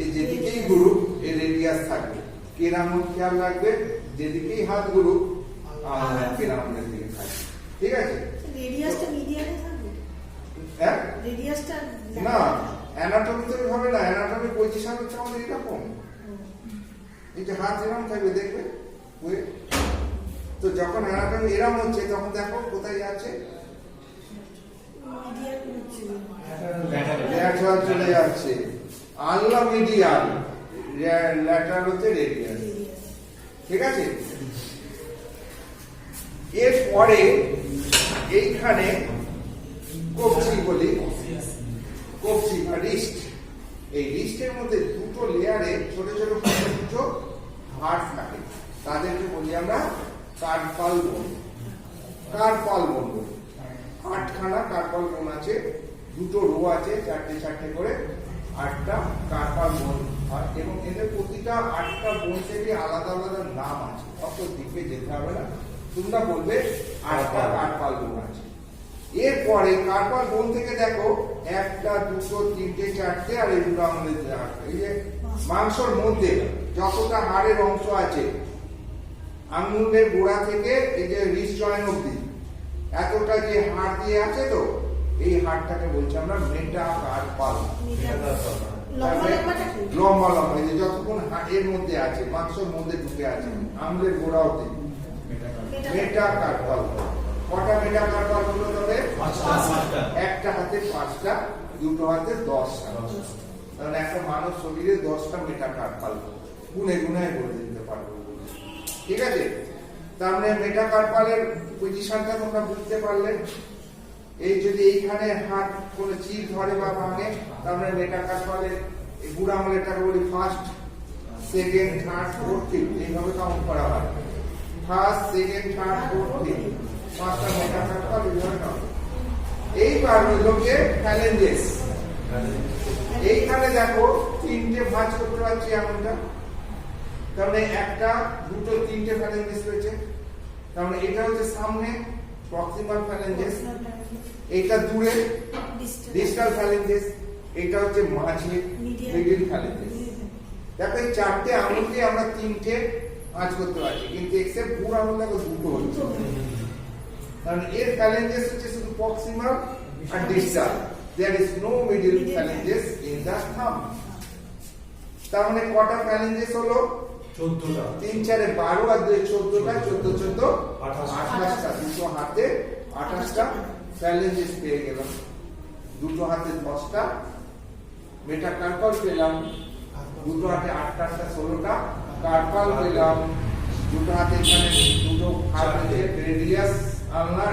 এই যেদিকেই ঘুরুক এই রেডিয়াস থাকবে। কেন আঙুল খেয়াল রাখবে, যেদিকেই হাত ঘুরুক কেন আঙুলের দিকে থাকবে। ঠিক আছে, রেডিয়াসটা মিডিয়ালে থাকবে, হ্যাঁ রেডিয়াসটা না, অ্যানাটমিক্যালি হবে না। অ্যানাটমিক পজিশন হচ্ছে আমাদের এরকম, এই যে হাত এরকম থাকবে দেখবে। তো যখন অ্যানাটমি এরকম হচ্ছে তখন দেখো কোথায় যাচ্ছে, মিডিয়াল হচ্ছে, ল্যাটারাল চলে যাচ্ছে, আনলা মিডিয়াল, ল্যাটারাল হচ্ছে রেডিয়াস। ঠিক আছে, এরপরে এইখানে কবজি বলি, কবজি বা রিস্ট। এই রিস্টের মধ্যে দুটো লেয়ারে ছোট ছোট ছোট হাড় থাকে, তাদেরকে বলি আমরা কার্পাল বোন। কার্পাল বোন বলি, 8খানা কার্পাল বোন আছে, দুটো রো আছে, চারটে চারটে করে 8টা কার্পাল বোন হয়। এবং এদের প্রতিটা 8টা বোন থেকে আলাদা আলাদা নাম আছে, অত দিকে যেতে হবে না, তোমরা বলবে 8টা কার্পাল বোন আছে। এরপরে কার্পাল বোন থেকে দেখো 1টা 2টো 3টে 4টে আর এই দুটো আমাদের এই যে মাংসর মধ্যে যতটা হাড়ের অংশ আছে, আঙুলের গোড়া থেকে এই যে রিস্ট জয়েন্ট অব্দি এতটা যে হাড় দিয়ে আছে, তো এই হাড়টাকে বলছি আমরা মেটাকার্পাল। লম্বা লম্বা এই যে যতক্ষণ হাড়ের মধ্যে আছে, মাংসের মধ্যে ঢুকে আছে, আঙুলের গোড়া অব্দি মেটাকার্পাল। কটা মেটাকার্পাল হলো তবে? একটা হাতে 5টা, দুটো হাতে 10টা। তাহলে একটা মানুষ শরীরে 10টা মেটাকার্পাল গুনে গুনে বলে দিতে পারবো। ঠিক আছে, তার মানে মেটাকার্পালের পজিশনটা তোমরা বুঝতে পারলে। এই যদি এইখানে হাত কোনো চির ধরে বা ভাঙে, তার মানে মেটাকার্পালের এই বুড়া আঙুলেরটাকে বলি first, second, third, fourth, fifth, এইভাবে কাউন্ট করা হয়। First, second, third, fourth, fifth, 5টা মেটাকার্পাল এইভাবে কাউন্ট। এইবার হইল গিয়ে ফ্যালেঞ্জেস। এইখানে দেখো 3টে ভাঁজ করতে পারছি আঙুলটা, তার মানে 1টা 2টো 3টে ফ্যালেঞ্জেস রয়েছে। তার মানে এটা হচ্ছে সামনে প্রক্সিমাল ফ্যালেঞ্জেস, এটা দূরে ডিস্টাল ফ্যালেঞ্জেস, এটা হচ্ছে মাঝে মিডল ফ্যালেঞ্জেস। দেখো এই 4টে আঙুলকে আমরা 3টে ভাঁজ করতে পারছি, কিন্তু এক্সেপ্ট বুড় আঙুল দেখো দুটো হচ্ছে, কারণ এর ফ্যালেঞ্জেস হচ্ছে শুধু প্রক্সিমাল আর distal, there is no middle phalanges in the thumb. তার মানে কটা ফ্যালেঞ্জেস হলো? 14টা। 3 4 12 আর 2 14টা, 14 14 28টা। 28টা, দুটো হাতে 28টা ফ্যালেঞ্জেস পেয়ে গেলাম, দুটো হাতে 10টা মেটাকার্পাল পেলাম, দুটো হাতে 8টা 16টা কার্পাল পেলাম, দুটো হাতে এখানে দুটো হাতে রেডিয়াস আনলা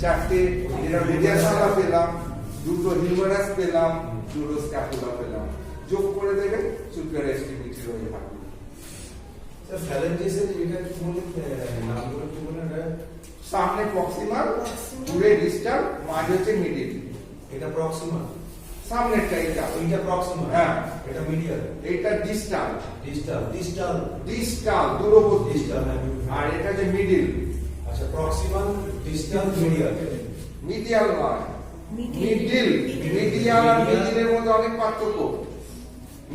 4টে রেডিয়াস আনলা পেলাম, দুটো হিউমারাস পেলাম, দুটো স্ক্যাপুলা পেলাম, যোগ করে দেবে সুপিরিয়র এক্সট্রিমিটির ওই ভাগ। স্যার ফ্যালেঞ্জেসের এটা কি বলে নামগুলো কি বলে এটা? সামনে প্রক্সিমাল, দূরে ডিস্টাল, মাঝে হচ্ছে মিডিল। এটা প্রক্সিমাল, সামনেরটা এটা, ওইটা প্রক্সিমাল, হ্যাঁ এটা মিডিয়াল, এটা ডিস্টাল, ডিস্টাল দূরবর্তী, ডিস্টাল, আর এটা হচ্ছে মিডিল। আচ্ছা প্রক্সিমাল, ডিস্টাল, মিডিয়াল। মিডিয়াল নয়, মিডিল। মিডিয়াল আর মিডিলের মধ্যে অনেক পার্থক্য।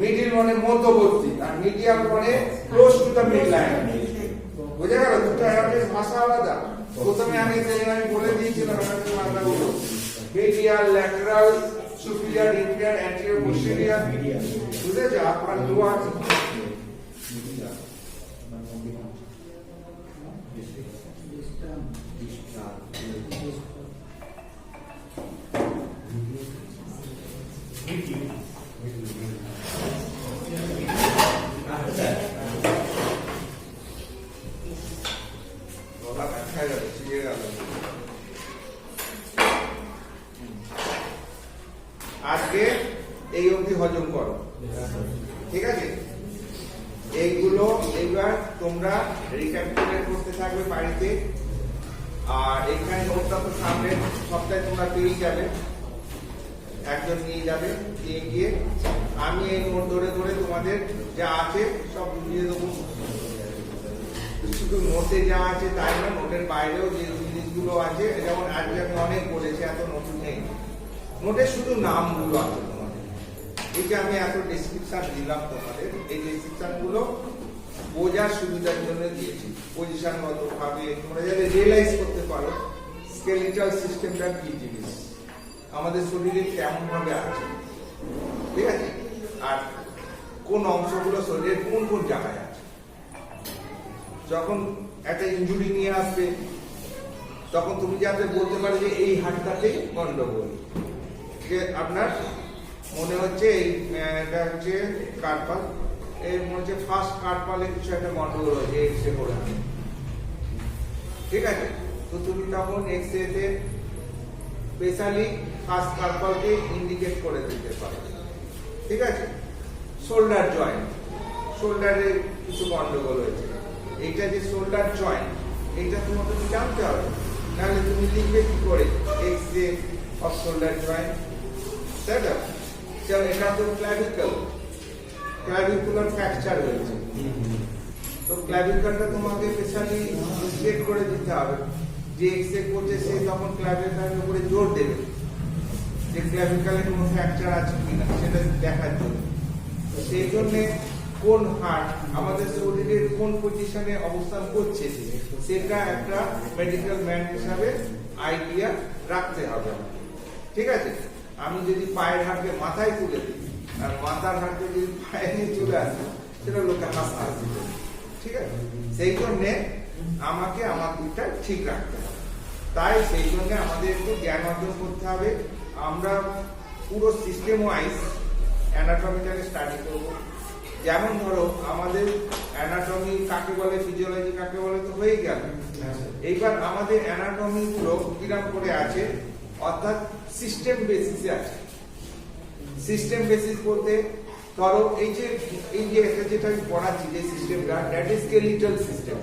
মিডিল মানে মধ্যবর্তী, আর মিডিয়াল মানে close to the mid line. বুঝে গেল? দুটো এর ভাষা আলাদা। প্রথমে আমি বলে দিয়েছিলাম মাথাগুলো, medial, lateral, superior, inferior, anterior, posterior. বুঝেছো? আপনার লোয়ার আজকে এই অবধি হজম করো, ঠিক আছে? এইগুলো এবার তোমরা রিক্যাপিটুলেট করতে থাকবে বাড়িতে, আর এখানে নোটটা তো সামনে সপ্তাহে তোমরা পেয়ে যাবে, একজন নিয়ে যাবে, দিয়ে গিয়ে আমি এই নোট ধরে ধরে তোমাদের যা আছে সব বুঝিয়ে দেবো। শুধু নোটে যা আছে তাই না, নোটের বাইরেও যে জিনিসগুলো আছে, যেমন আজকে আমি অনেক বলেছি, এত নোট নেই, নোটে শুধু নামগুলো আছে তোমাদের। এই যে আমি এত ডেসক্রিপশন দিলাম তোমাদের, এই ডেসক্রিপশন গুলো বোঝার সুবিধার জন্য দিয়েছি, পজিশনগত ভাবে তোমরা যাতে রিয়েলাইজ করতে পারো স্কেলিটাল সিস্টেমটা কি জিনিস, আমাদের শরীরে কেমন ভাবে আছে, ঠিক আছে, আর কোন অংশগুলো শরীরের কোন কোন জায়গায় আছে। যখন একটা ইনজুরি নিয়ে আসবে তখন তুমি যাতে বলতে পারো যে এই হাড়টাতেই গন্ডগোল, যে আপনার মনে হচ্ছে এটা হচ্ছে কার্পাল, এর মনে হচ্ছে ফার্স্ট কার্পালে কিছু একটা গন্ডগোল হয়েছে, এক্সরে করে আনো, ঠিক আছে? তো তুমি তখন এক্সরে তে স্পেশালি ফার্স্ট কার্পালকে ইন্ডিকেট করে দিতে পারো, ঠিক আছে? শোল্ডার জয়েন্ট, শোল্ডারে কিছু গন্ডগোল হয়েছে, এইটা যে শোল্ডার জয়েন্ট, এইটা তোমাকে জানতে হবে, নাহলে তুমি লিখবে কি করে এক্সরে অফ শোল্ডার জয়েন্ট, তাই না? এটা তো ক্লাভিকুলার ফ্র্যাকচার হয়েছে, তো ক্লাভিকুলারটা তোমাকে স্পেশালি চেক করে দিতে হবে, যে এক্সরে করছে সে তখন ক্লাভিকুলারের উপরে জোর দেবে যে ক্লাভিকুলারে কোনো ফ্র্যাকচার আছে কিনা, সেটা দেখার জন্য। সেই জন্য কোন হাড় আমাদের শরীরের কোন পজিশনে অবস্থান করছে সেটা একটা মেডিকেল ম্যান হিসাবে আইডিয়া রাখতে হবে, ঠিক আছে? আমি যদি পায়ের হাড়কে মাথায় তুলে দিই আর মাথার হাড়কে যদি পায়ে নিয়ে চলে আসে, সেটা লোকে হাসতে আসবে, ঠিক আছে? সেই জন্যে আমাকে আমার দিকটা ঠিক রাখতে হবে, তাই সেই জন্য আমাদের একটু জ্ঞান অর্জন করতে হবে। আমরা পুরো সিস্টেম ওয়াইজ অ্যানাটমিটাকে স্টাডি করবো। যেমন ধরো আমাদের অ্যানাটমি কাকে বলে, ফিজিওলজি কাকে বলে তো হয়ে গেল, এইবার আমাদের অ্যানাটমি গুলো কিরকম করে আছে, অর্থাৎ সিস্টেম বেসিসে আছে। সিস্টেম বেসিস বলতে ধরো এই যে যেটা আমি পড়াচ্ছি যে সিস্টেমটা, দ্যাট ইজ স্কেলিটাল সিস্টেম।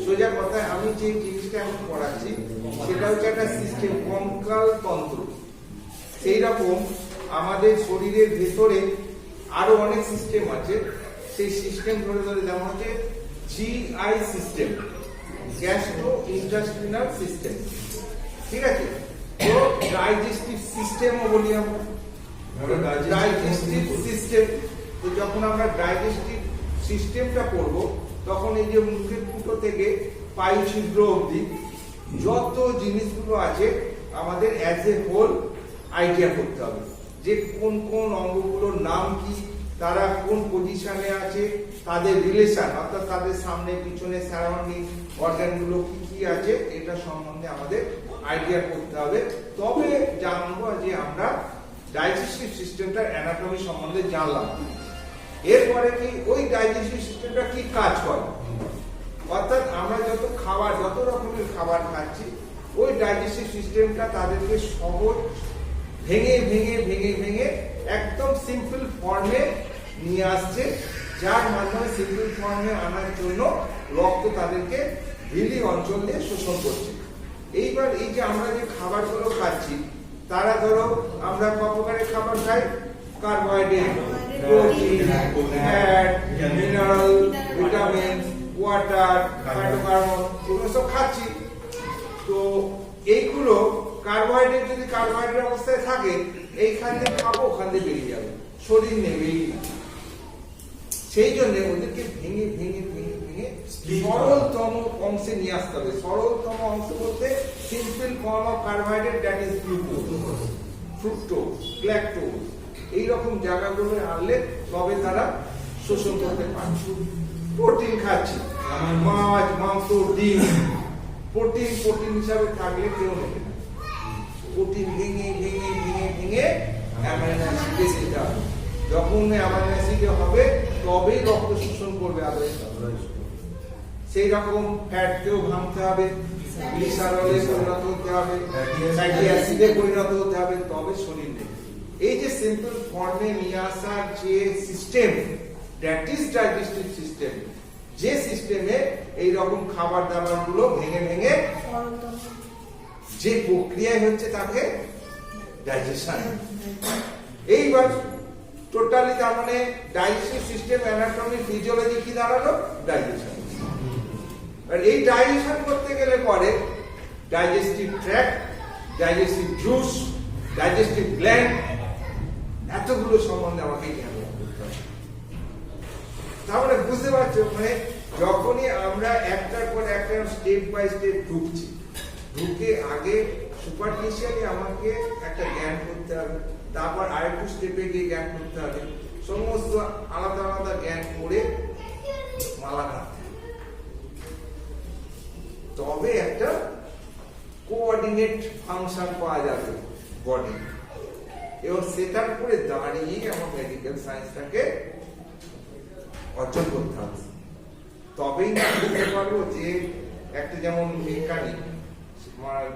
সোজা কথায় আমি যে জিনিসটা এখন পড়াচ্ছি সেটা হচ্ছে একটা সিস্টেম, কঙ্কাল তন্ত্র। সেই রকম আমাদের শরীরের ভেতরে আরো অনেক সিস্টেম আছে, সেই সিস্টেম ধরে ধরে যেমন হচ্ছে GI system, gastro intestinal system, ঠিক আছে? তো ডাইজেস্টিভ সিস্টেমও বলি আমরা, ডাইজেস্টিভ সিস্টেম। তো যখন আমরা ডাইজেস্টিভ সিস্টেমটা করব তখন এই যে মুখের ফুটো থেকে পায়ু ছিদ্র অবধি যত জিনিসগুলো আছে আমাদের অ্যাজ এ হোল আইডিয়া করতে হবে যে কোন কোন অঙ্গগুলোর নাম কি, তারা কোন পজিশনে আছে, তাদের রিলেশন অর্থাৎ তাদের সামনে পিছনে সারাউন্ডিং অর্গানগুলো কি কি আছে এটা সম্বন্ধে আমাদের আইডিয়া করতে হবে। তবে জানবো যে আমরা ডাইজেস্টিভ সিস্টেমটার অ্যানাটমি সম্বন্ধে জানলাম। এরপরে কি ওই ডাইজেস্টিভ সিস্টেমটা কি কাজ করে, অর্থাৎ আমরা যত রকমের খাবার খাচ্ছি ওই ডাইজেস্টিভ সিস্টেমটা তাদেরকে সহজ ভেঙে ভেঙে ভেঙে ভেঙে একদম সিম্পল ফর্মে নিয়ে আসছে, যার মাধ্যমে সিম্পল ফর্মে আনার জন্য রক্ত তাদেরকে ভিলি অঞ্চল দিয়ে শোষণ করছে। এইবার এই যে আমরা যে খাবারগুলো খাচ্ছি তারা ধরো আমরা ক প্রকারের খাবার খাই, carbohydrate, protein, fat, mineral, vitamin, water, phytocarbon এগুলো সব খাচ্ছি। তো এইগুলো কার্বোহাইড্রেট যদি কার্বোহাইড্রেট অবস্থায় থাকে এইখান থেকে খাবো ওখান থেকে বেরিয়ে যাবে, শরীর নেবেই না। সেই জন্য ওদেরকে ভেঙে ভেঙে ভেঙে ভেঙে সরলতম অংশে নিয়ে আসতে হবে। সরলতম অংশ বলতে simple form of carbohydrate that is glucose, fructose, lactose এইরকম জায়গাগুলো আনলে তবে তারা শোষণ করতে পারছে। প্রোটিন খাচ্ছি, মাছ, মাংস, ডিম, প্রোটিন হিসাবে থাকলে কেউ নেবে না। প্রোটিন ভেঙে ভেঙে ভেঙে ভেঙে অ্যামাইনো অ্যাসিডে যেতে হবে। যখন অ্যামাইনো অ্যাসিডে হবে তবেই রক্ত শোষণ করবে। সেই রকম ফ্যাটকেও ভাঙতে হবে, গ্লিসারলে পরিণত হতে হবে, ফ্যাটি অ্যাসিডে পরিণত হতে হবে, তবে শরীর নেবে। এই যে সিম্পল ফর্মে নিয়ে আসার যে system that is digestive system, যে সিস্টেমে এই রকম খাবার দাবার গুলো ভেঙে ভেঙে যে প্রক্রিয়ায় হচ্ছে তাকে ডাইজেশন। এইবার টোটালি তার মানে ডাইজেস্টিভ সিস্টেম, অ্যানাটমি, ফিজিওলজি কি দাঁড়ালো? ডাইজেশন। আর এই ডাইজেশন করতে গেলে পরে digestive tract, digestive juice, digestive gland এতগুলো সম্বন্ধে আমাকে জ্ঞান করতে হবে। তাহলে বুঝতে পারছো মানে যখনই আমরা একটার পর একটা স্টেপ বাই স্টেপ ঢুকছি, ঢুকে আগে সুপারফিশিয়ালি আমাকে একটা জ্ঞান করতে হবে, তারপর আরেকটু স্টেপে গিয়ে জ্ঞান করতে হবে, সমস্ত আলাদা আলাদা জ্ঞান করে মালা গাঁথতে হবে। তবে একটা কোঅর্ডিনেট ফাংশন পাওয়া যাবে বডি, এবং সেটার উপরে দাঁড়িয়ে আমার মেডিকেল সায়েন্সটাকে অর্জন করতে হবে। তবেই না বুঝতে পারবো যে একটা যেমন মেকানিক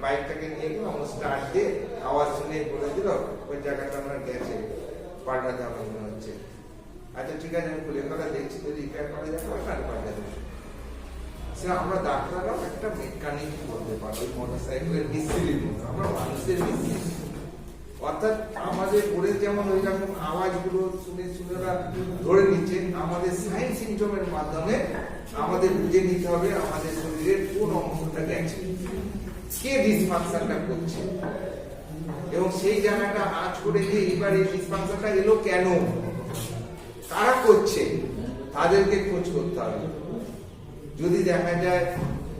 বাইকটাকে নিয়ে গেল, আমার স্টার্ট দিয়ে আওয়াজ শুনে বলে দিল ওই জায়গাটা আমার গেছে, পাল্টাতে আমার মনে হচ্ছে। আচ্ছা ঠিক আছে, আমি খুলে ফেলা দেখছি যদি রিপেয়ার করা যাবে ওখানে পাল্টাতে হবে। সে আমরা ডাক্তাররাও একটা মেকানিক বলতে পারবো, মোটর সাইকেলের মিস্ত্রির মতো আমরা মানুষের মিস্ত্রি। অর্থাৎ আমাদের ওরে যেমন ওই রকম আওয়াজগুলো শুনে শুনেরা ধরে নিচ্ছে, আমাদের সাইন সিমটমের মাধ্যমে আমাদের বুঝে নিতে হবে আমাদের শরীরের কোন অংশটা গেছে, কে ডিসফাংশনটা করছে, এবং সেই জায়গাটা আঁচ করে দিয়ে এবার এই ডিসফাংশনটা এলো কেন, কারা করছে, তাদেরকে খোঁজ করতে হবে। যদি দেখা যায়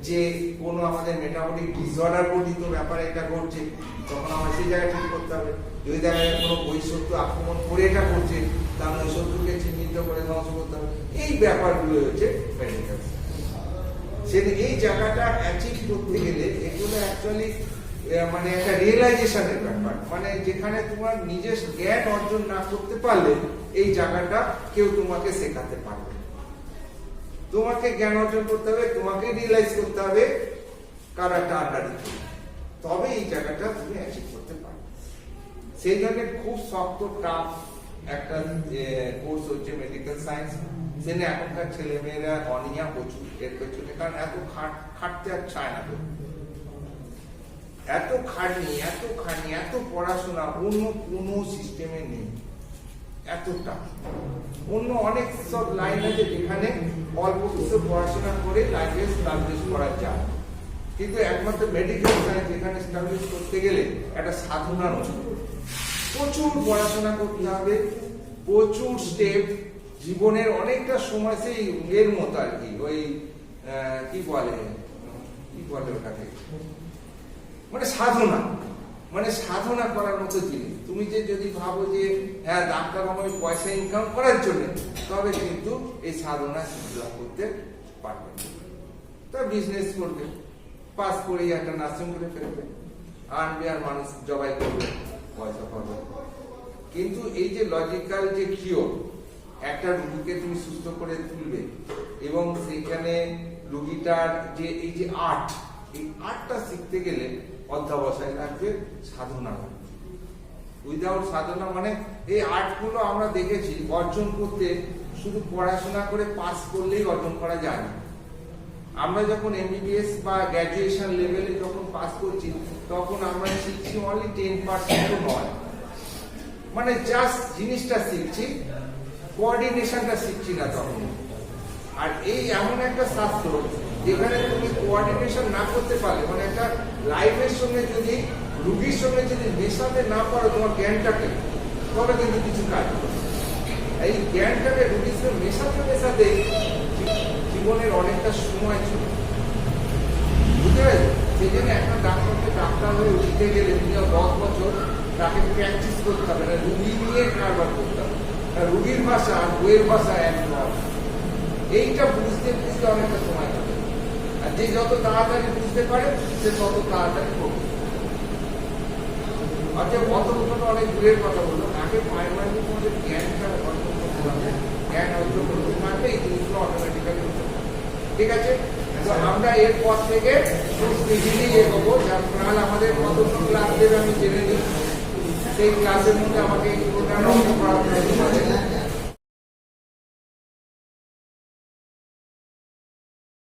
যে কোনো আমাদের মেটাবলিক ডিসঅর্ডার গঠিত ব্যাপারে এটা ঘটছে, তখন আমার সেই জায়গা ঠিক করতে হবে। যদি দেখা যায় কোনো বহিঃশত্রু আক্রমণ করে এটা করছে, তাহলে ওই শত্রুকে চিহ্নিত করে ধ্বংস করতে হবে। এই ব্যাপারগুলো হচ্ছে মেডিকেল। সেদিন এই জায়গাটা অ্যাচিভ করতে গেলে এগুলো অ্যাকচুয়ালি মানে একটা রিয়েলাইজেশনের ব্যাপার, মানে যেখানে তোমার নিজের জ্ঞান অর্জন না করতে পারলে এই জায়গাটা কেউ তোমাকে শেখাতে পারবে। তোমাকে জ্ঞান অর্জন করতে হবে, তোমাকে রিয়েলাইজ করতে হবে কারো একটা আন্ডারে, তবে এই জায়গাটা তুমি অ্যাচিভ করতে পারবে। সেই জন্য খুব শক্ত টাফ একটা কোর্স হচ্ছে মেডিকেল সায়েন্স। সেখানে এখনকার ছেলে মেয়েরা অনিয়া প্রচুর এর পেছনে, কারণ এত খাটতে আর চায় না, এত খাটনি এত পড়াশোনা অন্য কোনো সিস্টেমে নেই, এতটা। অন্য অনেক সব লাইন আছে যেখানে অল্প কিছু পড়াশোনা করে লাইফে স্টাবলিশ করা যায়, কিন্তু একমাত্র মেডিকেল সায়েন্স এখানে স্টাবলিশ করতে গেলে একটা সাধনা নয়। প্রচুর পড়াশোনা করতে হবে, প্রচুর স্টেপ, জীবনের অনেকটা সময় সেই এর মতো আর কি, ওই কি বলে ওটাকে, মানে সাধনা করার মতো জিনিস। তুমি যে যদি ভাবো যে হ্যাঁ ডাক্তার আমার পয়সা ইনকাম করার জন্য, তবে কিন্তু এই সাধনা লাভ করতে পারবে না। তা বিজনেস করবে, পাস করেই একটা নার্সিং করে ফেলবে, আনবে আর মানুষ জবাই করবে, পয়সা পাবে। কিন্তু এই যে লজিক্যাল যে কিওর, একটা রুগীকে তুমি সুস্থ করে তুলবে এবং সেখানে রুগীটার যে এই যে আর্ট, এই আর্টটা শিখতে গেলে অধ্যাবসায় লাগবে, সাধনা লাগবে। উইদাউট সাধনা মানে এই আর্টগুলো আমরা দেখেছি অর্জন করতে শুধু পড়াশোনা করে পাস করলেই অর্জন করা যায় না। আমরা যখন এমবিবিএস বা গ্র্যাজুয়েশন লেভেলে যখন পাস করছি, তখন আমরা শিখছি অনলি 10% নয়, মানে জাস্ট জিনিসটা শিখছি, কোঅর্ডিনেশনটা শিখছি না তখন। আর এই এমন একটা শাস্ত্র যেখানে তুমি কোঅর্ডিনেশন না করতে পারলে, মানে একটা লাইফের সঙ্গে যদি, রুগীর সঙ্গে যদি মেশাতে না পারো তোমার জ্ঞানটাকে, তবে কিন্তু কিছু কাজ হবে। এই জ্ঞানটাকে রুগীর সঙ্গে মেশাতে জীবনের অনেকটা সময় ছিল, বুঝতে পেরেছো? সেই জন্য একটা ডাক্তারকে ডাক্তার হয়ে উঠতে গেলে 10 বছর তাকে প্র্যাকটিস করতে হবে, না রুগী নিয়ে কারবার করতে হবে, রুগীর ভাষা আর বইয়ের ভাষা এক নয়। এইটা বুঝতে অনেকটা সময় লাগে, আর যে যত তাড়াতাড়ি বুঝতে পারে সে তত তাড়াতাড়ি করবে। আচ্ছা, অতটা অনেক দূরের কথা বললো, আগে প্রাইমারি মধ্যে জ্ঞানটা অর্জন করতে হবে, জ্ঞান অর্জন করতে থাকলে এই জিনিসগুলো অটোমেটিক্যালি হতে পারে। ঠিক আছে, তো আমরা এরপর থেকে স্পিডিলি এগোবো। কাল আমাদের কতগুলো ক্লাস দেবে আমি জেনে নিই, সেই ক্লাসের মধ্যে আমাকে এই প্রোগ্রাম করাতে হবে।